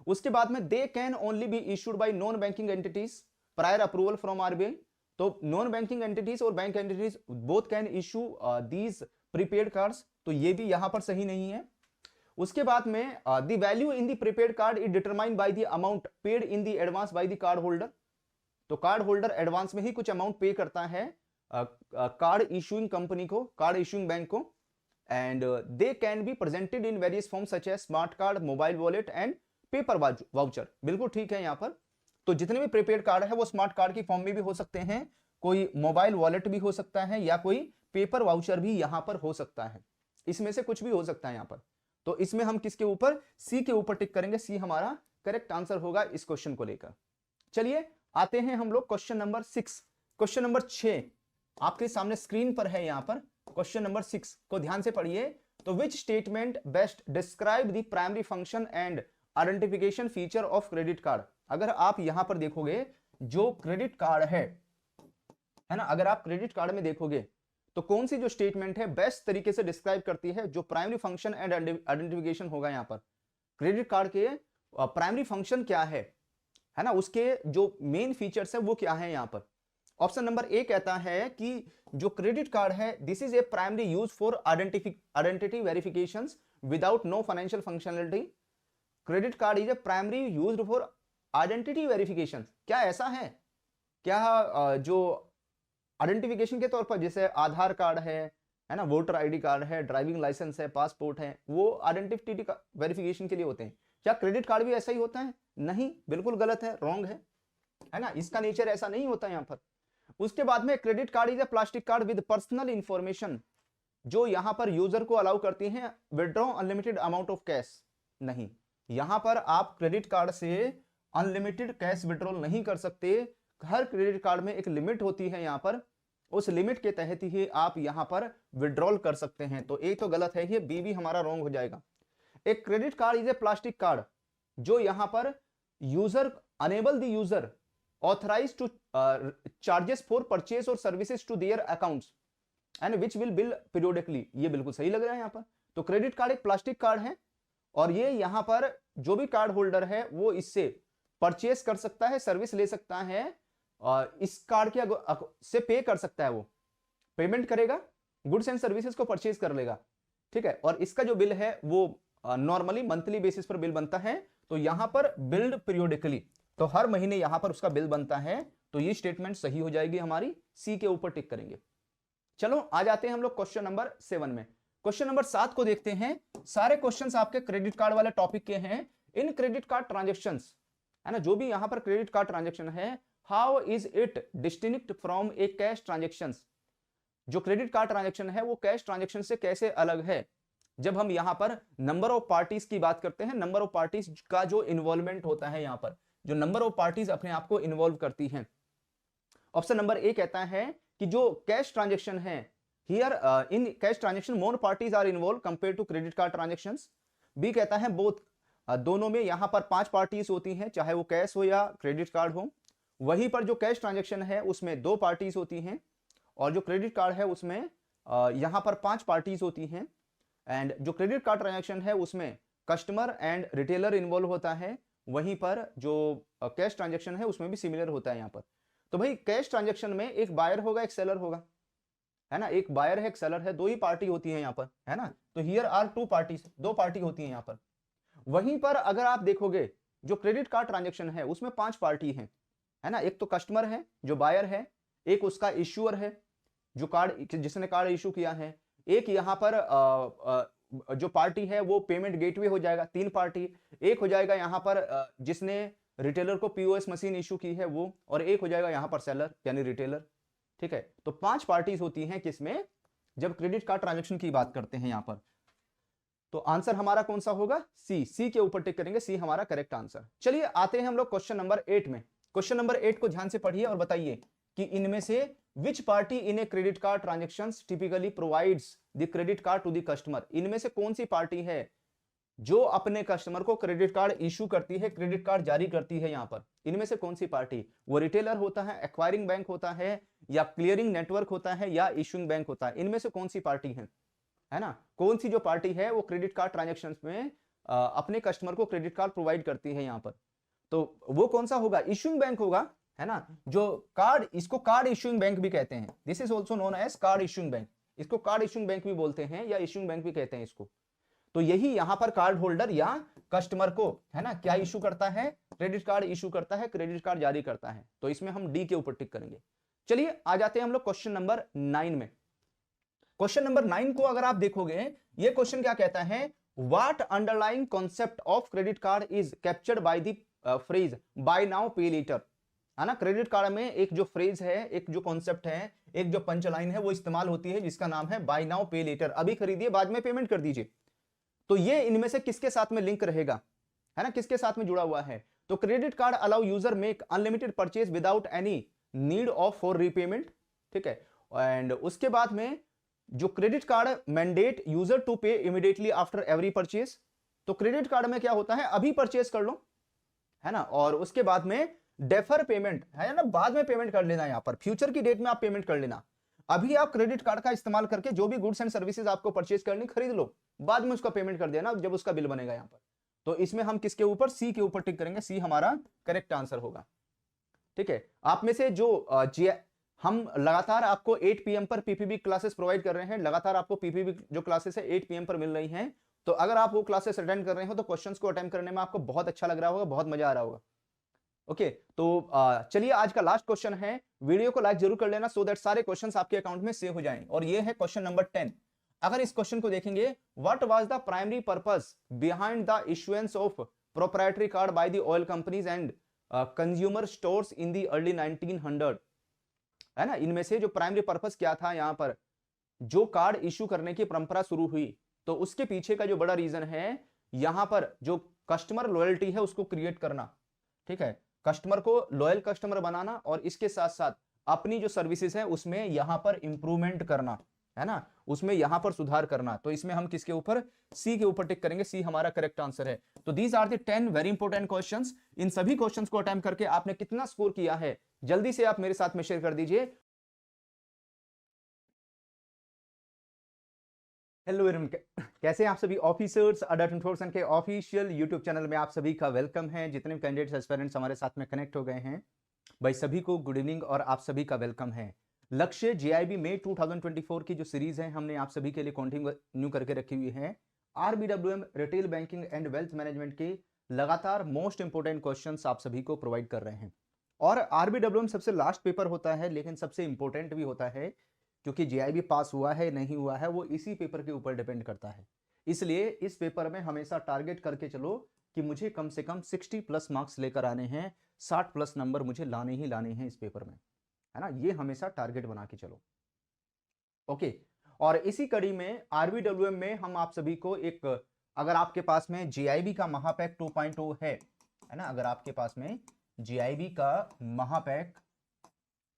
उसके बाद में दे can only be issued by non banking entities prior approval from RBI, तो नॉन बैंकिंग एंटिटीज और bank entities both can issue these prepaid cards, तो ये भी यहां पर सही नहीं है। उसके बाद में the value in the prepaid card is determined by the amount paid in the advance by the card holder, तो कार्ड होल्डर एडवांस में ही कुछ अमाउंट पे करता है कार्ड इशूइंग कंपनी को, कार्ड इशूइंग बैंक को, and they can be presented in various form such as smart card, mobile wallet and paper voucher, बिल्कुल ठीक है यहां पर। तो जितने भी प्रीपेड कार्ड है वो स्मार्ट कार्ड की फॉर्म में भी हो सकते हैं, कोई मोबाइल वॉलेट भी हो सकता है, या कोई पेपर वाउचर भी यहां पर हो सकता है, इसमें से कुछ भी हो सकता है यहां पर। तो इसमें हम किसके ऊपर, सी के ऊपर टिक करेंगे, सी हमारा करेक्ट आंसर होगा इस क्वेश्चन को लेकर। चलिए आते हैं हम लोग क्वेश्चन नंबर 6। क्वेश्चन नंबर 6 आपके सामने स्क्रीन पर है, यहां पर क्वेश्चन नंबर 6 को ध्यान से पढ़िए। तो which statement best describe the primary function and identification feature of credit card. अगर आप यहां पर देखोगे जो क्रेडिट कार्ड है है ना। अगर आप क्रेडिट कार्ड में देखोगे तो कौन सी जो स्टेटमेंट है बेस्ट तरीके से डिस्क्राइब करती है जो प्राइमरी फंक्शन एंड आइडेंटिफिकेशन होगा यहाँ पर, क्रेडिट कार्ड के प्राइमरी फंक्शन क्या है ना, उसके जो मेन फीचर्स है वो क्या है यहाँ पर। ऑप्शन नंबर ए कहता है कि जो क्रेडिट कार्ड है this is a primary use for identity verification without no financial functionality. Credit card is a primary used for identity verification. क्या ऐसा है क्या जो आइडेंटिफिकेशन के तौर पर जैसे आधार कार्ड है ना, वोटर आईडी कार्ड है, ड्राइविंग लाइसेंस है, पासपोर्ट है, वो आइडेंटिटी वेरिफिकेशन के लिए होते हैं। क्या क्रेडिट कार्ड भी ऐसा ही होता है? नहीं, बिल्कुल गलत है, रॉन्ग है ना, इसका नेचर ऐसा नहीं होता यहाँ पर। उसके बाद में credit card is a plastic card with personal information जो यहां पर यूजर को अलाउ करती है withdraw unlimited amount of cash. नहीं, यहां पर आप क्रेडिट कार्ड से अनलिमिटेड कैश विड्रॉल नहीं कर सकते। हर क्रेडिट कार्ड में एक लिमिट होती है यहाँ पर, उस लिमिट के तहत ही आप यहां पर विड्रॉल कर सकते हैं। तो ए तो गलत है, ये बी भी हमारा रॉन्ग हो जाएगा। एक credit card is a plastic card जो यहां पर user enable the user authorise to charges for purchase और services to their accounts and which will bill periodically. ये बिल्कुल सही लग रहा है यहाँ पर। तो क्रेडिट कार्ड एक प्लास्टिक कार्ड है और ये यहाँ पर जो भी कार्ड होल्डर है वो इससे परचेस कर सकता है, सर्विस ले सकता है, और इस कार्ड के से पे कर सकता है, वो पेमेंट करेगा, गुड्स एंड सर्विसेज को परचेज कर लेगा, ठीक है। और इसका जो बिल है वो नॉर्मली मंथली बेसिस पर बिल बनता है। तो यहां पर बिल्ड पीरियोडिकली, तो हर महीने यहां पर उसका बिल बनता है। तो ये स्टेटमेंट सही हो जाएगी हमारी, सी के ऊपर टिक करेंगे। चलो आ जाते हैं हम लोग क्वेश्चन नंबर 7 में। क्वेश्चन नंबर 7 को देखते हैं। सारे क्वेश्चंस आपके क्रेडिट कार्ड वाले टॉपिक के हैं। इन क्रेडिट कार्ड ट्रांजेक्शंस, है ना, जो भी यहां पर क्रेडिट कार्ड ट्रांजेक्शन है, how is it distinct from A cash transactions. जो क्रेडिट कार्ड ट्रांजेक्शन है वो कैश ट्रांजेक्शन से कैसे अलग है। जब हम यहां पर नंबर ऑफ पार्टीज की बात करते हैं, नंबर ऑफ पार्टीज का जो इन्वॉल्वमेंट होता है, यहां पर जो नंबर ऑफ पार्टीज अपने आप को इन्वॉल्व करती हैं। ऑप्शन नंबर ए कहता है कि जो कैश ट्रांजेक्शन है, here in cash transaction more parties are involve compare to credit card transactions. B कहता है बोथ, दोनों में यहां पर 5 पार्टीज होती हैं, चाहे वो कैश हो या क्रेडिट कार्ड हो। वहीं पर जो कैश ट्रांजेक्शन है उसमें 2 पार्टीज होती हैं और जो क्रेडिट कार्ड है उसमें यहां पर 5 पार्टीज होती हैं। एंड जो क्रेडिट कार्ड ट्रांजेक्शन है उसमें कस्टमर एंड रिटेलर इन्वॉल्व होता है, वहीं पर जो कैश ट्रांजेक्शन है उसमें भी सिमिलर होता है यहाँ पर। तो भाई कैश ट्रांजेक्शन में एक बायर होगा, एक सेलर होगा, है ना, एक बायर है, एक सेलर है, 2 ही पार्टी होती है यहाँ पर, है ना। तो हियर आर 2 पार्टीज, 2 पार्टी होती है यहाँ पर। वहीं पर अगर आप देखोगे जो क्रेडिट कार्ड ट्रांजेक्शन है उसमें 5 पार्टी है ना। एक तो कस्टमर है जो बायर है, एक उसका इश्यूअर है जो कार्ड, जिसने कार्ड इशू किया है, एक यहाँ पर जो पार्टी है वो पेमेंट गेटवे हो जाएगा, 3 पार्टी। एक हो जाएगा यहाँ पर जिसने रिटेलर को पीओएस मशीन इशू की है वो, और एक हो जाएगा यहाँ पर सेलर यानी रिटेलर, ठीक है। तो 5 पार्टीज होती हैं किसमें, जब क्रेडिट कार्ड ट्रांजेक्शन की बात करते हैं यहाँ पर। तो आंसर हमारा कौन सा होगा, सी के ऊपर टिक करेंगे, सी हमारा करेक्ट आंसर। चलिए आते हैं हम लोग क्वेश्चन नंबर 8 में। क्वेश्चन नंबर 8 को ध्यान से पढ़िए और बताइए कि इनमें से which party in a credit card transactions typically provides the credit card to the customer. इनमें से कौन सी पार्टी है जो अपने कस्टमर को क्रेडिट कार्ड इशू करती है, क्रेडिट कार्ड जारी करती है। यहाँ पर इनमें से कौन सी पार्टी, वो रिटेलर होता है, एक्वायरिंग बैंक होता है, या क्लियरिंग नेटवर्क होता है, या इशूइंग बैंक होता है। इनमें से कौन सी पार्टी है ना, कौन सी जो पार्टी है वो क्रेडिट कार्ड ट्रांजेक्शन में अपने कस्टमर को क्रेडिट कार्ड प्रोवाइड करती है यहाँ पर। तो वो कौन सा होगा, इशूइंग बैंक होगा, है ना। जो कार्ड, इसको कार्ड इशूइंग बैंक भी कहते हैं, this is also known as card issuing bank. इसको कार्ड इशूइंग बैंक भी बोलते हैं या इशूइंग बैंक भी कहते हैं इसको। तो यही यहां पर कार्ड होल्डर या कस्टमर को, है ना, क्या इशू करता है, क्रेडिट कार्ड इशू करता है, क्रेडिट कार्ड जारी करता है। तो इसमें हम डी के ऊपर टिक करेंगे। चलिए आ जाते हैं हम लोग क्वेश्चन नंबर 9 में। क्वेश्चन नंबर 9 को अगर आप देखोगे, ये क्वेश्चन क्या कहता है, what underlying concept of credit card is captured by the phrase buy now pay later, है ना। क्रेडिट कार्ड में एक जो फ्रेज है, एक जो कॉन्सेप्ट है, एक जो पंचलाइन है वो इस्तेमाल होती है जिसका नाम है बाय नाउ पे लेटर, अभी खरीदिए बाद में पेमेंट कर दीजिए। तो ये इनमें से किसके साथ में लिंक रहेगा, है ना, किसके साथ में जुड़ा हुआ है। तो credit card allow user make unlimited purchase without any need of for repayment, ठीक है। एंड उसके बाद में जो credit card mandate user to pay immediately after every purchase. तो क्रेडिट कार्ड में क्या होता है, अभी परचेज कर लो, है ना, और उसके बाद में डेफर पेमेंट है ना, बाद में पेमेंट कर लेना, यहाँ पर फ्यूचर की डेट में आप पेमेंट कर लेना। अभी आप क्रेडिट कार्ड का इस्तेमाल करके जो भी गुड्स एंड सर्विसेज आपको परचेज करनी खरीद लो, बाद में उसका पेमेंट कर देना जब उसका बिल बनेगा यहाँ पर। तो इसमें हम किसके ऊपर, सी के ऊपर टिक करेंगे, सी हमारा करेक्ट आंसर होगा। ठीक है, आप में से जो हम लगातार आपको 8 PM पर पीपीबी क्लासेस प्रोवाइड कर रहे हैं, लगातार आपको पीपीबी जो क्लासेस है 8 PM पर मिल रही हैं। तो अगर आप वो क्लासेस अटेंड कर रहे हो तो क्वेश्चंस को अटेंड करने में आपको बहुत अच्छा लग रहा होगा, बहुत मजा आ रहा होगा। ओके, तो चलिए आज का लास्ट क्वेश्चन है, वीडियो को लाइक जरूर कर लेना सो दैट सारे क्वेश्चंस आपके अकाउंट में सेव हो जाएं। और ये है क्वेश्चन नंबर 10। अगर इस क्वेश्चन को देखेंगे, what was the primary purpose behind the issuance of proprietary card by the oil companies and consumer stores in the early 1900, है ना। इनमें से जो प्राइमरी पर्पस क्या था, यहां पर जो कार्ड इशू करने की परंपरा शुरू हुई, तो उसके पीछे का जो बड़ा रीजन है, यहां पर जो कस्टमर लॉयल्टी है उसको क्रिएट करना। ठीक है, कस्टमर को लॉयल कस्टमर बनाना और इसके साथ साथ अपनी जो सर्विसेज है उसमें यहां पर इंप्रूवमेंट करना, है ना, उसमें यहां पर सुधार करना। तो इसमें हम किसके ऊपर, सी के ऊपर टिक करेंगे, सी हमारा करेक्ट आंसर है। तो these are the 10 very important questions. इन सभी क्वेश्चंस को अटेम्प्ट करके आपने कितना स्कोर किया है, जल्दी से आप मेरे साथ में शेयर कर दीजिए। हेलो एवरीवन, कैसे हैं आप सभी ऑफिसर्स। अडर इन्फॉर्मेशन के ऑफिशियल यूट्यूब चैनल में आप सभी का वेलकम है। जितने भी कैंडिडेट्स एस्पिरेंट्स हमारे साथ में कनेक्ट हो गए हैं, भाई सभी को गुड इवनिंग और आप सभी का वेलकम है। लक्ष्य जेआईबी में 2024 की जो सीरीज है हमने आप सभी के लिए कंटिन्यू करके रखी हुई है। RBWM retail banking and wealth management के लगातार मोस्ट इंपोर्टेंट क्वेश्चंस आप सभी को प्रोवाइड कर रहे हैं। और आरबीडब्ल्यूएम सबसे लास्ट पेपर होता है, लेकिन सबसे इंपॉर्टेंट भी होता है, क्योंकि जेआईबी पास हुआ है नहीं हुआ है वो इसी पेपर के ऊपर डिपेंड करता है। इसलिए इस पेपर में हमेशा टारगेट करके चलो कि मुझे कम से कम 60+ मार्क्स लेकर आने हैं, 60+ नंबर मुझे लाने ही लाने हैं इस पेपर में, है ना। ये हमेशा टारगेट बना के चलो। ओके, और इसी कड़ी में आरबीडब्ल्यूएम में हम आप सभी को एक, अगर आपके पास में जीआईबी का महापैक 2.0 है ना, अगर आपके पास में जीआईबी का महापैक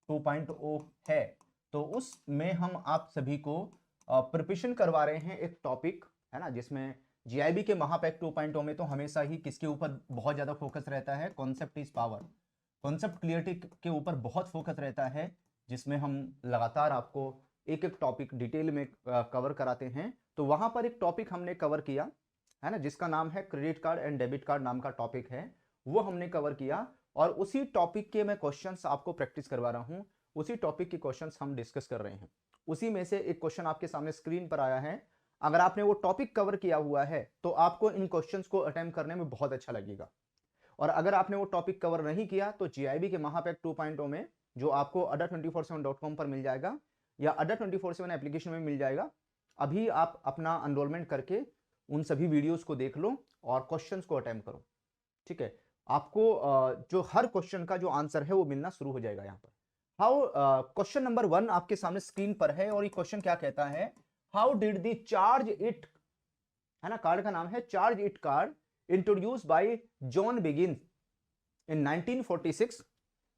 2.0 है, तो उसमें हम आप सभी को प्रिपरेशन करवा रहे हैं एक टॉपिक, है ना, जिसमें जीआईबी के महापैक 2.0 में तो हमेशा ही किसके ऊपर बहुत ज्यादा फोकस रहता है, concept is power, concept clarity के ऊपर बहुत फोकस रहता है, जिसमें हम लगातार आपको एक एक टॉपिक डिटेल में कवर कराते हैं। तो वहां पर एक टॉपिक हमने कवर किया, है ना, जिसका नाम है credit card and debit card नाम का टॉपिक है, वो हमने कवर किया। और उसी टॉपिक के मैं क्वेश्चंस आपको प्रैक्टिस करवा रहा हूं, उसी टॉपिक के क्वेश्चंस हम डिस्कस कर रहे हैं। उसी में से एक क्वेश्चन आपके सामने स्क्रीन पर आया है। अगर आपने वो टॉपिक कवर किया हुआ है तो आपको इन क्वेश्चंस को अटेम्प्ट करने में बहुत अच्छा लगेगा। और अगर आपने वो टॉपिक कवर नहीं किया तो जीआईबी के महापैक 2.0 में, जो आपको adda247.com पर मिल जाएगा या adda247 एप्लीकेशन में मिल जाएगा, अभी आप अपना एनरोलमेंट करके उन सभी वीडियोस को देख लो और क्वेश्चंस को अटेम्प्ट करो। ठीक है, आपको जो हर क्वेश्चन का जो आंसर है वो मिलना शुरू हो जाएगा। यहाँ पर हाउ, क्वेश्चन नंबर 1 आपके सामने स्क्रीन पर है और ये क्वेश्चन क्या कहता है, how did the charge it, है ना, कार्ड का नाम है charge it card, introduce by John Biggins in 1946।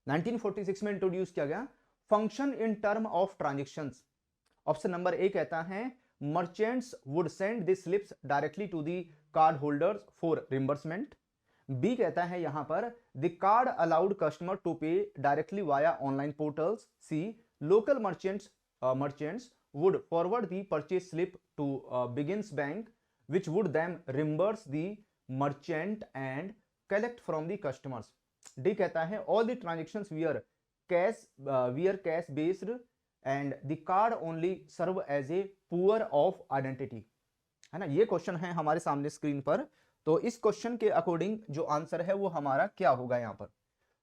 1946 में इंट्रोड्यूस किया गया। Function in term of transactions. Option number A कहता है merchants would send the slips directly to the card holders for reimbursement. B कहता है यहां पर the card allowed customer to pay directly via online portals. C local merchants would forward the purchase slip to Begins Bank, which would then reimburse the merchant and collect from the customers. D कहता है all the transactions were cash based and the card only serve as a power of identity, है ना। ये question है हमारे सामने screen पर। तो इस क्वेश्चन के अकॉर्डिंग जो आंसर है वो हमारा क्या होगा यहाँ पर।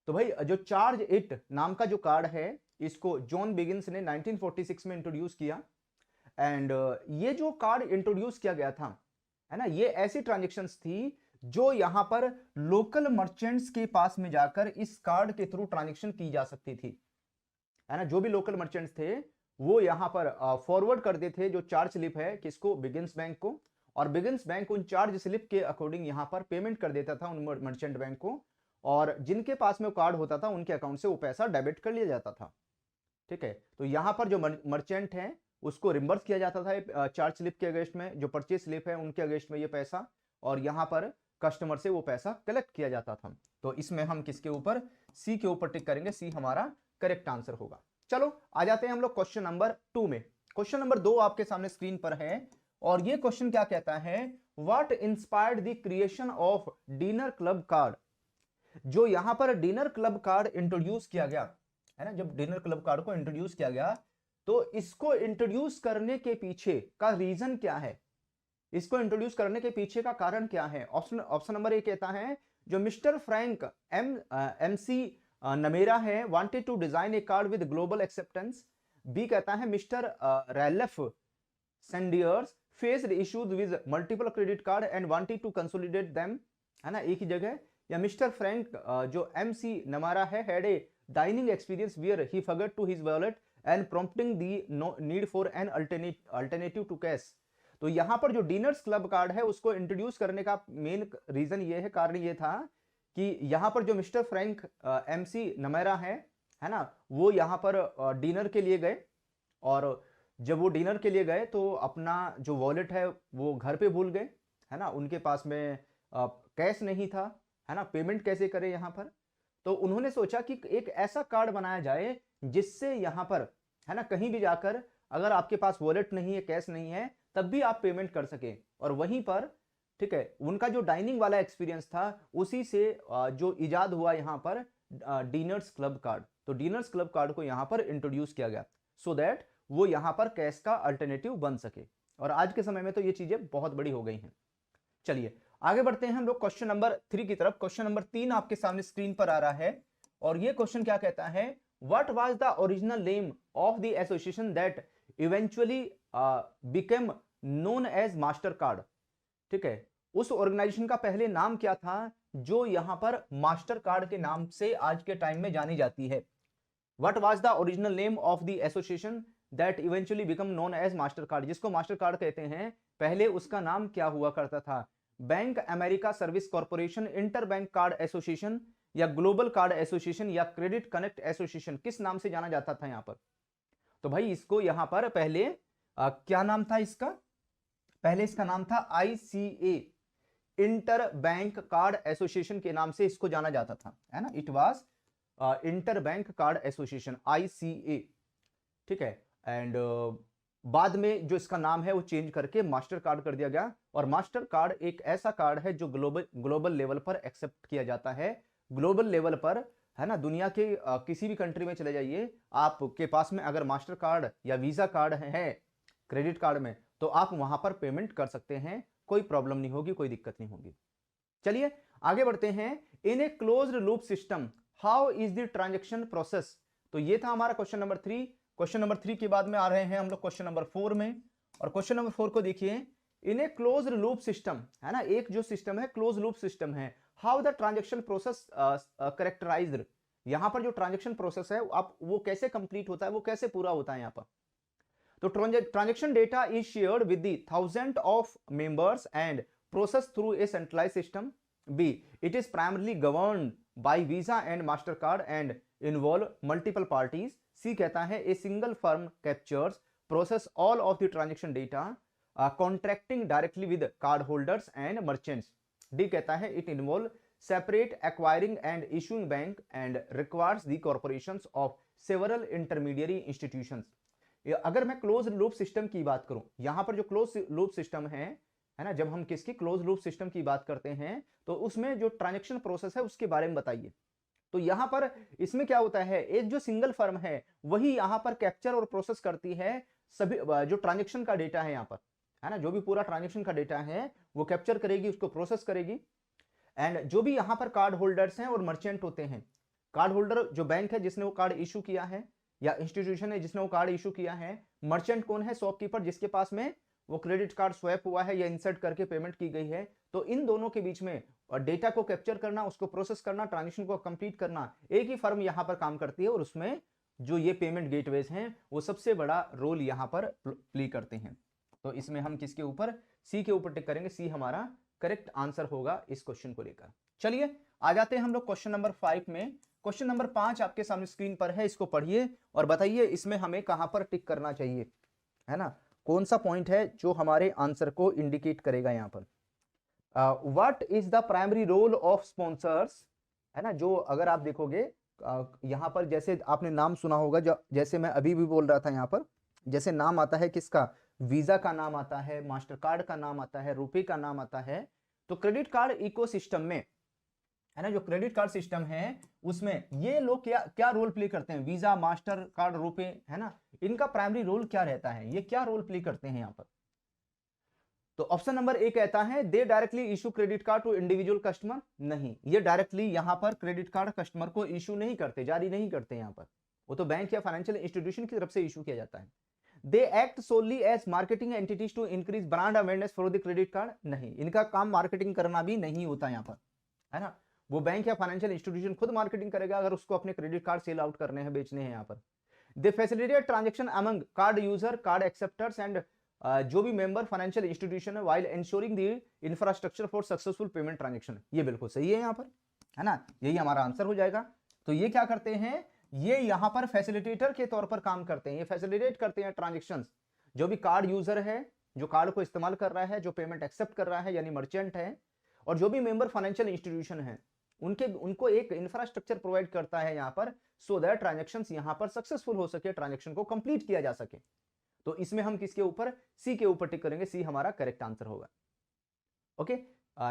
तो भाई जो चार्ज इट नाम का जो कार्ड है, इसको जॉन बिगिंस ने 1946 में इंट्रोड्यूस किया। एंड ये जो कार्ड इंट्रोड्यूस किया गया था, है ना, ये ऐसी ट्रांजेक्शन्स थी जो यहां पर लोकल मर्चेंट्स के पास में जाकर इस कार्ड के थ्रू ट्रांजेक्शन की जा सकती थी, है ना। जो भी लोकल मर्चेंट्स थे वो यहां पर फॉरवर्ड कर देते थे जो चार्ज स्लिप है किसको, बिगिंस बैंक को, और बिगिंस बैंक उन चार्ज स्लिप के अकॉर्डिंग यहां पर पेमेंट कर देता था उन मर्चेंट बैंक को, और जिनके पास में कार्ड होता था उनके अकाउंट से वो पैसा डेबिट कर लिया जाता था। ठीक है, तो यहां पर जो मर्चेंट है उसको रिम्बर्स किया जाता था चार्ज स्लिप के अगेंस्ट में, जो परचेज स्लिप है उनके अगेंस्ट में ये पैसा, और यहां पर कस्टमर से वो पैसा कलेक्ट किया जाता था। तो इसमें हम किसके ऊपर, सी के ऊपर टिक करेंगे, सी हमारा करेक्ट आंसर होगा। चलो आ जाते हैं हम लोग क्वेश्चन नंबर 2 में। क्वेश्चन नंबर 2 आपके सामने स्क्रीन पर है और ये क्वेश्चन क्या कहता है, what inspired the creation of dinner club card. जो यहां पर डिनर क्लब कार्ड इंट्रोड्यूस किया गया है ना, जब डिनर क्लब कार्ड को इंट्रोड्यूस किया गया तो इसको इंट्रोड्यूस करने के पीछे का रीजन क्या है, इसको इंट्रोड्यूस करने के पीछे का कारण क्या है। ऑप्शन नंबर ए कहता है जो मिस्टर फ्रैंक एमसी नमेरा है wanted to design a card with global acceptance. B कहता है Mister Ralph Sanders faced issues with multiple credit card and wanted to consolidate them, है ना, एक ही जगह। या मिस्टर फ्रैंक जो एमसी नमारा है had a dining experience where he forgot to his wallet and prompting the need for an alternative to cash. तो यहां पर जो डिनर्स क्लब कार्ड है उसको इंट्रोड्यूस करने का मेन रीजन ये है, कारण ये था कि यहां पर जो मिस्टर फ्रैंक एमसी नमेरा है ना, वो यहां पर डिनर के लिए गए और जब वो डिनर के लिए गए तो अपना जो वॉलेट है वो घर पे भूल गए, है ना, उनके पास में कैश नहीं था, है ना, पेमेंट कैसे करें यहां पर। तो उन्होंने सोचा कि एक ऐसा कार्ड बनाया जाए जिससे यहां पर, है ना, कहीं भी जाकर अगर आपके पास वॉलेट नहीं है, कैश नहीं है, तब भी आप पेमेंट कर सके। और वहीं पर, ठीक है, उनका जो डाइनिंग वाला एक्सपीरियंस था उसी से जो इजाद हुआ यहां पर डिनर्स क्लब कार्ड। तो डिनर्स क्लब कार्ड को यहां पर इंट्रोड्यूस किया गया सो दैट वो यहां पर कैश का अल्टरनेटिव बन सके। और आज के समय में तो ये चीजें बहुत बड़ी हो गई हैं। चलिए आगे बढ़ते हैं हम लोग क्वेश्चन नंबर 3 की तरफ। क्वेश्चन नंबर 3 आपके सामने स्क्रीन पर आ रहा है और ये क्वेश्चन क्या कहता है, what was the original name of the association that eventually became known as Mastercard. ठीक है, उस ऑर्गेनाइजेशन का पहले नाम क्या था जो यहां पर मास्टर कार्ड के नाम से आज के टाइम में जानी जाती है। What was the original name of the association that eventually become known as Mastercard, जिसको मास्टर कार्ड कहते हैं, पहले उसका नाम क्या हुआ करता था। Bank America service corporation, inter bank card association, या ग्लोबल कार्ड एसोसिएशन, या क्रेडिट कनेक्ट एसोसिएशन, किस नाम से जाना जाता था यहां पर। तो भाई इसको यहां पर पहले क्या नाम था इसका, पहले इसका नाम था ICA, inter bank card association के नाम से इसको जाना जाता था, है ना, it was inter bank card association ICA. ठीक है, एंड बाद में जो इसका नाम है वो चेंज करके मास्टर कार्ड कर दिया गया। और मास्टर कार्ड एक ऐसा कार्ड है जो ग्लोबल लेवल पर एक्सेप्ट किया जाता है। ग्लोबल लेवल पर, है ना, दुनिया के किसी भी कंट्री में चले जाइए, आपके पास में अगर मास्टर कार्ड या वीजा कार्ड है क्रेडिट कार्ड में, तो आप वहां पर पेमेंट कर सकते हैं, कोई प्रॉब्लम नहीं होगी, कोई दिक्कत नहीं होगी। चलिए आगे बढ़ते हैं। In a closed loop system how is the transaction process. तो ये था हमारा क्वेश्चन नंबर 3। क्वेश्चन नंबर 3 के बाद में आ रहे हैं हम लोग क्वेश्चन नंबर 4 में। और क्वेश्चन नंबर 4 को देखिए, in a closed loop system, है ना, एक जो सिस्टम है क्लोज लूप सिस्टम है, how the transaction process characterized. यहां पर जो ट्रांजैक्शन प्रोसेस है आप वो कैसे कंप्लीट होता है, वो कैसे पूरा होता है यहां पर। तो transaction data is shared with the thousand of members and process through a centralised system. B, it is primarily governed by Visa and Mastercard and involve multiple parties. C कहता है a single firm captures process all of the transaction data contracting directly with card holders and merchants. D कहता है it involve separate acquiring and issuing bank and requires the corporations of several intermediary institutions. अगर मैं close loop system की बात करूं, यहां पर जो क्लोज लूप सिस्टम है ना, जब हम किसकी क्लोज लूप सिस्टम की बात करते हैं तो उसमें जो ट्रांजैक्शन प्रोसेस है उसके बारे में बताइए। तो यहां पर इसमें क्या होता है, एक जो सिंगल फर्म है वही यहां पर कैप्चर और प्रोसेस करती है सभी जो ट्रांजैक्शन का डेटा है यहां पर, है ना, जो भी पूरा ट्रांजैक्शन का डेटा है वो कैप्चर करेगी, उसको प्रोसेस करेगी। एंड जो भी यहां पर कार्ड होल्डर्स हैं और मर्चेंट होते हैं, कार्ड होल्डर जो बैंक है जिसने वो कार्ड इशू किया है, या इंस्टीट्यूशन है जिसने वो कार्ड इशू किया है। मर्चेंट कौन है, शॉपकीपर जिसके पास में वो क्रेडिट कार्ड स्वैप हुआ है या इंसर्ट करके पेमेंट की गई है। तो इन दोनों के बीच में डेटा को कैप्चर करना, उसको प्रोसेस करना, ट्रांजैक्शन को कंप्लीट करना, एक ही फर्म यहां पर काम करती है। और उसमें जो ये पेमेंट गेटवेज हैं वो सबसे बड़ा रोल यहां पर प्ले करते हैं। तो इसमें हम किसके ऊपर, सी के ऊपर टिक करेंगे। सी हमारा करेक्ट आंसर होगा इस क्वेश्चन को लेकर। चलिए आ जाते हैं हम लोग क्वेश्चन नंबर 5 में। क्वेश्चन नंबर 5 आपके सामने स्क्रीन पर है, इसको पढ़िए और बताइए इसमें हमें कहां पर टिक करना चाहिए, है ना, कौन सा पॉइंट है जो हमारे आंसर को इंडिकेट करेगा यहां पर। What is the primary role of sponsors, है ना, जो अगर आप देखोगे यहाँ पर जैसे आपने नाम सुना होगा, जो जैसे मैं अभी भी बोल रहा था, यहाँ पर जैसे नाम आता है किसका, वीजा का नाम आता है, मास्टर कार्ड का नाम आता है, रुपए का नाम आता है। तो क्रेडिट कार्ड इकोसिस्टम में, है ना, जो क्रेडिट कार्ड सिस्टम है उसमें ये लोग क्या क्या रोल प्ले करते हैं, वीजा, मास्टर कार्ड, रुपए, है ना, इनका प्राइमरी रोल क्या रहता है, ये क्या रोल प्ले करते हैं यहाँ पर। तो ऑप्शन नंबर ए कहता है they directly issue credit card to individual customer. नहीं, ये डायरेक्टली यहां पर क्रेडिट कार्ड कस्टमर को इशू नहीं करते, जारी नहीं करते यहां पर, वो तो बैंक या फाइनेंशियल इंस्टीट्यूशन की तरफ से इशू किया जाता है। They act solely as marketing entities to increase brand awareness for the credit card. नहीं, इनका काम मार्केटिंग करना भी नहीं होता यहाँ पर, है ना, वो बैंक या फाइनेंशियल इंस्टीट्यूशन खुद मार्केटिंग करेगा अगर उसको अपने क्रेडिट कार्ड सेल आउट करने हैं, बेचने हैं यहाँ पर। They facilitate transaction among card user, card acceptors and जो भी मेंबर फाइनेंशियल इंस्टीट्यूशन है, while insuring the infrastructure for successful payment transaction. ये बिल्कुल सही है यहाँ पर, है ना, यही हमारा आंसर हो जाएगा। तो ये क्या करते हैं, ये यहाँ पर फैसिलिटेटर के तौर पर काम करते हैं, ये फैसिलिटेट करते हैं ट्रांजेक्शंस। जो भी कार्ड यूजर है, जो कार्ड को इस्तेमाल कर रहा है, जो पेमेंट एक्सेप्ट कर रहा है यानी मर्चेंट है, और जो भी मेंबर फाइनेंशियल इंस्टीट्यूशन है, उनको एक इंफ्रास्ट्रक्चर प्रोवाइड करता है यहाँ पर, सो दैट ट्रांजेक्शंस यहाँ पर सक्सेसफुल हो सके, ट्रांजेक्शन को कंप्लीट किया जा सके। तो इसमें हम किसके ऊपर, सी के ऊपर टिक करेंगे, सी हमारा करेक्ट आंसर होगा। Okay,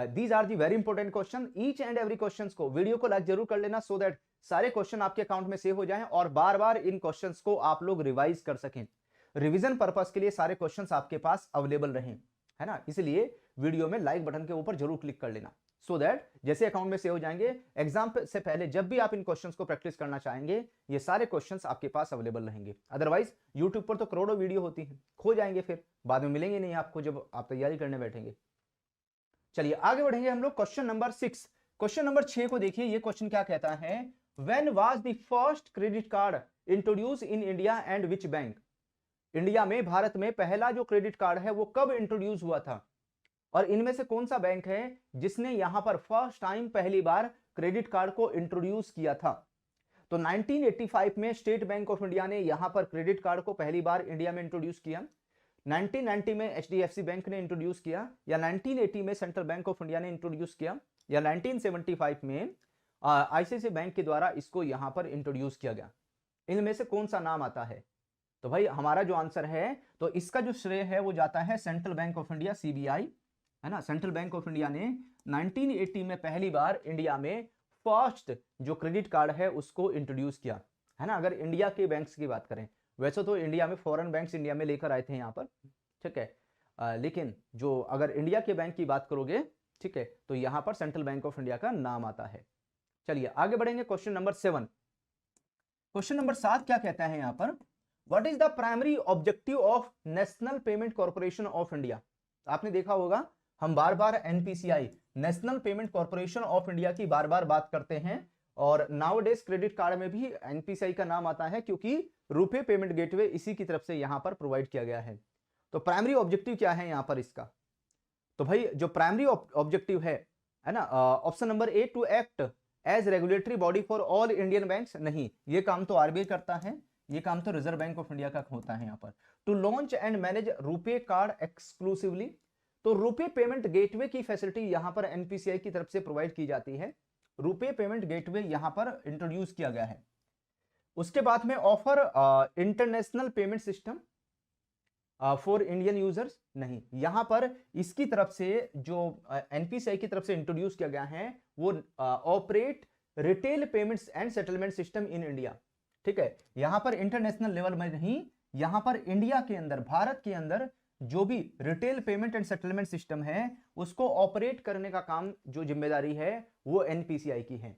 these are the very important question. Each and every question को वीडियो को लाइक जरूर कर लेना, सो दैट सारे क्वेश्चन आपके अकाउंट में सेव हो जाएं और बार बार इन क्वेश्चंस को आप लोग रिवाइज कर सकें। रिवीजन पर्पस के लिए सारे क्वेश्चंस आपके पास अवेलेबल रहें, है ना, इसलिए वीडियो में लाइक बटन के ऊपर जरूर क्लिक कर लेना, सो दैट जैसे अकाउंट में सेव हो जाएंगे, एग्जाम से पहले जब भी आप इन क्वेश्चंस को प्रैक्टिस करना चाहेंगे, ये सारे क्वेश्चंस आपके पास अवेलेबल रहेंगे। अदरवाइज यूट्यूब पर तो करोड़ों वीडियो होती हैं, खो जाएंगे, फिर बाद में मिलेंगे नहीं आपको जब आप तैयारी करने बैठेंगे। चलिए आगे बढ़ेंगे हम लोग क्वेश्चन नंबर 6। क्वेश्चन नंबर 6 को देखिए, ये क्वेश्चन क्या कहता है, when was the first credit card introduce in India and which bank. India में, भारत में पहला जो क्रेडिट कार्ड है वो कब इंट्रोड्यूस हुआ था, और इनमें से कौन सा बैंक है जिसने यहां पर फर्स्ट टाइम पहली बार क्रेडिट कार्ड को इंट्रोड्यूस किया था। तो 1985 में स्टेट बैंक ऑफ इंडिया ने यहां पर क्रेडिट कार्ड को पहली बार इंडिया में इंट्रोड्यूस किया, 1990 में एचडीएफसी बैंक ने इंट्रोड्यूस किया, या 1980 में सेंट्रल बैंक ऑफ इंडिया ने इंट्रोड्यूस किया, या 1975 में आईसीआईसीआई बैंक के द्वारा इसको यहां पर इंट्रोड्यूस किया गया। इनमें से कौन सा नाम आता है। तो भाई हमारा जो आंसर है, तो इसका जो श्रेय है वो जाता है central bank of India, CBI, है ना। सेंट्रल बैंक ऑफ इंडिया ने 1980 में पहली बार इंडिया में फर्स्ट जो क्रेडिट कार्ड है उसको इंट्रोड्यूस किया, है ना। अगर इंडिया के बैंक्स की बात करें, वैसे तो इंडिया में फॉरेन बैंक्स इंडिया में लेकर आए थे यहाँ पर, ठीक है, लेकिन जो अगर इंडिया के बैंक की बात करोगे, ठीक है, तो यहाँ पर सेंट्रल बैंक ऑफ इंडिया का नाम आता है। चलिए आगे बढ़ेंगे, क्वेश्चन नंबर 7। क्वेश्चन नंबर 7 क्या कहता है यहाँ पर, what is the primary objective of National Payment Corporation of India. आपने देखा होगा हम बार बार NPCI, National Payment Corporation of India की बार बार बात करते हैं, और नाउअडेज क्रेडिट कार्ड में भी एनपीसीआई का नाम आता है क्योंकि रुपे पेमेंट गेटवे इसी की तरफ से यहां पर प्रोवाइड किया गया है। तो प्राइमरी ऑब्जेक्टिव क्या है यहां पर इसका, तो भाई जो प्राइमरी ऑब्जेक्टिव है ना, option number A, to act as regulatory body for all Indian banks. नहीं, ये काम तो आरबीआई करता है, ये काम तो रिजर्व बैंक ऑफ इंडिया का होता है यहाँ पर। To launch and manage RuPay card exclusively, तो रुपे पेमेंट गेटवे की फैसिलिटी यहां पर एनपीसीआई की तरफ से प्रोवाइड की जाती है, रुपे पेमेंट गेटवे यहां पर इंट्रोड्यूस किया गया है। उसके बाद में offer international payment system for Indian users. नहीं, यहां पर इसकी तरफ से जो एनपीसीआई की तरफ से इंट्रोड्यूस किया गया है वो operate retail payments and settlement system in India, ठीक है। यहां पर इंटरनेशनल लेवल में नहीं, यहां पर इंडिया के अंदर, भारत के अंदर जो भी retail payment and settlement system है उसको ऑपरेट करने का काम, जो जिम्मेदारी है वो एनपीसीआई की है।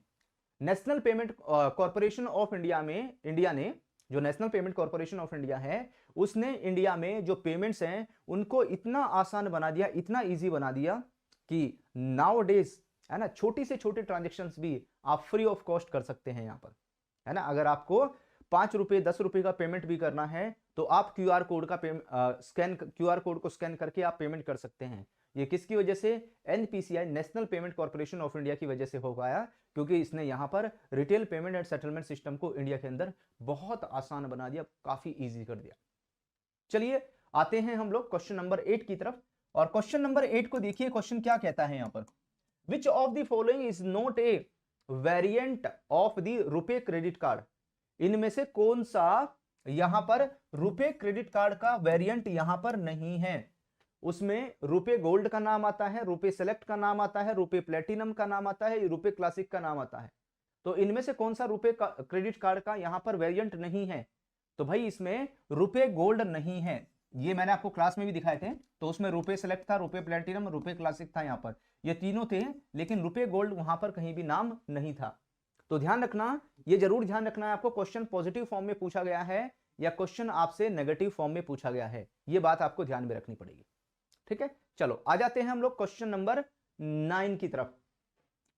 National Payment Corporation of India में, इंडिया ने जो national Payment Corporation of India है उसने इंडिया में जो पेमेंट्स हैं उनको इतना आसान बना दिया, इतना इजी बना दिया कि नाउ डेज, है ना, छोटी से छोटी ट्रांजेक्शन्स भी आप फ्री ऑफ कॉस्ट कर सकते हैं यहाँ पर, है ना। अगर आपको 5 रुपए 10 रुपए का पेमेंट भी करना है तो आप क्यूआर कोड का क्यूआर कोड को स्कैन करके आप पेमेंट कर सकते हैं। ये किसकी वजह से, NPCI, National Payment Corporation of India की वजह से हो पाया, क्योंकि इसने यहां पर retail payment and settlement system को इंडिया के अंदर बहुत आसान बना दिया, काफी इजी कर दिया। चलिए आते हैं हम लोग क्वेश्चन नंबर 8 की तरफ। और क्वेश्चन नंबर 8 को देखिए, क्वेश्चन क्या कहता है यहां पर, विच of the following is not a variant of the रुपए क्रेडिट कार्ड, इनमें से कौन सा यहां पर रुपए क्रेडिट कार्ड का वेरिएंट यहां पर नहीं है। उसमें रुपए गोल्ड का नाम आता है, रुपए सेलेक्ट का नाम आता है, रुपए प्लेटिनम का नाम आता है, रुपए क्लासिक का नाम आता है। तो इनमें से कौन सा रुपए क्रेडिट कार्ड का यहां पर वेरिएंट नहीं है। तो भाई इसमें रुपए गोल्ड नहीं है, ये मैंने आपको क्लास में भी दिखाए थे। तो उसमें रुपए सेलेक्ट था, रुपए प्लेटिनम, रुपए क्लासिक था, यहां पर ये तीनों थे, लेकिन रुपए गोल्ड वहां पर कहीं भी नाम नहीं था। तो ध्यान रखना, ये जरूर ध्यान रखना है आपको, क्वेश्चन पॉजिटिव फॉर्म में पूछा गया है या क्वेश्चन आपसे नेगेटिव फॉर्म में पूछा गया है, ये बात आपको ध्यान में रखनी पड़ेगी। ठीक है, चलो आ जाते हैं हम लोग क्वेश्चन नंबर 9 की तरफ।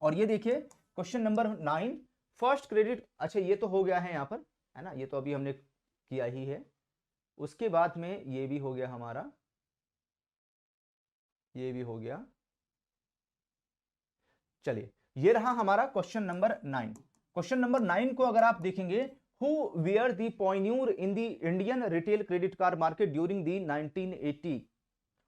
और ये देखिए क्वेश्चन नंबर 9, फर्स्ट क्रेडिट, अच्छा ये तो हो गया है यहां पर, है ना, ये तो अभी हमने किया ही है। उसके बाद में ये भी हो गया हमारा, ये भी हो गया। चलिए ये रहा हमारा क्वेश्चन नंबर 9। क्वेश्चन नंबर 9 को अगर आप देखेंगे, who were the pioneer in the Indian retail credit card market during the 1980,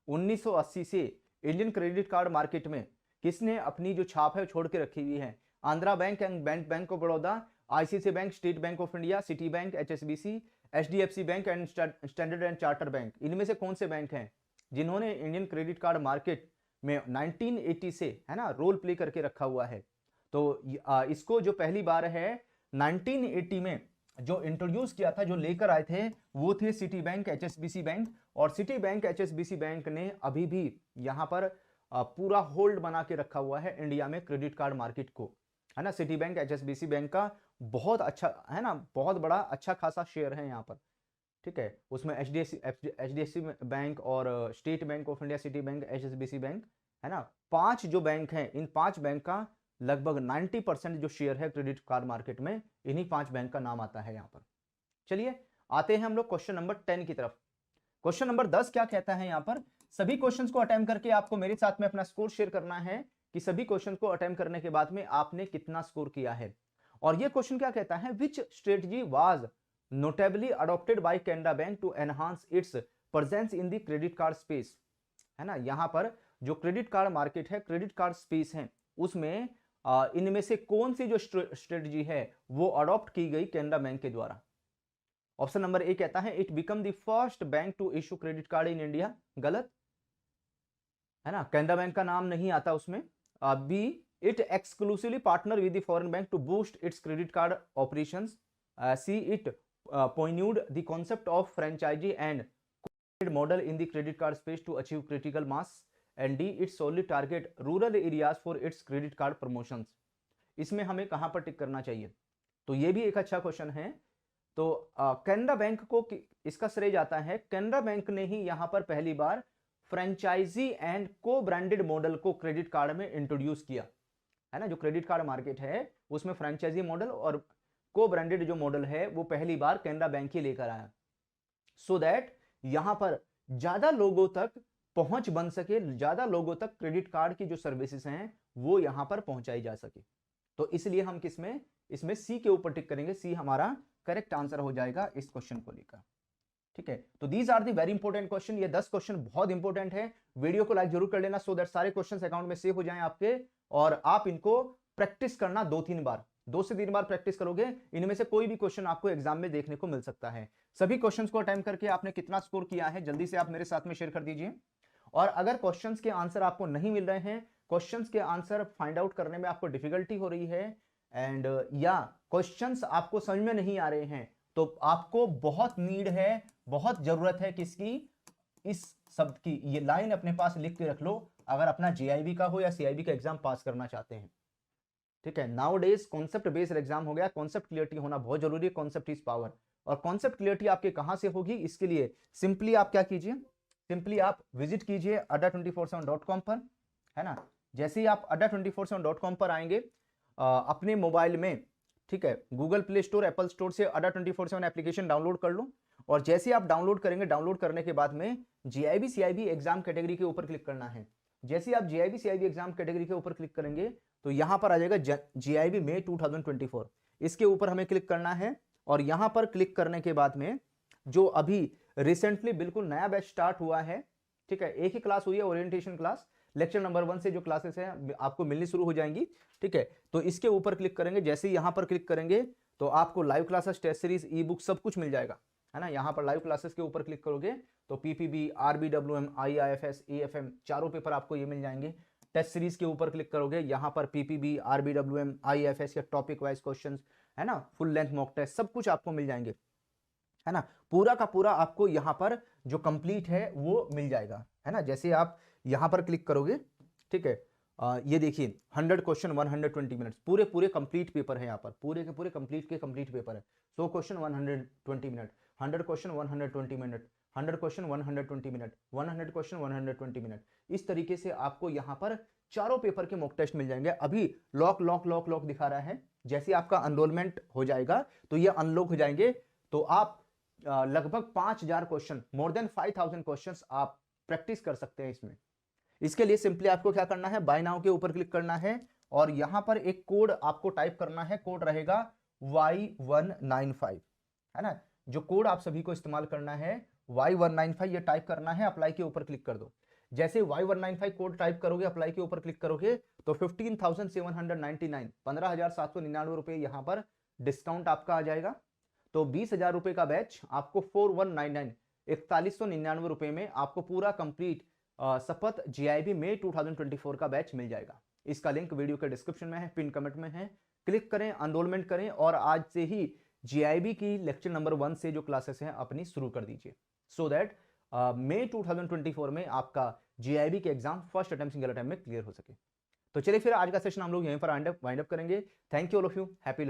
1980 से इंडियन क्रेडिट कार्ड मार्केट में किसने अपनी जो छाप है छोड़ के रखी हुई है। Andhra Bank and Bank of Baroda, ICICI Bank, State Bank of India, Citibank, HSBC, HDFC Bank and Standard and Charter Bank, इनमें से कौन से बैंक हैं जिन्होंने इंडियन क्रेडिट कार्ड मार्केट में 1980 से, है ना, रोल प्ले करके रखा हुआ है। तो इसको जो पहली बार है 1980 में जो इंट्रोड्यूस किया था, जो लेकर आए थे, वो थे सिटी बैंक, एचएसबीसी बैंक। और सिटी बैंक, एचएसबीसी बैंक ने अभी भी यहां पर पूरा होल्ड बना के रखा हुआ है इंडिया में क्रेडिट कार्ड मार्केट को, है ना। सिटी बैंक, एचएसबीसी बैंक का बहुत अच्छा, है ना, बहुत बड़ा अच्छा खासा शेयर है यहाँ पर। ठीक है, उसमें एचडीएफसी बैंक और state Bank of India, Citibank, HSBC bank, है ना, 5 जो बैंक हैं, इन 5 बैंक का लगभग 90% जो शेयर है क्रेडिट कार्ड मार्केट में, इन्हीं 5 बैंक का नाम आता है यहाँ पर। चलिए आते हैं हम लोग क्वेश्चन नंबर 10 की तरफ। क्वेश्चन नंबर 10 क्या कहता है यहाँ पर, सभी क्वेश्चंस को अटेम्प्ट करके आपको मेरे साथ में अपना स्कोर शेयर करना है कि सभी क्वेश्चन को अटेम्प्ट करने के बाद में आपने कितना स्कोर किया है। और ये क्वेश्चन क्या कहता है, which strategy was notably adopted by Canara Bank to enhance its presence in the credit card space, है ना। यहां पर जो क्रेडिट कार्ड मार्केट है, क्रेडिट कार्ड स्पेस है, उसमें इनमें से कौन सी जो स्ट्रेटजी है वो अडॉप्ट की गई कैनरा बैंक के द्वारा। ऑप्शन नंबर ए कहता है it become the first bank to issue credit card in India, गलत, है ना, कैनरा बैंक का नाम नहीं आता उसमें। B, it exclusively partner with the foreign bank to boost its credit card operations. C, it pioneered the concept of franchisee and model in the credit card space to achieve critical mass. And D, it solely target rural areas for its credit card promotions. इसमें हमें कहां पर टिक करना चाहिए, तो ये भी एक अच्छा क्वेश्चन है। तो कैनरा बैंक को इसका श्रेय जाता है, कैनरा बैंक ने ही यहां पर पहली बार फ्रेंचाइजी एंड को ब्रांडेड मॉडल को क्रेडिट कार्ड में इंट्रोड्यूस किया, है ना। जो क्रेडिट कार्ड मार्केट है उसमें फ्रेंचाइजी मॉडल और को ब्रांडेड जो मॉडल है वो पहली बार कैनरा बैंक ही लेकर आया, सो दैट यहां पर ज्यादा लोगों तक पहुंच बन सके, ज्यादा लोगों तक क्रेडिट कार्ड की जो सर्विसेज हैं वो यहां पर पहुंचाई जा सके। तो इसलिए हम किसमें, इसमें सी के ऊपर टिक करेंगे, सी हमारा करेक्ट आंसर हो जाएगा इस क्वेश्चन को लेकर। ठीक है, तो these are the very important question, ये 10 क्वेश्चन बहुत इंपॉर्टेंट है। वीडियो को लाइक जरूर कर लेना सो दैट सारे क्वेश्चन अकाउंट में सेव हो जाएं आपके, और आप इनको प्रैक्टिस करना 2-3 बार, 2 से 3 बार प्रैक्टिस करोगे, इनमें से कोई भी क्वेश्चन आपको एग्जाम में देखने को मिल सकता है। सभी क्वेश्चंस को अटेम्प्ट करके आपने कितना स्कोर किया है जल्दी से आप मेरे साथ में शेयर कर दीजिए। और अगर क्वेश्चंस के आंसर आपको नहीं मिल रहे हैं, क्वेश्चंस के आंसर फाइंड आउट करने में आपको डिफिकल्टी हो रही है, एंड या क्वेश्चंस आपको समझ में नहीं आ रहे हैं, तो आपको बहुत नीड है, बहुत जरूरत है किसकी, इस शब्द की। ये लाइन अपने पास लिख के रख लो अगर अपना जेआईबी का हो या सीआईबी का एग्जाम पास करना चाहते हैं। ठीक है, now days concept based exam हो गया, कॉन्सेप्ट क्लियरिटी होना बहुत जरूरी है, कॉन्सेप्ट इज पावर। और कॉन्सेप्ट क्लियरिटी आपके कहां से होगी, इसके लिए सिंपली आप क्या कीजिए, सिंपली आप विजिट कीजिए adda247.com पर, है ना। जैसे ही आप adda247.com पर आएंगे अपने मोबाइल में, ठीक है, Google play store, Apple store से adda247 एप्लीकेशन डाउनलोड कर लो। और जैसे आप डाउनलोड करेंगे, डाउनलोड करने के बाद में जीआईबी सीआईबी एग्जाम कैटेगरी के ऊपर क्लिक करना है। जैसे आप जीआईबी सीआईबी एग्जाम कैटेगरी के ऊपर क्लिक करेंगे तो यहां पर आ जाएगा जीआईबी मई 2024, इसके ऊपर हमें क्लिक करना है। और यहां पर क्लिक करने के बाद में जो अभी रिसेंटली बिल्कुल नया बैच स्टार्ट हुआ है, ठीक ठीक है, एक ही क्लास हुई है ओरिएंटेशन क्लास, लेक्चर नंबर 1 से जो क्लासेस हैं आपको मिलनी शुरू हो जाएंगी। ठीक है, तो इसके ऊपर क्लिक करेंगे, जैसे ही यहाँ पर क्लिक करेंगे तो आपको live classes, test series, e book सब कुछ मिल जाएगा, है ना। यहाँ पर लाइव क्लासेस के ऊपर क्लिक करोगे तो पीपीबी, RBWM, IIFS, AFM चारों पेपर आपको ये मिल जाएंगे। टेस्ट सीरीज के ऊपर क्लिक करोगे, यहाँ पर पीपीबी, RBWM, IIFS के टॉपिक वाइज क्वेश्चंस, है ना, फुल लेंथ मॉक टेस्ट सब कुछ आपको मिल जाएंगे, है ना। पूरा का पूरा आपको यहाँ पर जो कंप्लीट है वो मिल जाएगा, है ना। जैसे आप यहाँ पर क्लिक करोगे, ठीक है, ये देखिए 100 क्वेश्चन 120 मिनट्स, पूरे पूरे कंप्लीट पेपर है यहाँ पर, पूरे के पूरे कंप्लीट के कंप्लीट पेपर है। 100 question 120 minute, 100 question 120 minute, 100 question 120 minute, 100 question 120 minute. इस तरीके से आपको यहाँ पर चारों पेपर के मॉक टेस्ट मिल जाएंगे। अभी लॉक लॉक लॉक लॉक दिखा रहा है, जैसे आपका अनरोलमेंट हो जाएगा तो ये अनलॉक हो जाएंगे, तो आप लगभग 5000 क्वेश्चन, मोर देन 5000 क्वेश्चंस आप प्रैक्टिस कर सकते हैं इसमें। इसके लिए सिंपली आपको क्या करना है, बाय नाउ के ऊपर क्लिक करना है और यहां पर एक कोड आपको टाइप करना है, कोड रहेगा Y195, है ना। जो कोड आप सभी को इस्तेमाल करना है Y195, ये टाइप करना है, अप्लाई के ऊपर क्लिक कर दो। जैसे Y195 कोड टाइप करोगे, अप्लाई के ऊपर क्लिक करोगे तो 15,799 15,799 रुपए यहां पर डिस्काउंट आपका आ जाएगा। तो 20,000 रुपए का बैच आपको 4199 4199 रुपए में आपको पूरा कंप्लीट शपथ GIB मई 2024 का बैच मिल जाएगा। इसका लिंक वीडियो के डिस्क्रिप्शन में है, पिन कमेंट में है, क्लिक करें, एनरोलमेंट करें और आज से ही GIB की लेक्चर नंबर 1 से जो क्लासेस हैं अपनी शुरू कर दीजिए, सो दैट मई 2024 में आपका GIB के exam first attempt single attempt में क्लियर हो सके। तो चलिए फिर आज का सेशन हम लोग यहीं पर वाइंड अप करेंगे। Thank you all of you, happy